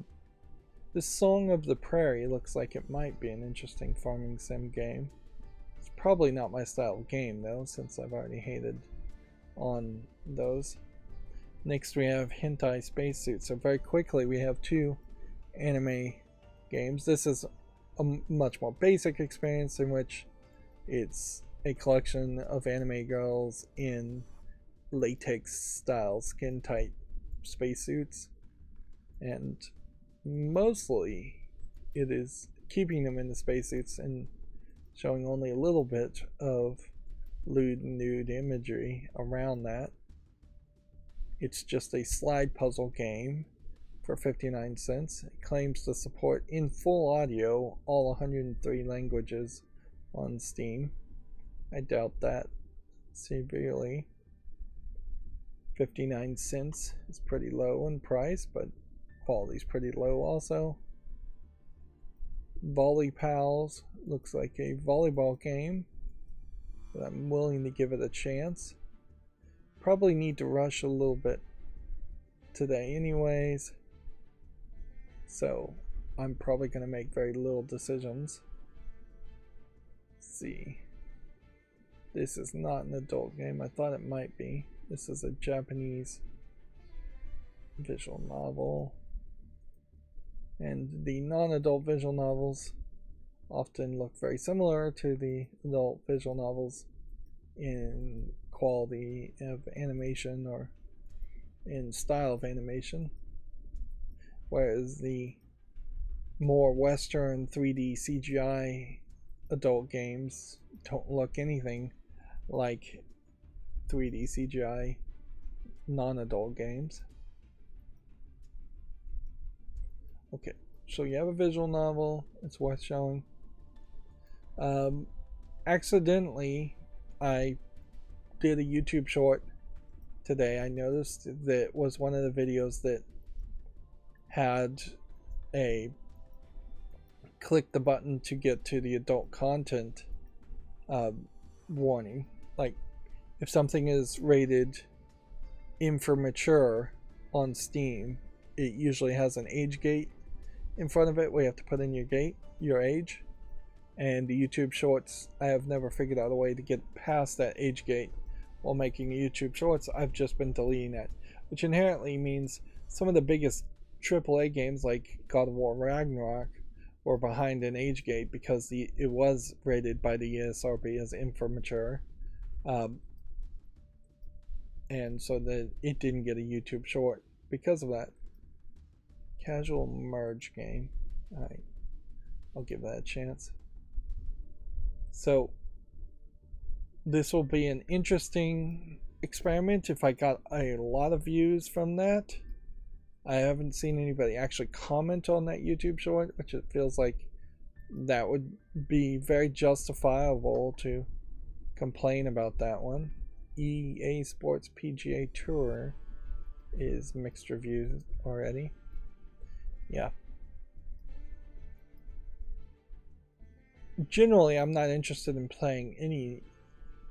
this Song of the Prairie looks like it might be an interesting farming sim game. It's probably not my style of game though, since I've already hated on those. Next we have Hentai Spacesuit. So very quickly we have two anime games. This is a much more basic experience in which it's a collection of anime girls in latex style skin tight spacesuits, and mostly it is keeping them in the spacesuits and showing only a little bit of lewd and nude imagery around that. It's just a slide puzzle game for 59 cents. It claims to support in full audio all 103 languages on Steam. I doubt that severely. 59 cents is pretty low in price, but quality's pretty low also. Volley Pals looks like a volleyball game, but I'm willing to give it a chance. Probably need to rush a little bit today anyways, so I'm probably going to make very little decisions. Let's see. This is not an adult game. I thought it might be. This is a Japanese visual novel. And the non-adult visual novels often look very similar to the adult visual novels in quality of animation or in style of animation, whereas the more Western 3D CGI adult games don't look anything like 3D CGI non-adult games. Okay, so you have a visual novel, it's worth showing. Accidentally, I did a YouTube short today. I noticed that it was one of the videos that had a click the button to get to the adult content warning. Like, if something is rated M for mature on Steam, it usually has an age gate in front of it where you have to put in your age. And the YouTube shorts, I have never figured out a way to get past that age gate while making YouTube shorts. I've just been deleting that, which inherently means some of the biggest AAA games like God of War Ragnarok were behind an age gate because it was rated by the ESRB as M for mature, and so that it didn't get a YouTube short because of that. Casual merge game. Alright, I'll give that a chance. So this will be an interesting experiment if I got a lot of views from that. I haven't seen anybody actually comment on that YouTube short, which it feels like that would be very justifiable to complain about that one. EA Sports PGA Tour is mixed reviews already. Yeah. Generally, I'm not interested in playing any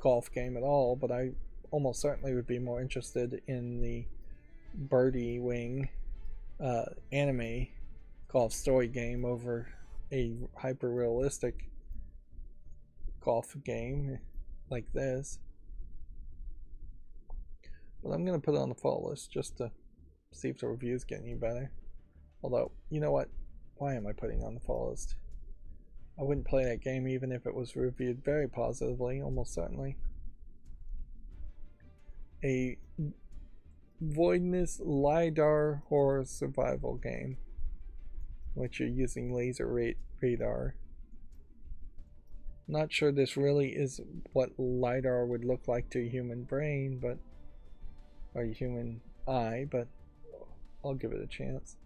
golf game at all, but I almost certainly would be more interested in the Birdie Wing anime golf story game over a hyper realistic golf game like this. But I'm going to put it on the follow list just to see if the reviews get any better. Although, you know what? Why am I putting it on the follow list? I wouldn't play that game even if it was reviewed very positively, almost certainly. A Voidness LiDAR horror survival game, which you're using laser radar. Not sure this really is what LiDAR would look like to a human brain, but or human eye, but I'll give it a chance.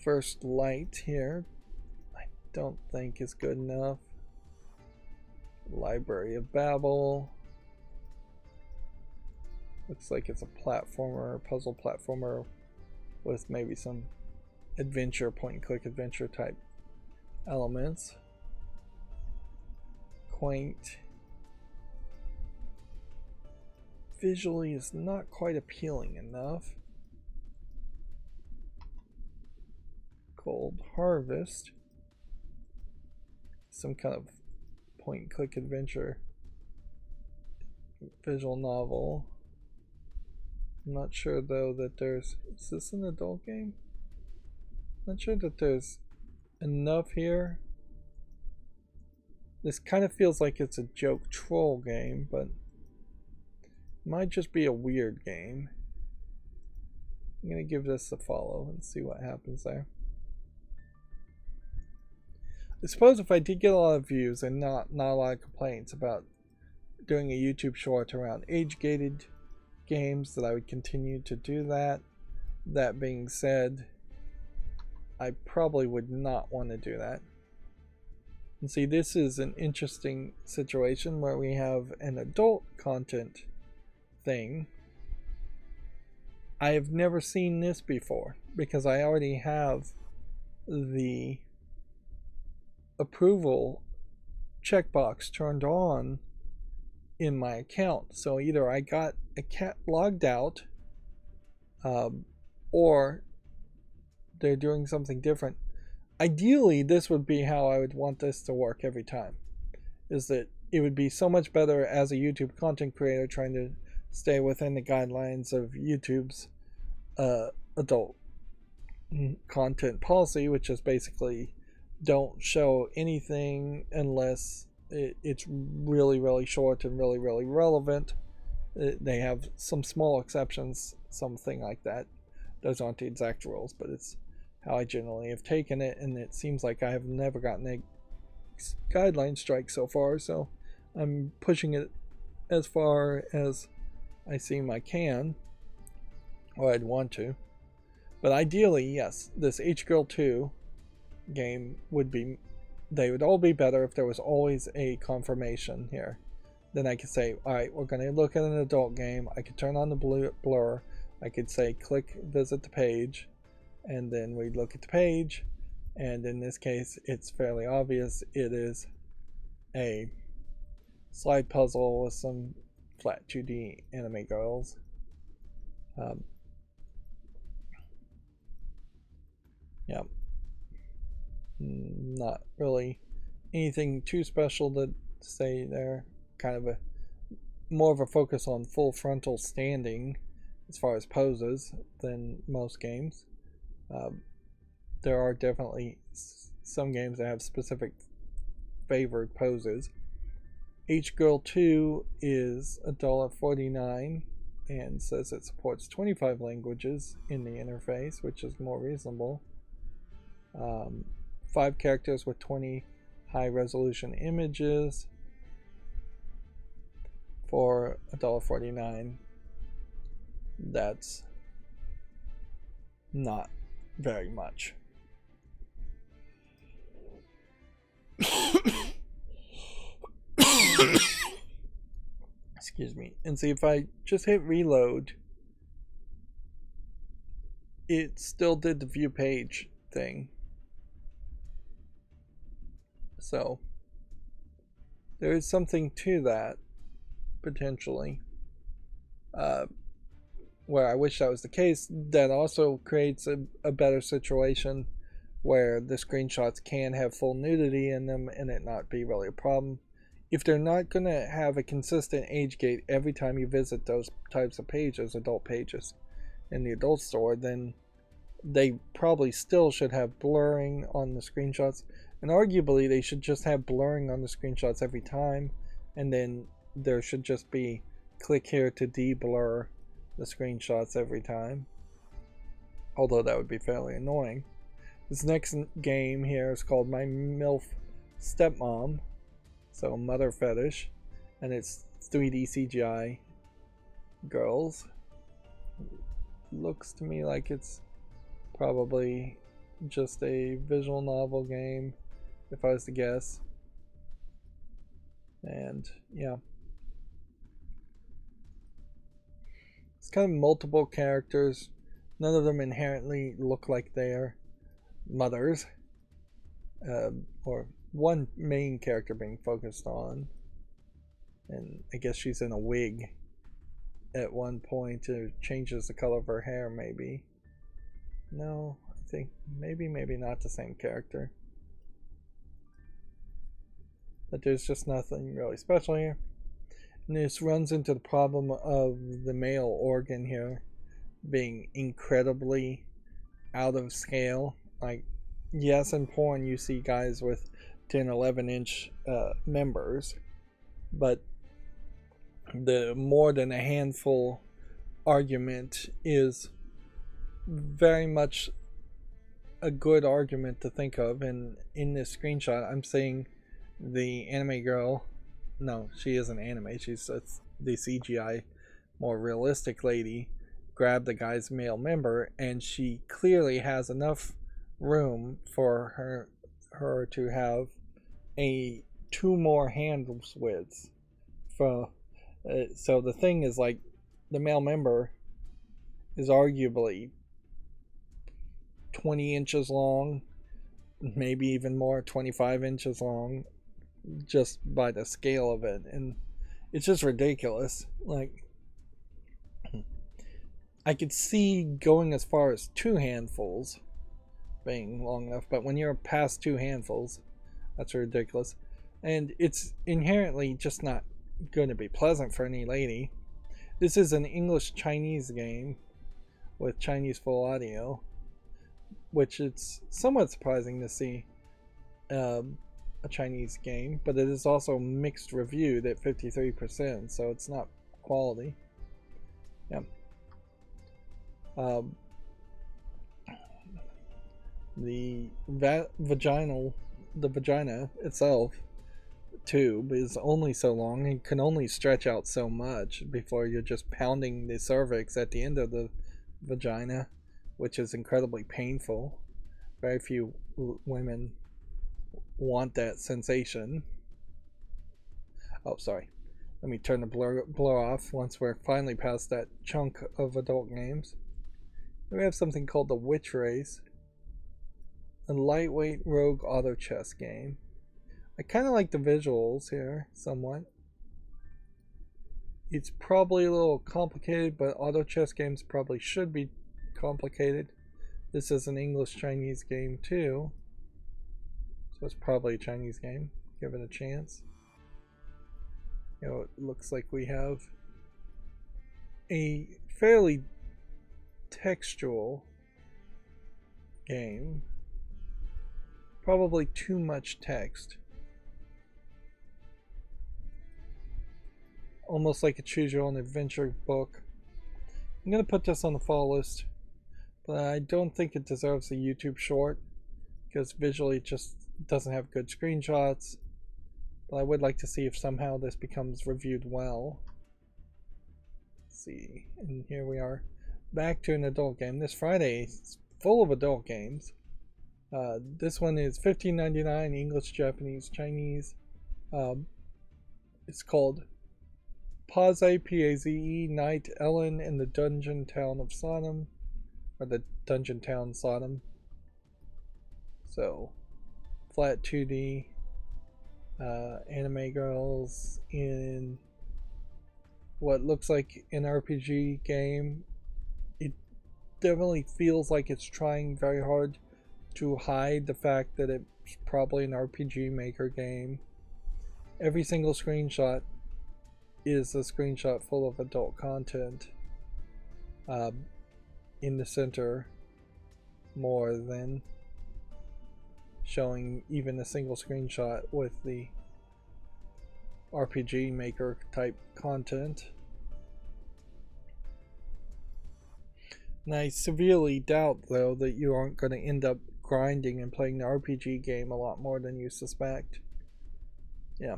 First light here, I don't think is good enough. Library of Babel. Looks like it's a platformer, puzzle platformer with maybe some adventure, point and click adventure type elements. Quaint. Visually is not quite appealing enough. Cold Harvest. Some kind of point and click adventure visual novel. I'm not sure though that there's, is this an adult game? Not sure that there's enough here. This kind of feels like it's a joke troll game, but it might just be a weird game. I'm gonna give this a follow and see what happens there. I suppose if I did get a lot of views and not a lot of complaints about doing a YouTube short around age-gated games, that I would continue to do that. That being said, I probably would not want to do that. And see, this is an interesting situation where we have an adult content thing. I have never seen this before because I already have the approval checkbox turned on in my account. So either I got a cat logged out, or they're doing something different. Ideally, this would be how I would want this to work every time. Is that it would be so much better as a YouTube content creator trying to stay within the guidelines of YouTube's adult content policy, which is basically don't show anything unless it's really, really short and really, really relevant. They have some small exceptions, something like that. Those aren't the exact rules, but it's how I generally have taken it, and it seems like I have never gotten a guideline strike so far, so I'm pushing it as far as I seem I can, or I'd want to. But ideally, yes, this H-Girl 2 game would be, they would all be better if there was always a confirmation here. Then I could say, alright, we're going to look at an adult game. I could turn on the blur. I could say, click visit the page, and then we'd look at the page, and in this case, it's fairly obvious it is a slide puzzle with some flat 2D anime girls. Yeah. Not really anything too special to say there. Kind of a more of a focus on full frontal standing as far as poses than most games. There are definitely some games that have specific favored poses. H-Girl 2 is $1.49 and says it supports 25 languages in the interface, which is more reasonable. 5 characters with 20 high resolution images for $1.49. That's not very much. Excuse me. And see, if I just hit reload, it still did the view page thing. So there is something to that, potentially. Where I wish that was the case. That also creates a better situation where the screenshots can have full nudity in them and it not be really a problem. If they're not going to have a consistent age gate every time you visit those types of pages, adult pages, in the adult store, then they probably still should have blurring on the screenshots. And arguably, they should just have blurring on the screenshots every time. And then there should just be click here to de-blur the screenshots every time. Although that would be fairly annoying. This next game here is called My MILF Stepmom. So mother fetish, and it's 3D CGI girls. Looks to me like it's probably just a visual novel game, if I was to guess. And yeah, it's kind of multiple characters. None of them inherently look like they're mothers, or one main character being focused on, and I guess she's in a wig at one point. It changes the color of her hair, maybe. No, I think maybe not the same character. But there's just nothing really special here. And this runs into the problem of the male organ here being incredibly out of scale. Like, yes, in porn you see guys with 10, 11-inch members, but the more than a handful argument is very much a good argument to think of. And in this screenshot, I'm seeing the anime girl. No, she isn't anime. She's the CGI, more realistic lady. Grab the guy's male member, and she clearly has enough room for her to have a 2 more handles widths. So the thing is, like, the male member is arguably 20 inches long, maybe even more, 25 inches long, just by the scale of it. And it's just ridiculous. Like, I could see going as far as 2 handfuls being long enough, but when you're past 2 handfuls, that's ridiculous. And it's inherently just not going to be pleasant for any lady. This is an English-Chinese game with Chinese full audio, which it's somewhat surprising to see a Chinese game, but it is also mixed reviewed at 53%, so it's not quality. Yeah. The vagina itself tube is only so long and can only stretch out so much before you're just pounding the cervix at the end of the vagina, which is incredibly painful. Very few women want that sensation. Oh, sorry. Let me turn the blur off once we're finally past that chunk of adult games. We have something called the Witch Race, a lightweight rogue auto chess game. I kind of like the visuals here somewhat. It's probably a little complicated, but auto chess games probably should be complicated. This is an English-Chinese game too, so it's probably a Chinese game. Give it a chance. You know, it looks like we have a fairly textual game. Probably too much text. Almost like a choose your own adventure book. I'm going to put this on the fall list, but I don't think it deserves a YouTube short because visually it just doesn't have good screenshots. But I would like to see if somehow this becomes reviewed well. Let's see, and here we are, back to an adult game. This Friday is full of adult games. This one is $15.99, English, Japanese, Chinese. It's called Paze, P-A-Z-E, Knight Ellen in the Dungeon Town of Sodom, or the Dungeon Town Sodom. So, flat 2D, anime girls in what looks like an RPG game. It definitely feels like it's trying very hard to hide the fact that it's probably an RPG Maker game. Every single screenshot is a screenshot full of adult content in the center, more than showing even a single screenshot with the RPG Maker type content. And I severely doubt, though, that you aren't going to end up grinding and playing the RPG game a lot more than you suspect. Yeah.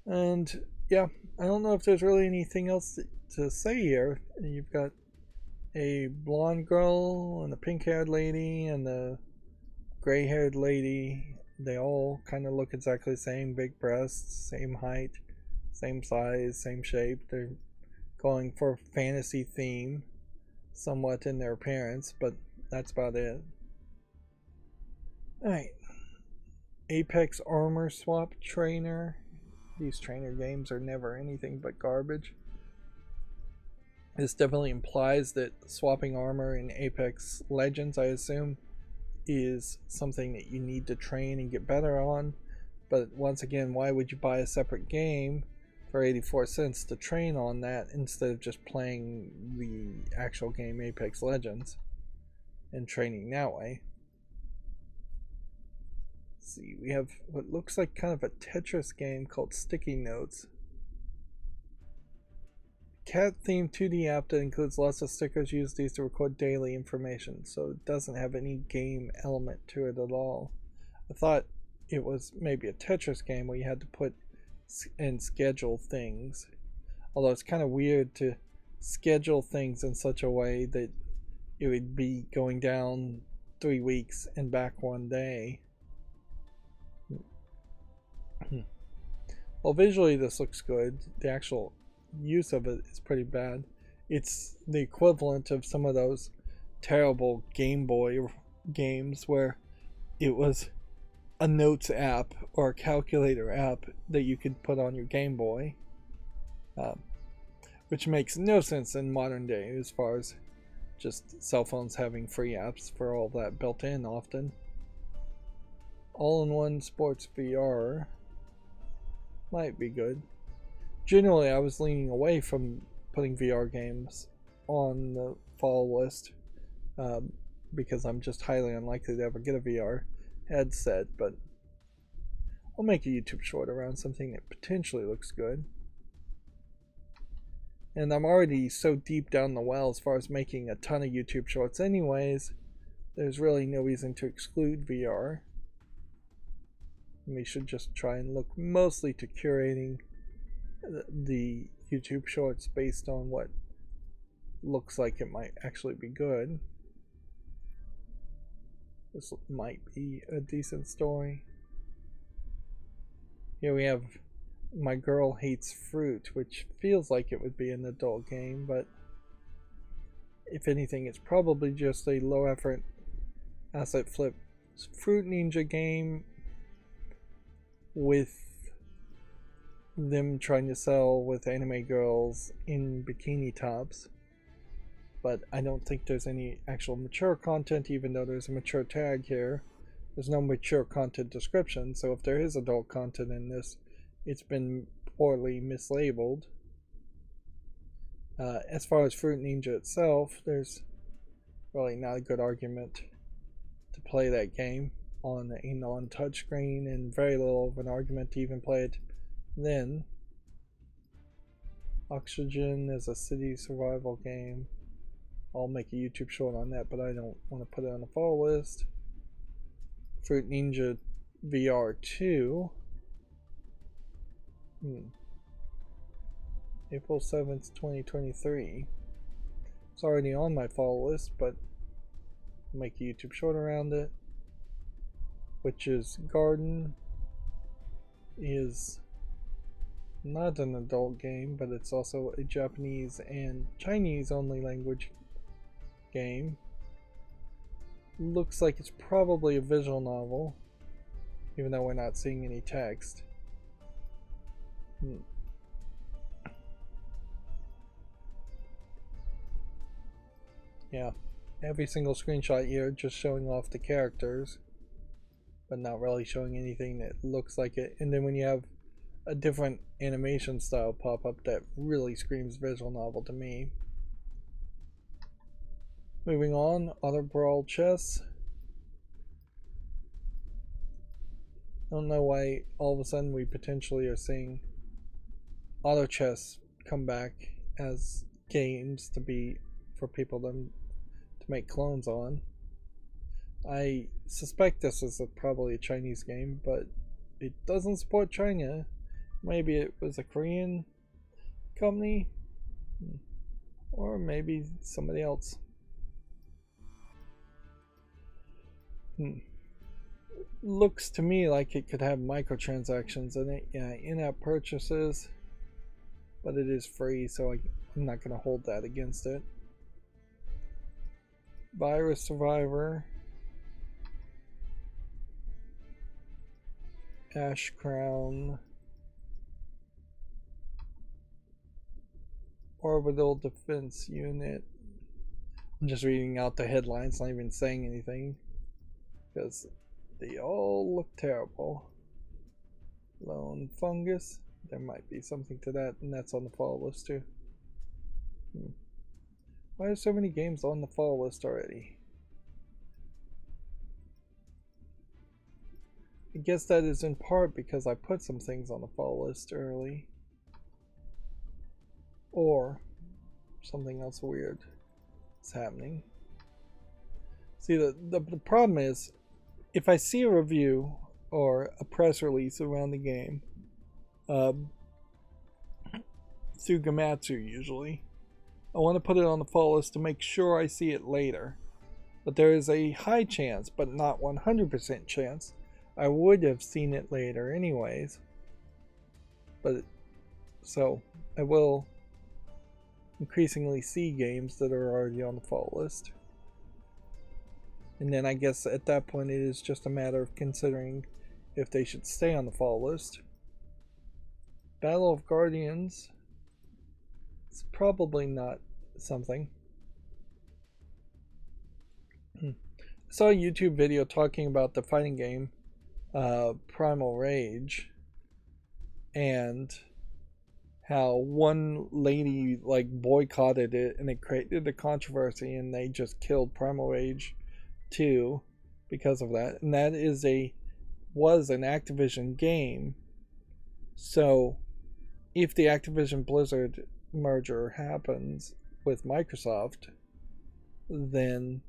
And yeah, I don't know if there's really anything else to say here. You've got a blonde girl and a pink-haired lady and a gray-haired lady. They all kind of look exactly the same: big breasts, same height, same size, same shape. They're going for a fantasy theme somewhat in their appearance, but that's about it. Alright, Apex Armor Swap Trainer. These trainer games are never anything but garbage. This definitely implies that swapping armor in Apex Legends, I assume, is something that you need to train and get better on. But once again, why would you buy a separate game for 84 cents to train on that instead of just playing the actual game Apex Legends and training that way? Let's see, we have what looks like kind of a Tetris game called Sticky Notes. Cat themed 2D app that includes lots of stickers. Use these to record daily information, so it doesn't have any game element to it at all. I thought it was maybe a Tetris game where you had to put and schedule things, although it's kind of weird to schedule things in such a way that it would be going down 3 weeks and back 1 day. Well, visually this looks good. The actual use of it is pretty bad. It's the equivalent of some of those terrible Game Boy games where it was a notes app or a calculator app that you could put on your Game Boy, which makes no sense in modern day as far as just cell phones having free apps for all that built in often. All-in-one sports VR might be good. Generally, I was leaning away from putting VR games on the fall list because I'm just highly unlikely to ever get a VR headset, but I'll make a YouTube short around something that potentially looks good. And I'm already so deep down the well as far as making a ton of YouTube shorts anyways, there's really no reason to exclude VR. We should just try and look mostly to curating the YouTube shorts based on what looks like it might actually be good. This might be a decent story. Here we have My Girl Hates Fruit, which feels like it would be an adult game, but if anything, it's probably just a low effort asset flip Fruit Ninja game with them trying to sell with anime girls in bikini tops. But I don't think there's any actual mature content, even though there's a mature tag here. There's no mature content description, so if there is adult content in this, it's been poorly mislabeled. As far as Fruit Ninja itself, there's really not a good argument to play that game on a non-touchscreen, and very little of an argument to even play it then. Oxygen is a city survival game. I'll make a YouTube short on that, but I don't want to put it on the fall list. Fruit Ninja VR 2. April 7th, 2023. It's already on my fall list, but I'll make a YouTube short around it. Witch's Garden is not an adult game, but it's also a Japanese and Chinese only language game. Looks like it's probably a visual novel, even though we're not seeing any text. Yeah, every single screenshot here just showing off the characters, but not really showing anything that looks like it. And then when you have a different animation style pop up, that really screams visual novel to me. Moving on, Auto Brawl Chess. I don't know why all of a sudden we potentially are seeing auto chess come back as games to be for people to make clones on. I suspect this is probably a Chinese game, but it doesn't support China. Maybe it was a Korean company, or maybe somebody else. Looks to me like it could have microtransactions in it. Yeah, in-app purchases, but it is free, so I'm not going to hold that against it. Virus Survivor, Ash Crown, Orbital Defense Unit. I'm just reading out the headlines, not even saying anything, because they all look terrible. Lone Fungus, there might be something to that, and that's on the follow list too. Why are so many games on the follow list already? I guess that is in part because I put some things on the follow list early. Or something else weird is happening. See, the problem is, if I see a review or a press release around the game, through Gamatsu usually, I want to put it on the follow list to make sure I see it later. But there is a high chance, but not 100% chance, I would have seen it later anyways. But so I will increasingly see games that are already on the follow list. And then I guess at that point it is just a matter of considering if they should stay on the follow list. Battle of Guardians, it's probably not something. I saw a YouTube video talking about the fighting game Primal Rage, and how one lady like boycotted it and it created a controversy, and they just killed Primal Rage 2 because of that. And that was an Activision game. So if the Activision Blizzard merger happens with Microsoft, then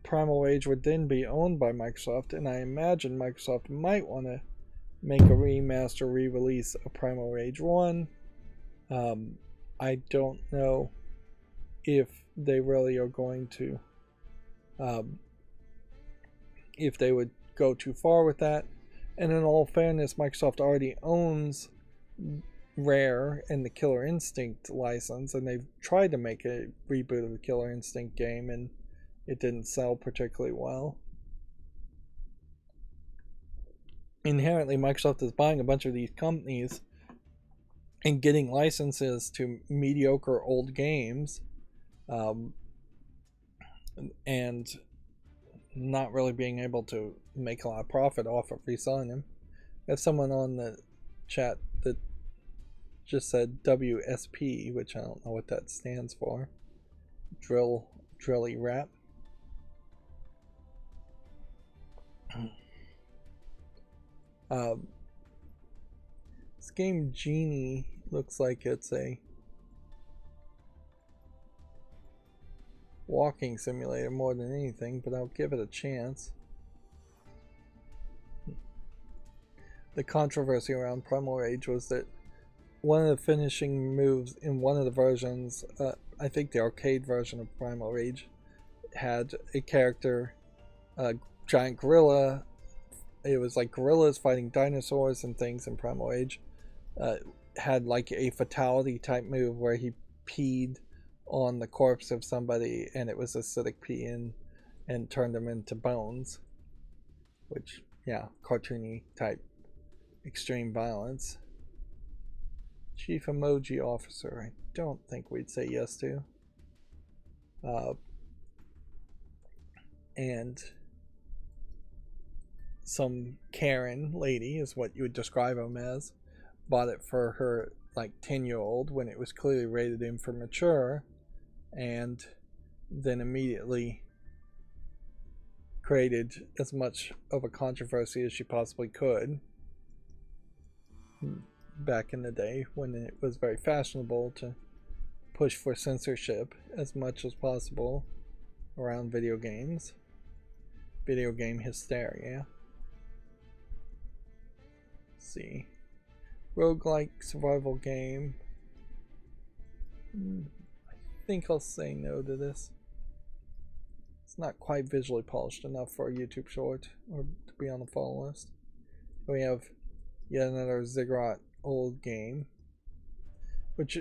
Primal Rage would then be owned by Microsoft, and I imagine Microsoft might want to make a remaster re-release of Primal Rage 1. I don't know if they really are going to, if they would go too far with that. And in all fairness, Microsoft already owns Rare and the Killer Instinct license, and they've tried to make a reboot of the Killer Instinct game, and it didn't sell particularly well. Inherently, Microsoft is buying a bunch of these companies and getting licenses to mediocre old games, and not really being able to make a lot of profit off of reselling them. I have someone on the chat that just said WSP, which I don't know what that stands for. Drilly Rap. This game Genie looks like it's a walking simulator more than anything, but I'll give it a chance. The controversy around Primal Rage was that one of the finishing moves in one of the versions, I think the arcade version of Primal Rage, had a character, a giant gorilla. It was like gorillas fighting dinosaurs and things in Primal Rage. Had like a fatality type move where he peed on the corpse of somebody, and it was acidic pee and turned them into bones. Which, yeah, cartoony type extreme violence. Chief Emoji Officer, I don't think we'd say yes to. And some Karen lady is what you would describe him as, bought it for her like 10-year-old when it was clearly rated M for mature, and then immediately created as much of a controversy as she possibly could back in the day when it was very fashionable to push for censorship as much as possible around video games. Video game hysteria. Let's see. roguelike survival game. I think I'll say no to this. It's not quite visually polished enough for a YouTube short or to be on the follow list. We have yet another Ziggurat old game, which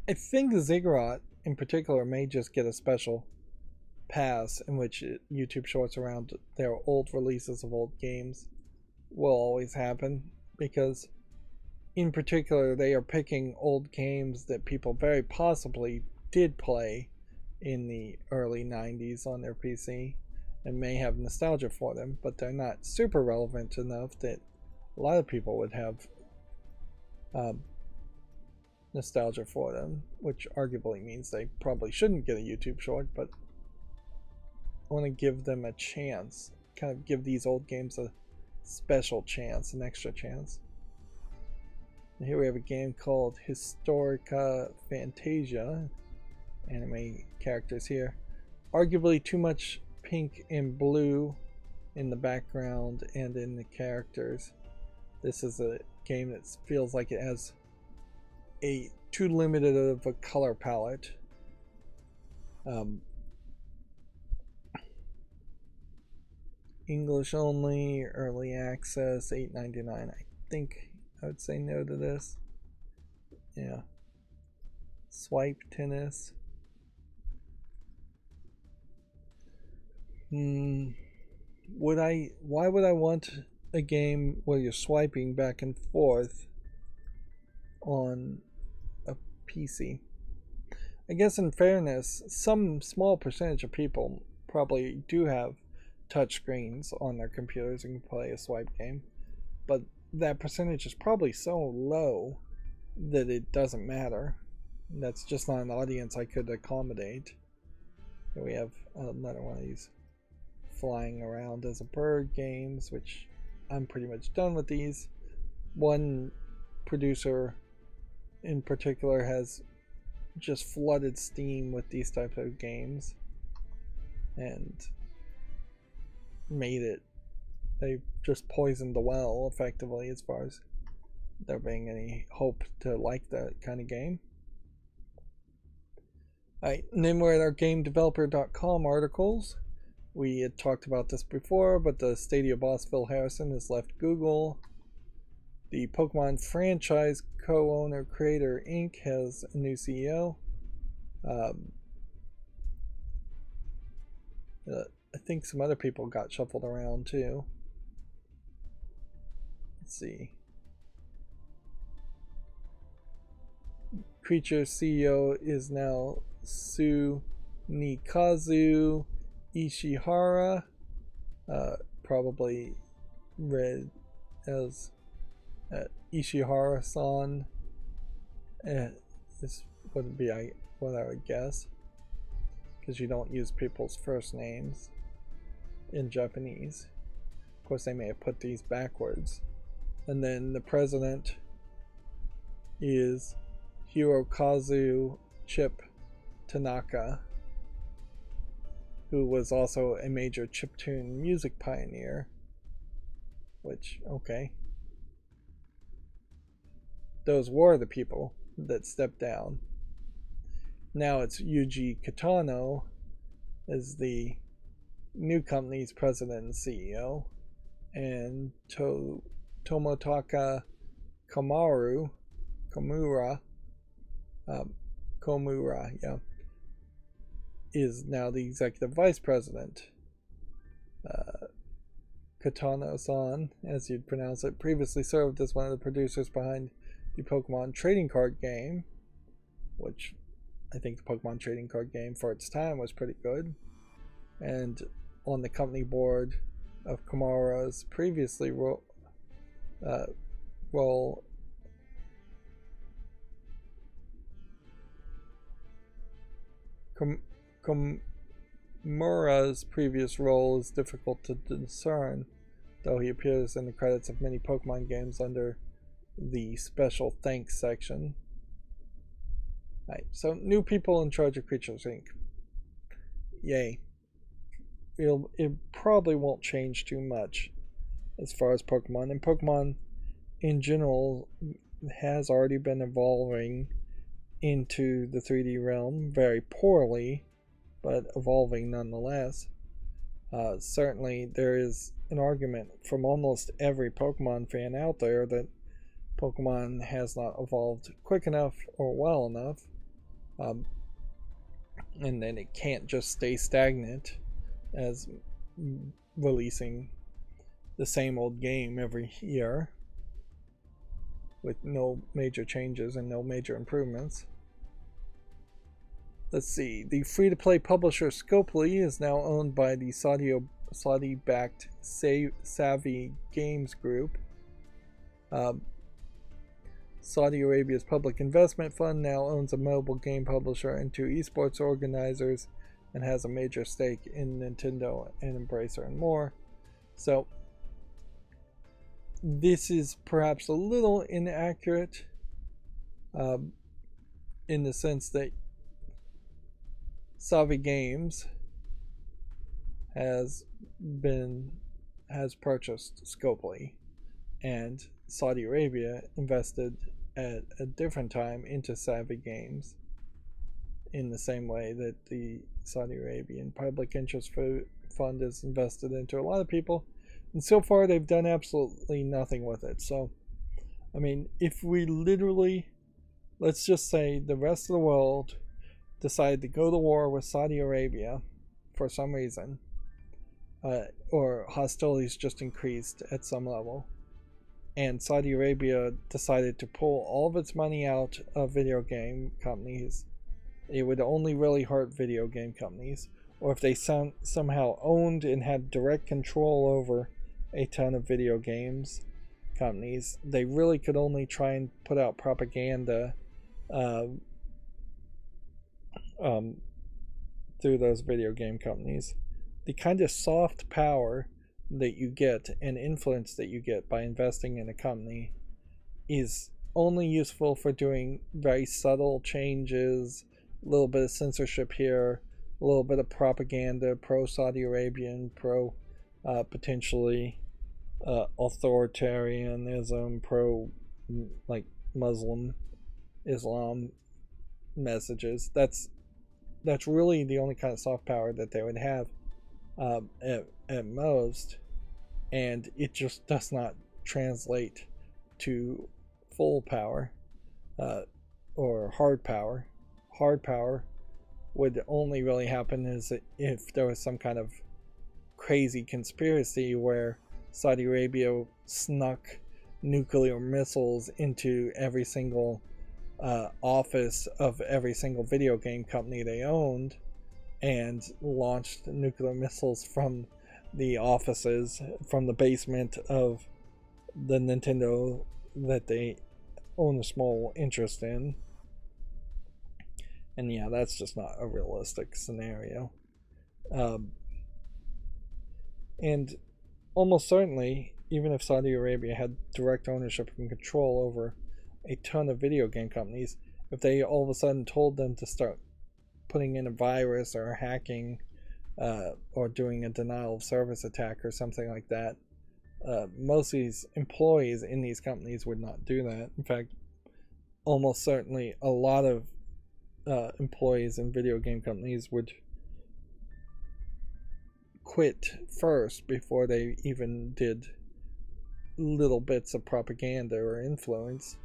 I think Ziggurat in particular may just get a special pass in which YouTube shorts around their old releases of old games will always happen, because in particular they are picking old games that people very possibly did play in the early 90s on their PC and may have nostalgia for them, but they're not super relevant enough that a lot of people would have nostalgia for them, which arguably means they probably shouldn't get a YouTube short, but I want to give them a chance, kind of give these old games a special chance, an extra chance. And here we have a game called Historica Fantasia, anime characters here. Arguably too much pink and blue in the background and in the characters. This is a game that feels like it has a too limited of a color palette. English only, early access, $8.99. I think I would say no to this. Yeah. Swipe tennis. Why would I want a game where you're swiping back and forth on a PC? I guess in fairness, some small percentage of people probably do have touch screens on their computers and can play a swipe game, but that percentage is probably so low that it doesn't matter. That's just not an audience I could accommodate. Here we have another one of these flying around as a bird games, which I'm pretty much done with these. One producer in particular has just flooded Steam with these types of games and made it, they just poisoned the well effectively as far as there being any hope to like that kind of game. Alright, and then we're at our GameDeveloper.com articles. We had talked about this before, but the Stadia boss Phil Harrison has left Google. The Pokemon franchise co-owner Creator Inc. has a new CEO. I think some other people got shuffled around too. Let's see. Creature CEO is now Sunikazu Ishihara, probably read as Ishihara-san. This would be what I would guess, because you don't use people's first names in Japanese. Of course, they may have put these backwards. And then the president is Hirokazu Chip Tanaka, who was also a major chiptune music pioneer, which, okay. Those were the people that stepped down. Now it's Yuji Kitano as the new company's president and CEO, and Tomotaka Komura, is now the executive vice president. Kitano-san, as you'd pronounce it, previously served as one of the producers behind the Pokemon trading card game, which I think the Pokemon trading card game for its time was pretty good, and on the company board of Komura's previously role Komura's previous role is difficult to discern, though he appears in the credits of many Pokemon games under the special thanks section. Right, so new people in charge of Creatures Inc. Yay. It probably won't change too much as far as Pokemon. And Pokemon in general has already been evolving into the 3D realm, very poorly, but evolving nonetheless. Certainly, there is an argument from almost every Pokemon fan out there that Pokemon has not evolved quick enough or well enough, and then it can't just stay stagnant as releasing the same old game every year with no major changes and no major improvements. Let's see. The free-to-play publisher Scopely is now owned by the Saudi-backed Savvy Games Group. Saudi Arabia's public investment fund now owns a mobile game publisher and 2 esports organizers and has a major stake in Nintendo and Embracer and more. So this is perhaps a little inaccurate in the sense that Savvy Games has purchased Scopely, and Saudi Arabia invested at a different time into Savvy Games in the same way that the Saudi Arabian Public Interest Fund is invested into a lot of people, and so far they've done absolutely nothing with it. So, I mean, if we literally, let's just say the rest of the world decided to go to war with Saudi Arabia for some reason, or hostilities just increased at some level, and Saudi Arabia decided to pull all of its money out of video game companies, it would only really hurt video game companies. Or if they somehow owned and had direct control over a ton of video games companies, they really could only try and put out propaganda through those video game companies. The kind of soft power that you get and influence that you get by investing in a company is only useful for doing very subtle changes, a little bit of censorship here, a little bit of propaganda, pro-Saudi Arabian, pro potentially authoritarianism, pro like Muslim Islam messages. That's really the only kind of soft power that they would have at most, and it just does not translate to full power or hard power. Hard power would only really happen is if there was some kind of crazy conspiracy where Saudi Arabia snuck nuclear missiles into every single office of every single video game company they owned and launched nuclear missiles from the offices, from the basement of the Nintendo that they own a small interest in. And yeah, that's just not a realistic scenario. And almost certainly, even if Saudi Arabia had direct ownership and control over a ton of video game companies, if they all of a sudden told them to start putting in a virus or hacking or doing a denial of service attack or something like that, most of these employees in these companies would not do that. In fact, almost certainly a lot of employees in video game companies would quit first before they even did little bits of propaganda or influence.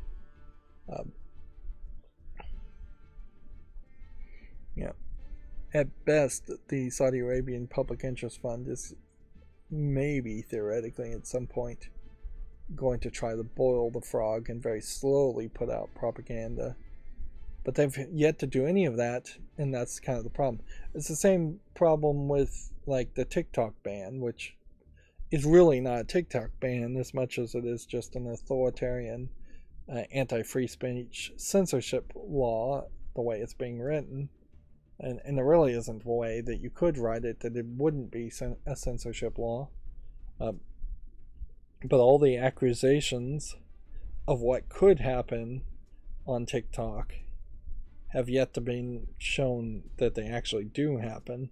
Yeah. At best, the Saudi Arabian Public Interest Fund is maybe theoretically at some point going to try to boil the frog and very slowly put out propaganda. But they've yet to do any of that, and that's kind of the problem. It's the same problem with like the TikTok ban, which is really not a TikTok ban as much as it is just an authoritarian anti-free speech censorship law, the way it's being written. And there really isn't a way that you could write it that it wouldn't be a censorship law. But all the accusations of what could happen on TikTok have yet to be shown that they actually do happen.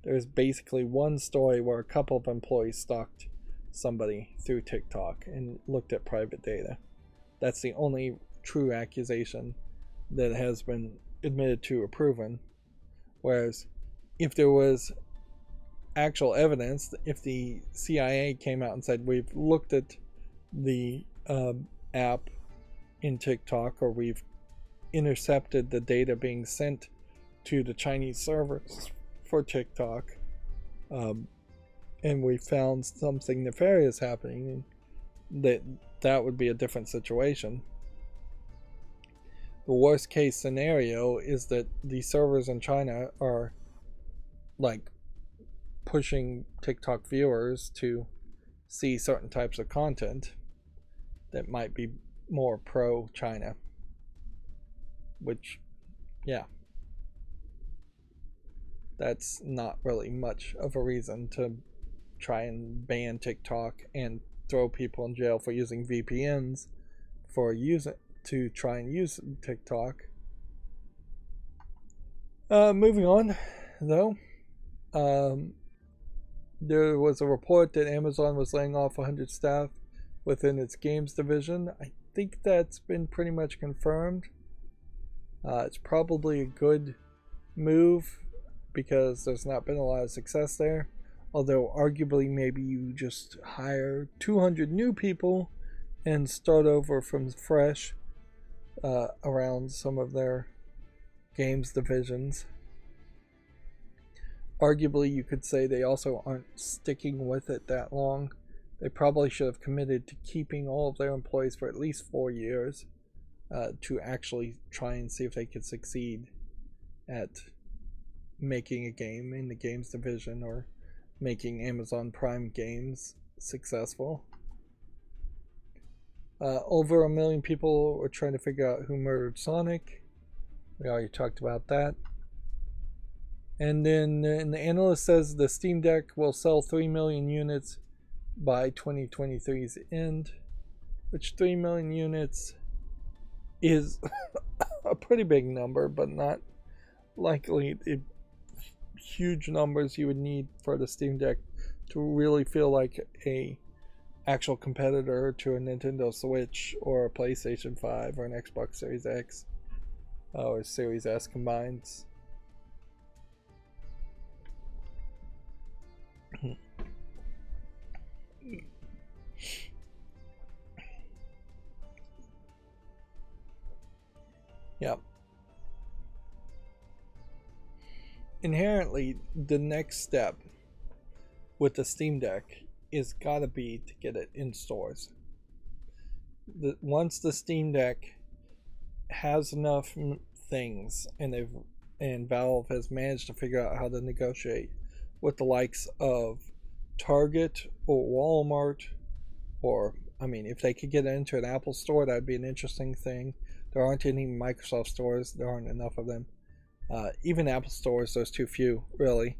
There's basically one story where a couple of employees stalked somebody through TikTok and looked at private data. That's the only true accusation that has been admitted to or proven. Whereas if there was actual evidence, if the CIA came out and said, we've looked at the app in TikTok, or we've intercepted the data being sent to the Chinese servers for TikTok, and we found something nefarious happening, that would be a different situation. The worst case scenario is that the servers in China are like pushing TikTok viewers to see certain types of content that might be more pro-China, which, yeah, that's not really much of a reason to try and ban TikTok and throw people in jail for using VPNs to try and use TikTok. Moving on, though, there was a report that Amazon was laying off 100 staff within its games division. I think that's been pretty much confirmed. It's probably a good move because there's not been a lot of success there. Although arguably maybe you just hire 200 new people and start over from fresh around some of their games divisions. Arguably you could say they also aren't sticking with it that long. They probably should have committed to keeping all of their employees for at least 4 years to actually try and see if they could succeed at making a game in the games division or making Amazon Prime games successful. Over 1 million people were trying to figure out who murdered Sonic. We already talked about that. And then the analyst says the Steam Deck will sell 3 million units by 2023's end, which 3 million units is a pretty big number, but not likely huge numbers you would need for the Steam Deck to really feel like a actual competitor to a Nintendo Switch or a PlayStation 5 or an Xbox Series X or Series S combined. Yep. Inherently, the next step with the Steam Deck is gotta be to get it in stores. Once the Steam Deck has enough things, and Valve has managed to figure out how to negotiate with the likes of Target or Walmart, or I mean, if they could get into an Apple store, that'd be an interesting thing. There aren't any Microsoft stores. There aren't enough of them. Even Apple stores, there's too few, really.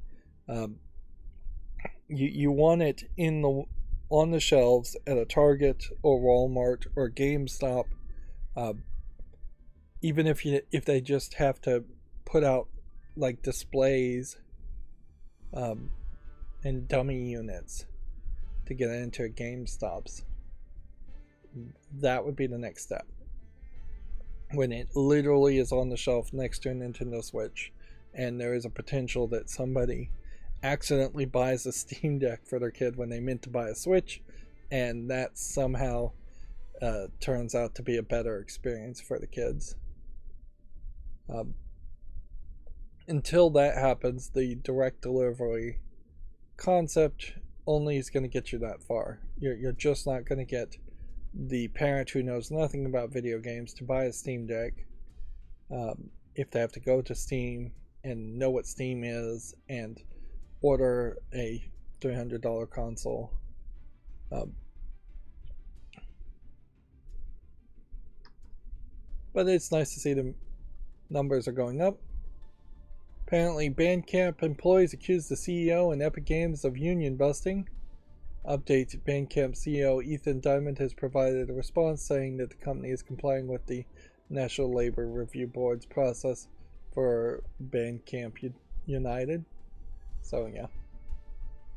You want it on the shelves at a Target or Walmart or GameStop. Even if they just have to put out like displays and dummy units to get into GameStops, that would be the next step. When it literally is on the shelf next to a Nintendo Switch, and there is a potential that somebody accidentally buys a Steam Deck for their kid when they meant to buy a Switch, and that somehow turns out to be a better experience for the kids. Until that happens, the direct delivery concept only is going to get you that far. You're just not going to get the parent who knows nothing about video games to buy a Steam Deck if they have to go to Steam and know what Steam is and order a $300 console. But it's nice to see the numbers are going up. Apparently, Bandcamp employees accused the CEO and Epic Games of union busting. Update: Bandcamp CEO Ethan Diamond has provided a response saying that the company is complying with the National Labor Review Board's process for Bandcamp United. So, yeah.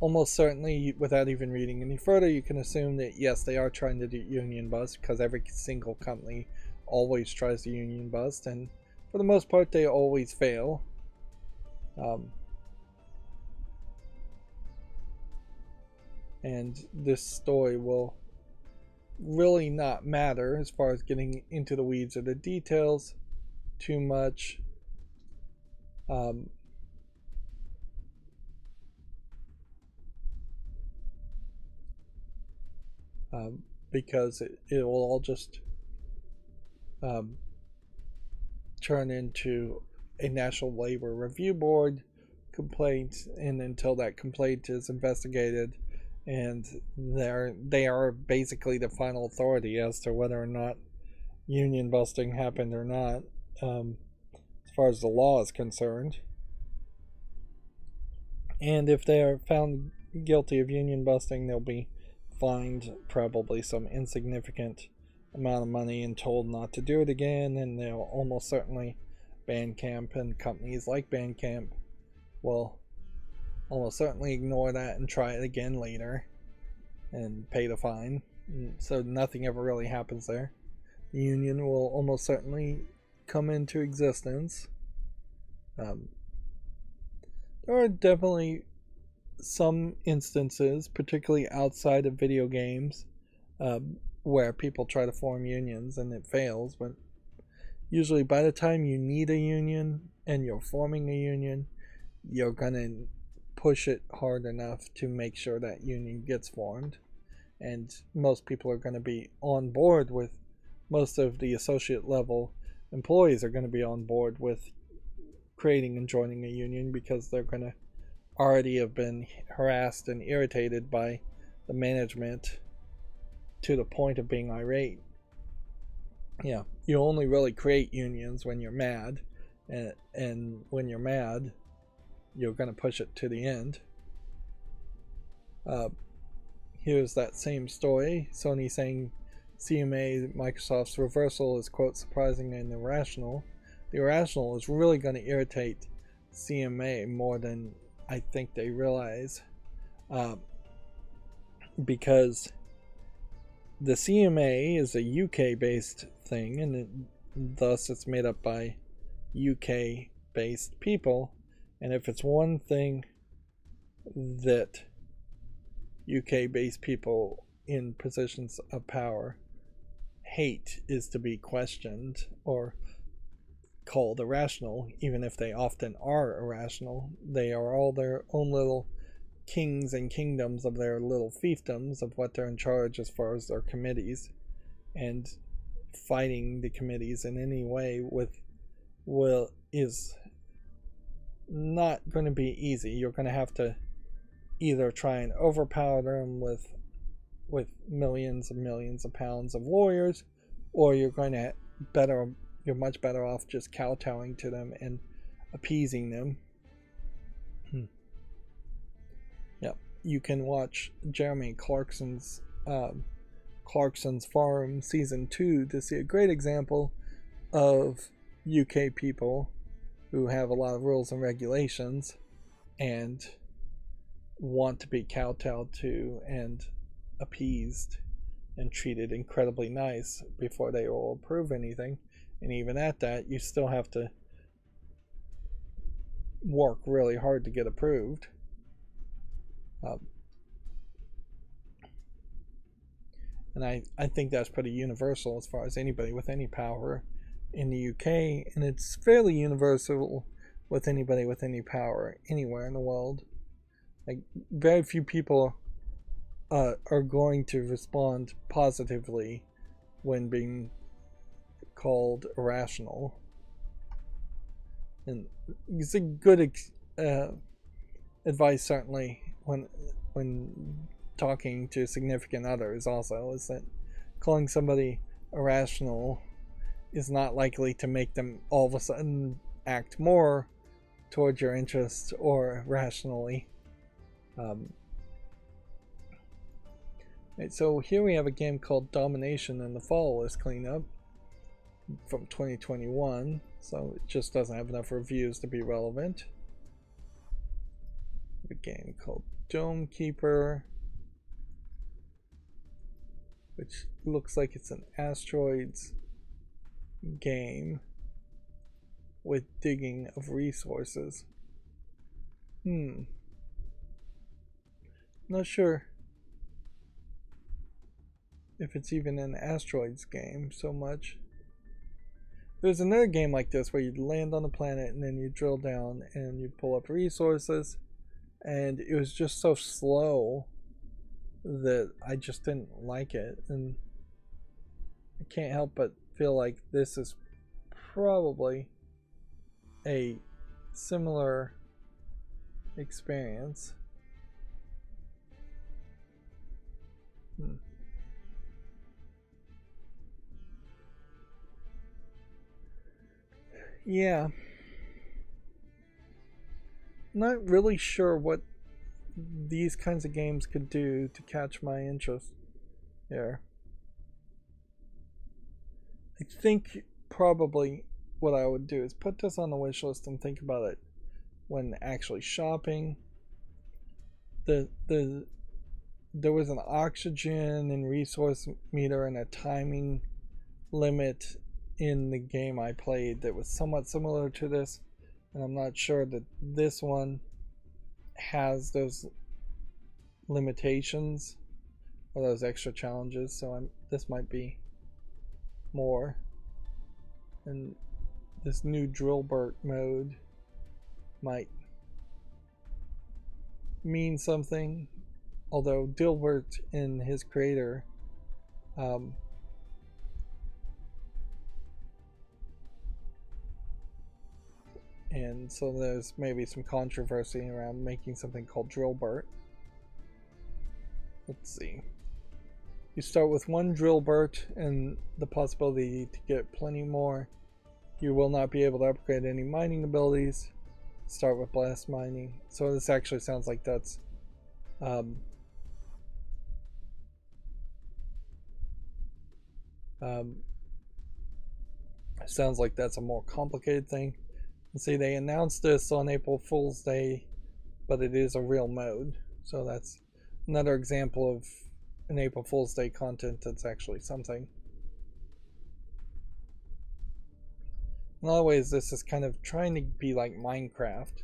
almost certainly, without even reading any further, you can assume that yes, they are trying to do union bust, because every single company always tries to union bust, and for the most part, they always fail. And this story will really not matter as far as getting into the weeds or the details too much. Um, because it will all just um, turn into a National Labor Review Board complaint, and until that complaint is investigated, and they are basically the final authority as to whether or not union busting happened or not, as far as the law is concerned. And if they are found guilty of union busting, they'll be fined probably some insignificant amount of money and told not to do it again, and they'll almost certainly Bandcamp and companies like Bandcamp will almost certainly ignore that and try it again later and pay the fine. So nothing ever really happens there. The union will almost certainly come into existence. There are definitely some instances, particularly outside of video games, where people try to form unions and it fails, but usually by the time you need a union and you're forming a union, you're going to push it hard enough to make sure that union gets formed. And most people are going to be on board with, most of the associate level employees are going to be on board with creating and joining a union, because they're going to already have been harassed and irritated by the management to the point of being irate. Yeah, you only really create unions when you're mad, and when you're mad, you're going to push it to the end. Here's that same story. Sony saying CMA, Microsoft's reversal is, quote, surprising and irrational. The irrational is really going to irritate CMA more than I think they realize, because the CMA is a UK based thing, and thus it's made up by UK based people. And if it's one thing that UK based people in positions of power hate, is to be questioned or called irrational, even if they often are irrational. They are all their own little kings and kingdoms of their little fiefdoms of what they're in charge as far as their committees, and fighting the committees in any way is not going to be easy. You're going to have to either try and overpower them with millions and millions of pounds of lawyers, or you're much better off just kowtowing to them and appeasing them. Yep, you can watch Jeremy Clarkson's Farm Season 2 to see a great example of UK people who have a lot of rules and regulations and want to be kowtowed to and appeased and treated incredibly nice before they will approve anything. And even at that, you still have to work really hard to get approved. And I think that's pretty universal as far as anybody with any power in the UK, and it's fairly universal with anybody with any power anywhere in the world. Like, very few people are going to respond positively when being called irrational. And it's a good advice, certainly, when talking to significant others, also, is that calling somebody irrational is not likely to make them all of a sudden act more towards your interests or rationally. Right, so here we have a game called Domination, and the Fall is cleanup from 2021, so it just doesn't have enough reviews to be relevant. A game called Dome Keeper, which looks like it's an asteroids game with digging of resources. Not sure if it's even an asteroids game so much. There's another game like this where you'd land on a planet and then you drill down and you pull up resources, and it was just so slow that I just didn't like it, and I can't help but feel like this is probably a similar experience. Yeah. Not really sure what these kinds of games could do to catch my interest here. I think probably what I would do is put this on the wish list and think about it when actually shopping. There was an oxygen and resource meter and a timing limit in the game I played that was somewhat similar to this, and I'm not sure that this one has those limitations or those extra challenges, so this might be more. And this new Drillbert mode might mean something, although Dilbert and his creator and so there's maybe some controversy around making something called Drillbert. Let's see. You start with one Drillbert and the possibility to get plenty more. You will not be able to upgrade any mining abilities. Start with blast mining. So this actually sounds like that's sounds like that's a more complicated thing. And see, they announced this on April Fool's Day, but it is a real mode. So that's another example of an April Fool's Day content that's actually something. In a lot of ways, this is kind of trying to be like Minecraft.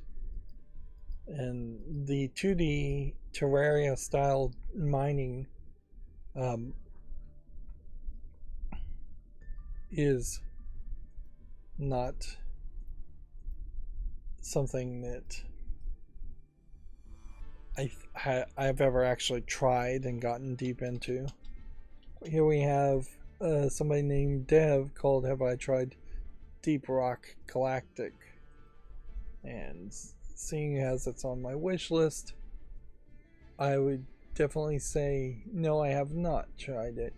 And the 2D Terraria style mining is not something that I've ever actually tried and gotten deep into. Here we have somebody named Dev called Have I Tried Deep Rock Galactic, and seeing as it's on my wish list, I would definitely say no, I have not tried it.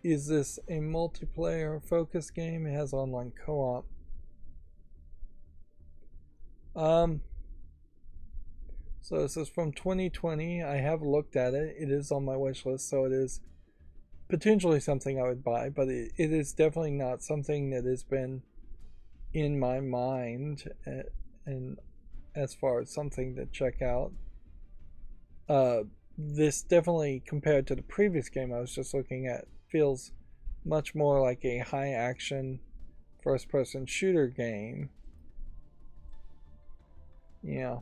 Is this a multiplayer focused game? It has online co-op. So this is from 2020. I have looked at it. It is on my wish list, so it is potentially something I would buy, but it is definitely not something that has been in my mind and as far as something to check out. This definitely, compared to the previous game I was just looking at, feels much more like a high action first person shooter game. Yeah.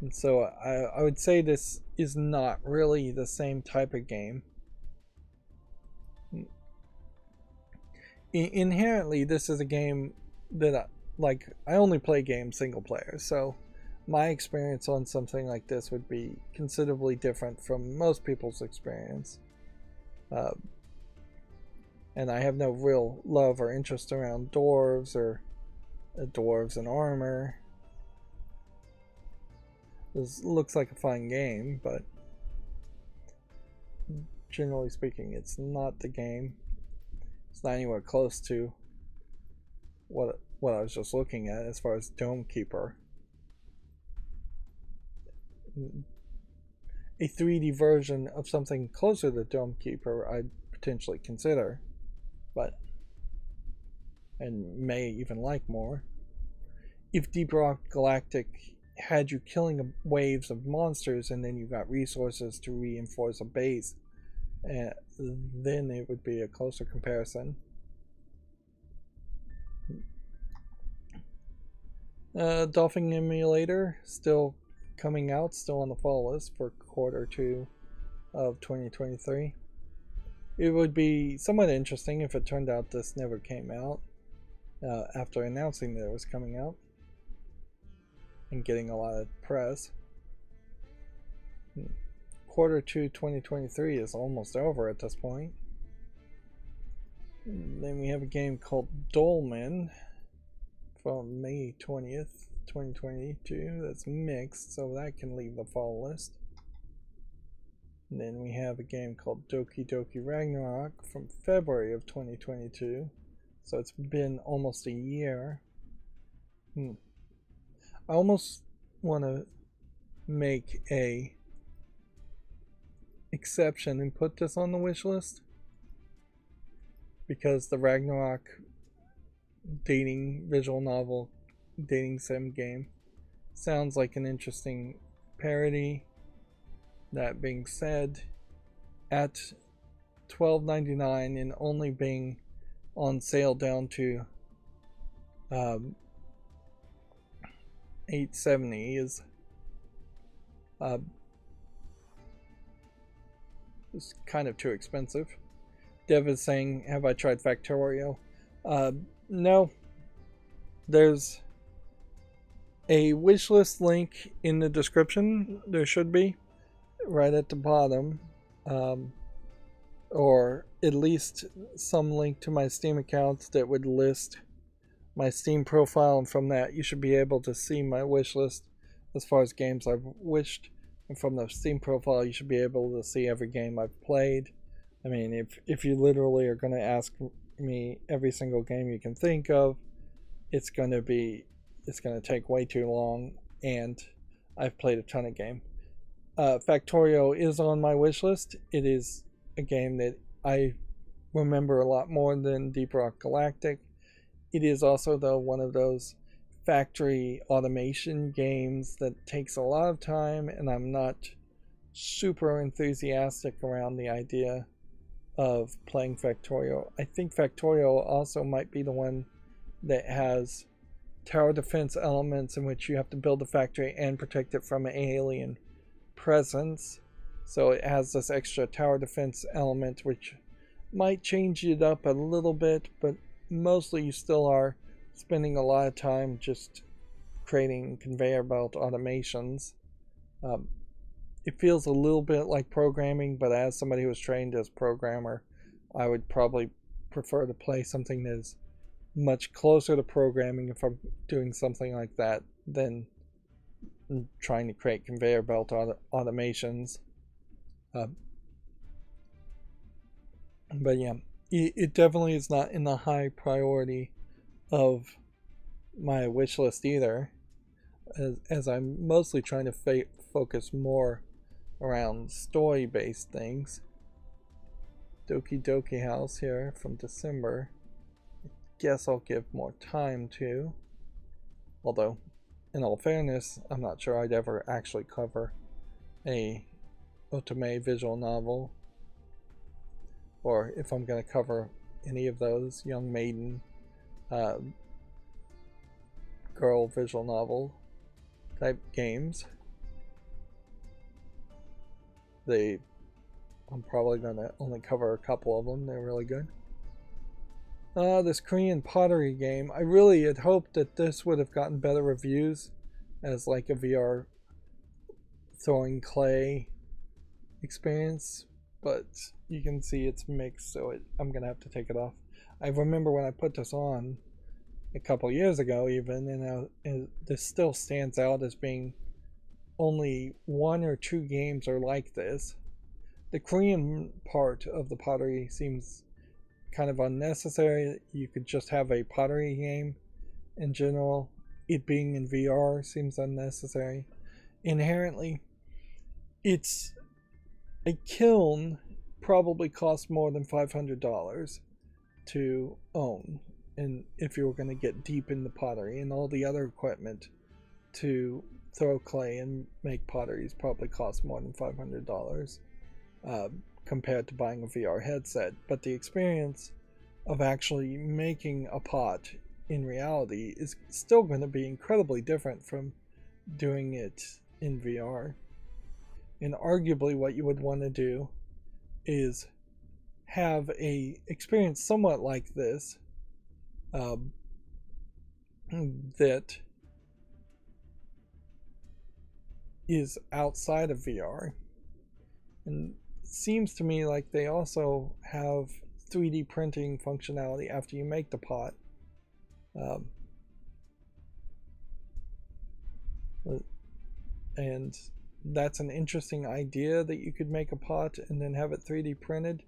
And so I would say this is not really the same type of game. Inherently, this is a game that I only play games single player, so my experience on something like this would be considerably different from most people's experience. And I have no real love or interest around dwarves or dwarves and armor. This looks like a fun game, but generally speaking, it's not the game. It's not anywhere close to what I was just looking at as far as Dome Keeper. A 3D version of something closer to Dome Keeper I'd potentially consider, and may even like more. if Deep Rock Galactic had you killing waves of monsters and then you got resources to reinforce a base, then it would be a closer comparison. Dolphin Emulator still coming out, still on the fall list for Q2 of 2023. It would be somewhat interesting if it turned out this never came out after announcing that it was coming out and getting a lot of press. Q2 2023 is almost over at this point. And then we have a game called Duel from May 20th, 2022. That's mixed, so that can leave the fall list. And then we have a game called Doki Doki Ragnarok from February of 2022. So it's been almost a year. I almost want to make a exception and put this on the wish list, because the Ragnarok dating visual novel dating sim game sounds like an interesting parody. That being said, at $12.99 and only being on sale down to $8.70 is kind of too expensive. Dev is saying, have I tried Factorio? No. There's a wishlist link in the description. There should be, right at the bottom. Or at least some link to my Steam account that would list my Steam profile, and from that you should be able to see my wish list as far as games I've wished, and from the Steam profile you should be able to see every game I've played. I mean, if you literally are going to ask me every single game you can think of, it's going to take way too long, and I've played a ton of game. Factorio is on my wish list. It is a game that I remember a lot more than Deep Rock Galactic. It is also, though, one of those factory automation games that takes a lot of time, and I'm not super enthusiastic around the idea of playing Factorio. I think Factorio also might be the one that has tower defense elements in which you have to build a factory and protect it from an alien presence. So it has this extra tower defense element which might change it up a little bit, but mostly you still are spending a lot of time just creating conveyor belt automations. It feels a little bit like programming, but as somebody who was trained as a programmer, I would probably prefer to play something that is much closer to programming if I'm doing something like that than trying to create conveyor belt automations. But yeah, it definitely is not in the high priority of my wish list either, as I'm mostly trying to focus more around story based things. Doki Doki House here from December. Guess I'll give more time to, although in all fairness I'm not sure I'd ever actually cover a otome visual novel, or if I'm going to cover any of those young maiden girl visual novel type games. I'm probably going to only cover a couple of them. They're really good. This Korean pottery game, I really had hoped that this would have gotten better reviews as like a VR throwing clay experience, but you can see it's mixed, so I'm gonna have to take it off. I remember when I put this on a couple years ago even, and this still stands out as being only 1 or 2 games are like this. The Korean part of the pottery seems kind of unnecessary. You could just have a pottery game in general. It being in VR seems unnecessary. Inherently, it's a kiln probably costs more than $500 to own. and if you were going to get deep in the pottery, and all the other equipment to throw clay and make potteries probably cost more than $500 compared to buying a VR headset. But the experience of actually making a pot in reality is still going to be incredibly different from doing it in VR. And arguably what you would want to do is have a experience somewhat like this that is outside of VR. And it seems to me like they also have 3D printing functionality after you make the pot. And that's an interesting idea, that you could make a pot and then have it 3D printed,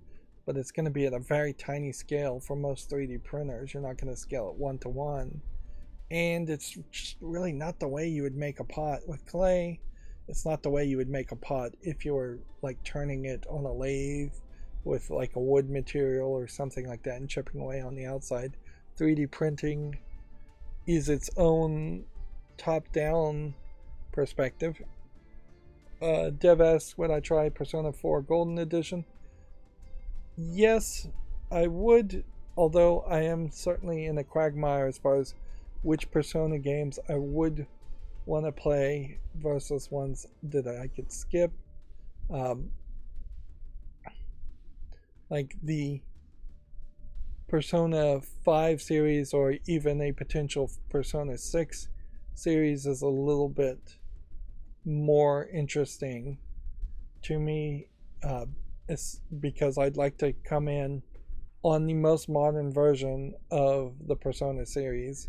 but it's going to be at a very tiny scale for most 3D printers. You're not going to scale it 1-to-1, and it's just really not the way you would make a pot with clay. It's not the way you would make a pot if you were like turning it on a lathe with like a wood material or something like that and chipping away on the outside. 3D printing is its own top-down perspective. Dev asks, would I try Persona 4 Golden Edition? Yes, I would, although I am certainly in a quagmire as far as which Persona games I would want to play versus ones that I could skip. Like the Persona 5 series or even a potential Persona 6 series is a little bit more interesting to me, it's because I'd like to come in on the most modern version of the Persona series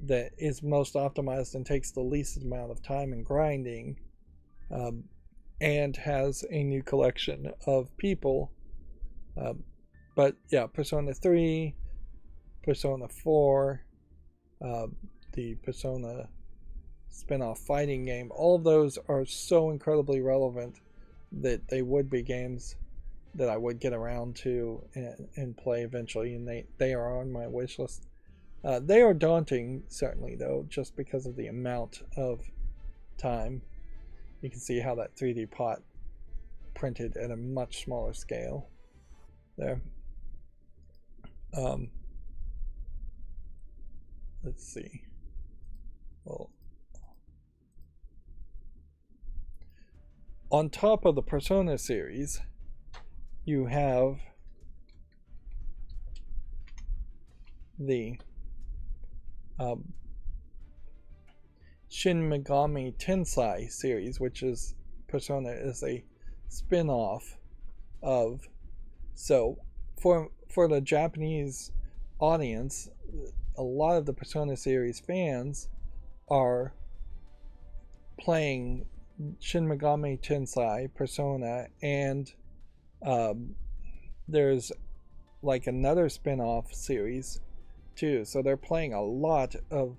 that is most optimized and takes the least amount of time and grinding, and has a new collection of people. But yeah, Persona 3, Persona 4, the Persona spin-off fighting game, all of those are so incredibly relevant that they would be games that I would get around to and play eventually, and they are on my wish list. They are daunting, certainly, though, just because of the amount of time. You can see how that 3D pot printed at a much smaller scale there. Let's see. Well, on top of the Persona series, you have the Shin Megami Tensei series, which is Persona is a spin-off of. So for the Japanese audience, a lot of the Persona series fans are playing Shin Megami Tensei, Persona, and there's like another spin-off series too. So they're playing a lot of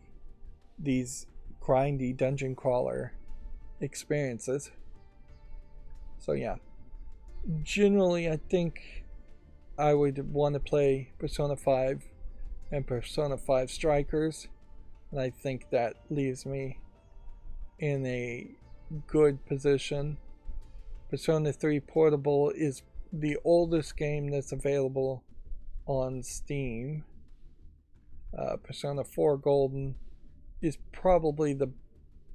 these grindy dungeon crawler experiences. So yeah, generally I think I would want to play Persona 5 and Persona 5 Strikers, and I think that leaves me in a good position. Persona 3 Portable is the oldest game that's available on Steam. Persona 4 Golden is probably the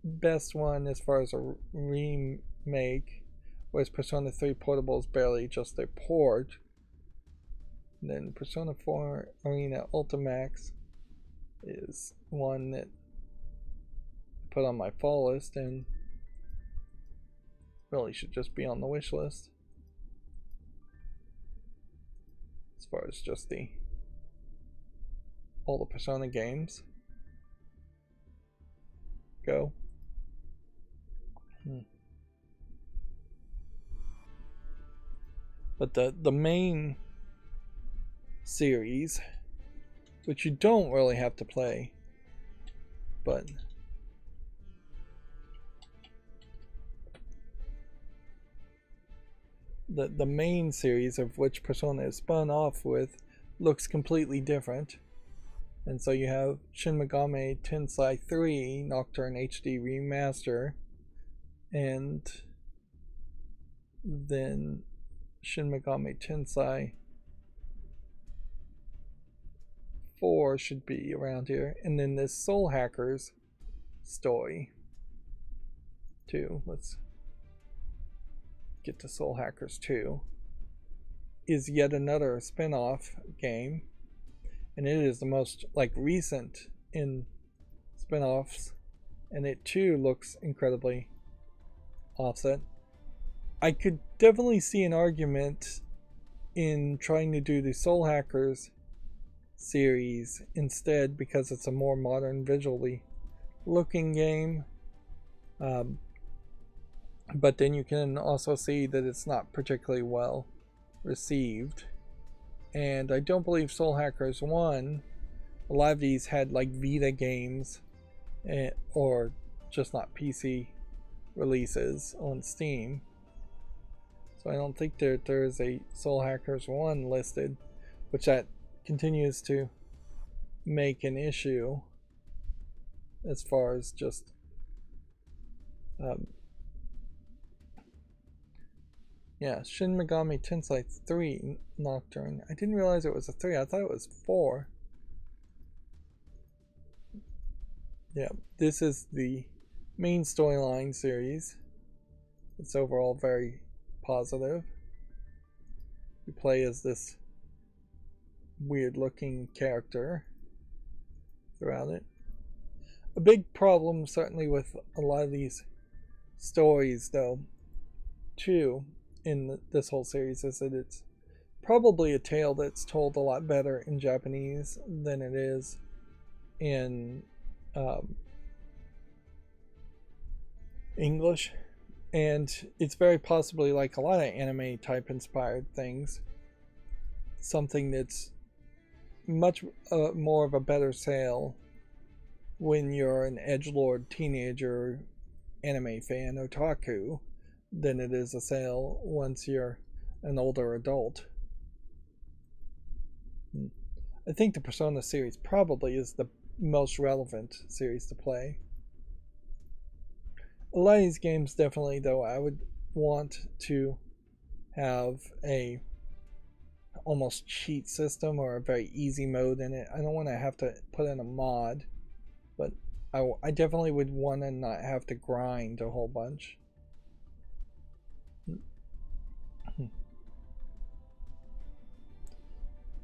best one as far as a remake, whereas Persona 3 Portable is barely just a port. And then Persona 4 Arena Ultimax is one that I put on my fall list and really should just be on the wish list as far as just all the Persona games go. But the main series, which you don't really have to play, but the main series of which Persona is spun off with looks completely different. And so you have Shin Megami Tensei 3 Nocturne HD Remaster, and then Shin Megami Tensei 4 should be around here, and then this Soul Hackers story too. Let's get to Soul Hackers 2. Is yet another spin-off game, and it is the most recent in spin-offs, and it too looks incredibly offset. I could definitely see an argument in trying to do the Soul Hackers series instead, because it's a more modern, visually looking game. But then you can also see that it's not particularly well received. And I don't believe Soul Hackers 1, a lot of these had Vita games, or just not PC releases on Steam. So I don't think there is a Soul Hackers 1 listed, which that continues to make an issue as far as just yeah, Shin Megami Tensei 3 Nocturne. I didn't realize it was a 3. I thought it was 4. Yeah, this is the main storyline series. It's overall very positive. You play as this weird looking character throughout it. A big problem certainly with a lot of these stories though too in this whole series is that it's probably a tale that's told a lot better in Japanese than it is in English, and it's very possibly, like a lot of anime type inspired things, something that's much more of a better sale when you're an edgelord teenager anime fan otaku than it is a sale once you're an older adult. I think the Persona series probably is the most relevant series to play. A lot of these games definitely though I would want to have a almost cheat system or a very easy mode in it. I don't want to have to put in a mod, but I definitely would want to not have to grind a whole bunch.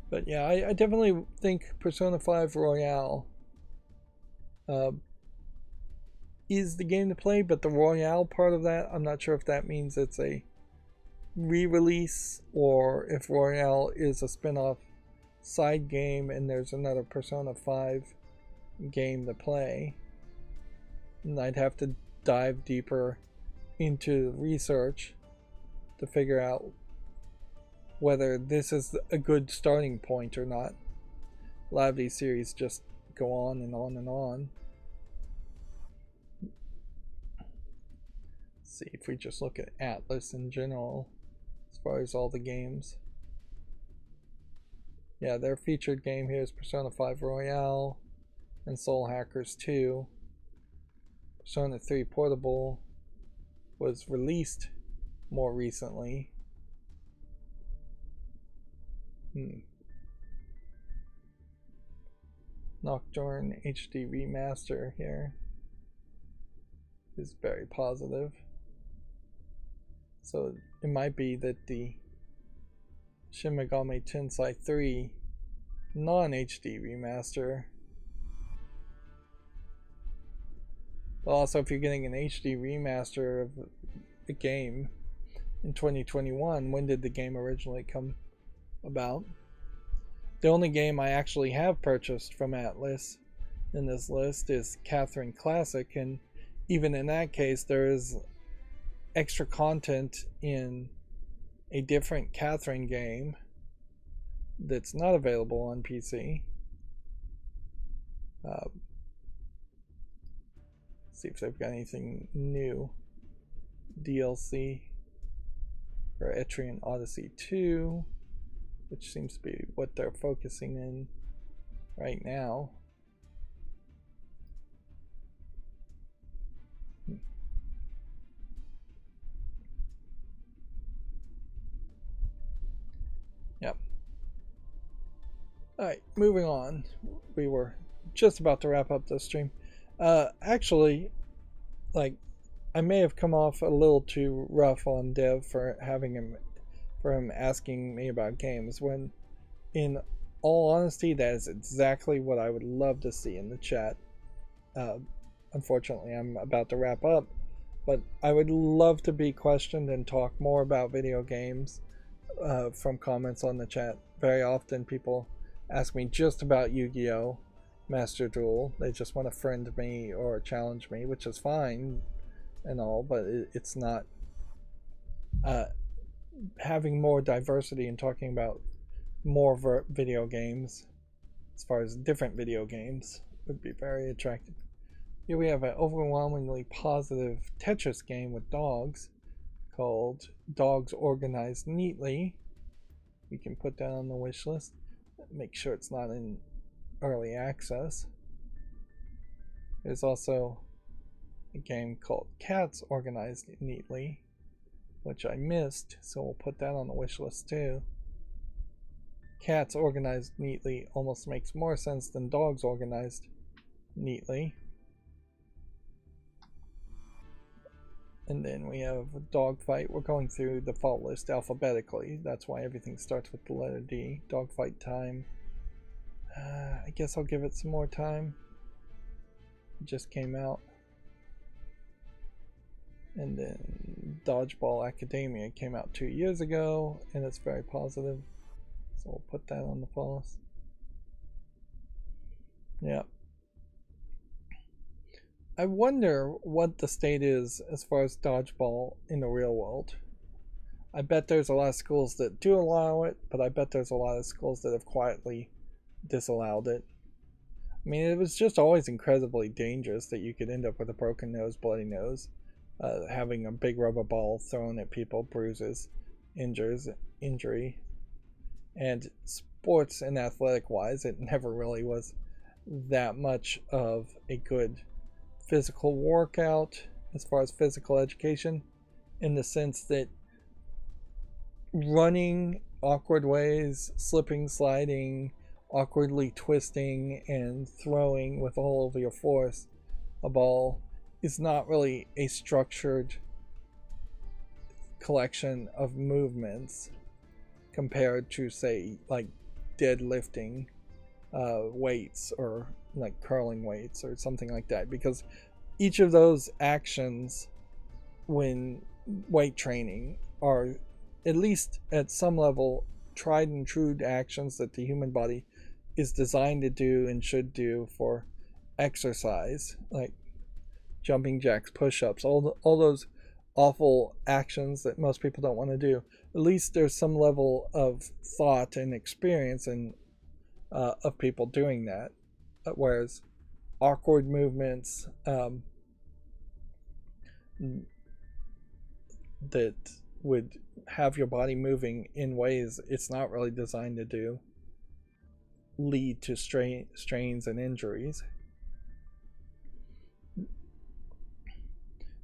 But yeah, I definitely think Persona 5 Royale is the game to play, but the Royale part of that, I'm not sure if that means it's a re-release or if Royale is a spin-off side game and there's another Persona 5 game to play. And I'd have to dive deeper into research to figure out whether this is a good starting point or not. A lot of these series just go on and on and on. Let's see if we just look at Atlas in general as far as all the games. Yeah, their featured game here is Persona 5 Royale and Soul Hackers 2. Persona 3 Portable was released more recently. Nocturne HD Remaster here is very positive. So it might be that the Shin Megami Tensei 3 non-HD remaster. But also if you're getting an HD remaster of the game in 2021, when did the game originally come about? The only game I actually have purchased from Atlas in this list is Catherine Classic, and even in that case there is extra content in a different Catherine game that's not available on PC. See if they've got anything new. DLC for Etrian Odyssey 2, which seems to be what they're focusing in right now. Yep. Alright, moving on. We were just about to wrap up this stream. Actually, like, I may have come off a little too rough on Dev for him asking me about games, when in all honesty that is exactly what I would love to see in the chat. Unfortunately, I'm about to wrap up, but I would love to be questioned and talk more about video games from comments on the chat. Very often people ask me just about Yu-Gi-Oh! Master Duel. They just want to friend me or challenge me, which is fine and all, but it's not having more diversity and talking about more video games, as far as different video games, would be very attractive. Here we have an overwhelmingly positive Tetris game with dogs called Dogs Organized Neatly. We can put that on the wish list. Make sure it's not in early access. There's also a game called Cats Organized Neatly, which I missed, so we'll put that on the wish list too. Cats Organized Neatly almost makes more sense than Dogs Organized Neatly. And then we have a Dogfight. We're going through the fault list alphabetically. That's why everything starts with the letter D. Dogfight time. I guess I'll give it some more time. It just came out. And then Dodgeball Academia came out 2 years ago, and it's very positive. So we'll put that on the fault list. Yeah. I wonder what the state is as far as dodgeball in the real world. I bet there's a lot of schools that do allow it, but I bet there's a lot of schools that have quietly disallowed it. I mean, it was just always incredibly dangerous that you could end up with a broken nose, bloody nose, having a big rubber ball thrown at people, bruises, injury. And sports and athletic wise, it never really was that much of a good physical workout as far as physical education, in the sense that running awkward ways, slipping, sliding, awkwardly twisting, and throwing with all of your force a ball is not really a structured collection of movements compared to, say, like deadlifting weights, or like curling weights or something like that, because each of those actions when weight training are, at least at some level, tried and true actions that the human body is designed to do and should do for exercise, like jumping jacks, push-ups, all those awful actions that most people don't want to do. At least there's some level of thought and experience and of people doing that, whereas awkward movements that would have your body moving in ways it's not really designed to do lead to strains and injuries.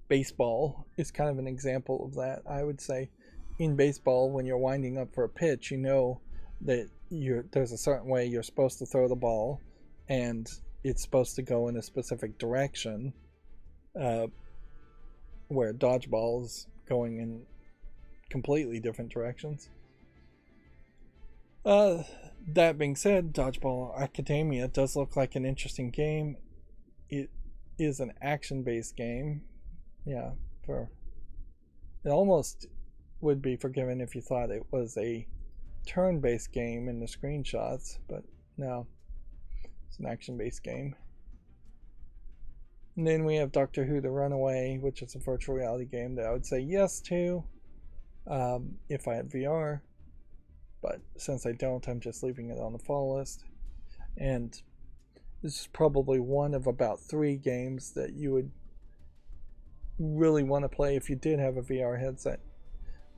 Baseball is kind of an example of that. I would say in baseball, when you're winding up for a pitch, you know that there's a certain way you're supposed to throw the ball, and it's supposed to go in a specific direction, where dodgeball is going in completely different directions. That being said, Dodgeball Academia does look like an interesting game. It is an action-based game. Yeah, it almost would be forgiven if you thought it was a turn-based game in the screenshots, but no, it's an action-based game. And then we have Doctor Who The Runaway, which is a virtual reality game that I would say yes to if I had VR, but since I don't, I'm just leaving it on the fall list. And this is probably one of about 3 games that you would really want to play if you did have a VR headset.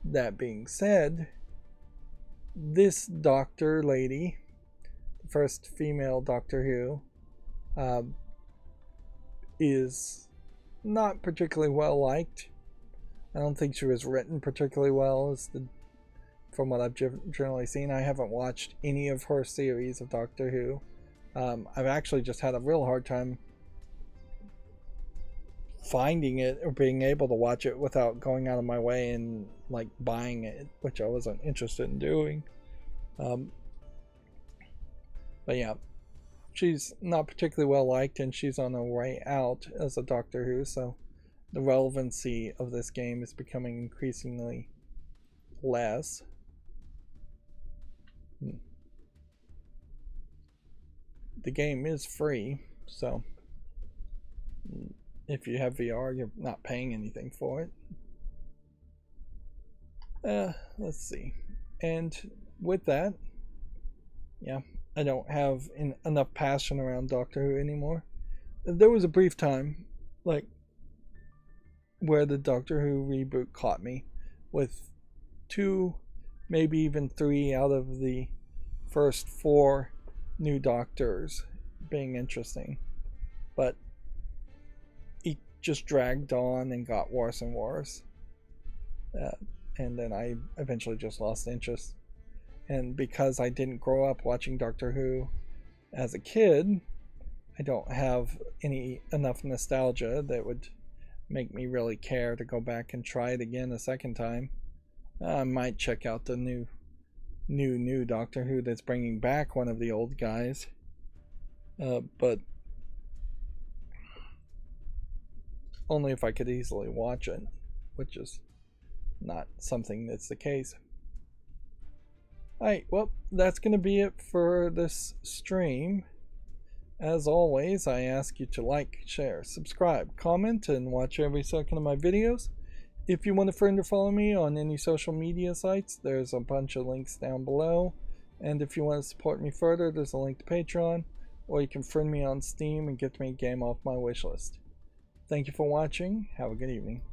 That being said, this doctor lady first female Doctor Who, is not particularly well liked. I don't think she was written particularly well, from what I've generally seen. I haven't watched any of her series of Doctor Who. I've actually just had a real hard time finding it or being able to watch it without going out of my way and like buying it, which I wasn't interested in doing. But yeah, she's not particularly well liked, and she's on her way out as a Doctor Who, so the relevancy of this game is becoming increasingly less. The game is free, so if you have VR, you're not paying anything for it. Let's see. And with that, yeah, I don't have enough passion around Doctor Who anymore. There was a brief time, like, where the Doctor Who reboot caught me with 2, maybe even 3 out of the first 4 new Doctors being interesting. But it just dragged on and got worse and worse. And then I eventually just lost interest. And because I didn't grow up watching Doctor Who as a kid, I don't have enough nostalgia that would make me really care to go back and try it again a second time. I might check out the new Doctor Who that's bringing back one of the old guys. But only if I could easily watch it, which is not something that's the case. Alright, well, that's going to be it for this stream. As always, I ask you to like, share, subscribe, comment, and watch every second of my videos. If you want a friend or follow me on any social media sites, there's a bunch of links down below. And if you want to support me further, there's a link to Patreon, or you can friend me on Steam and get me a game off my wishlist. Thank you for watching. Have a good evening.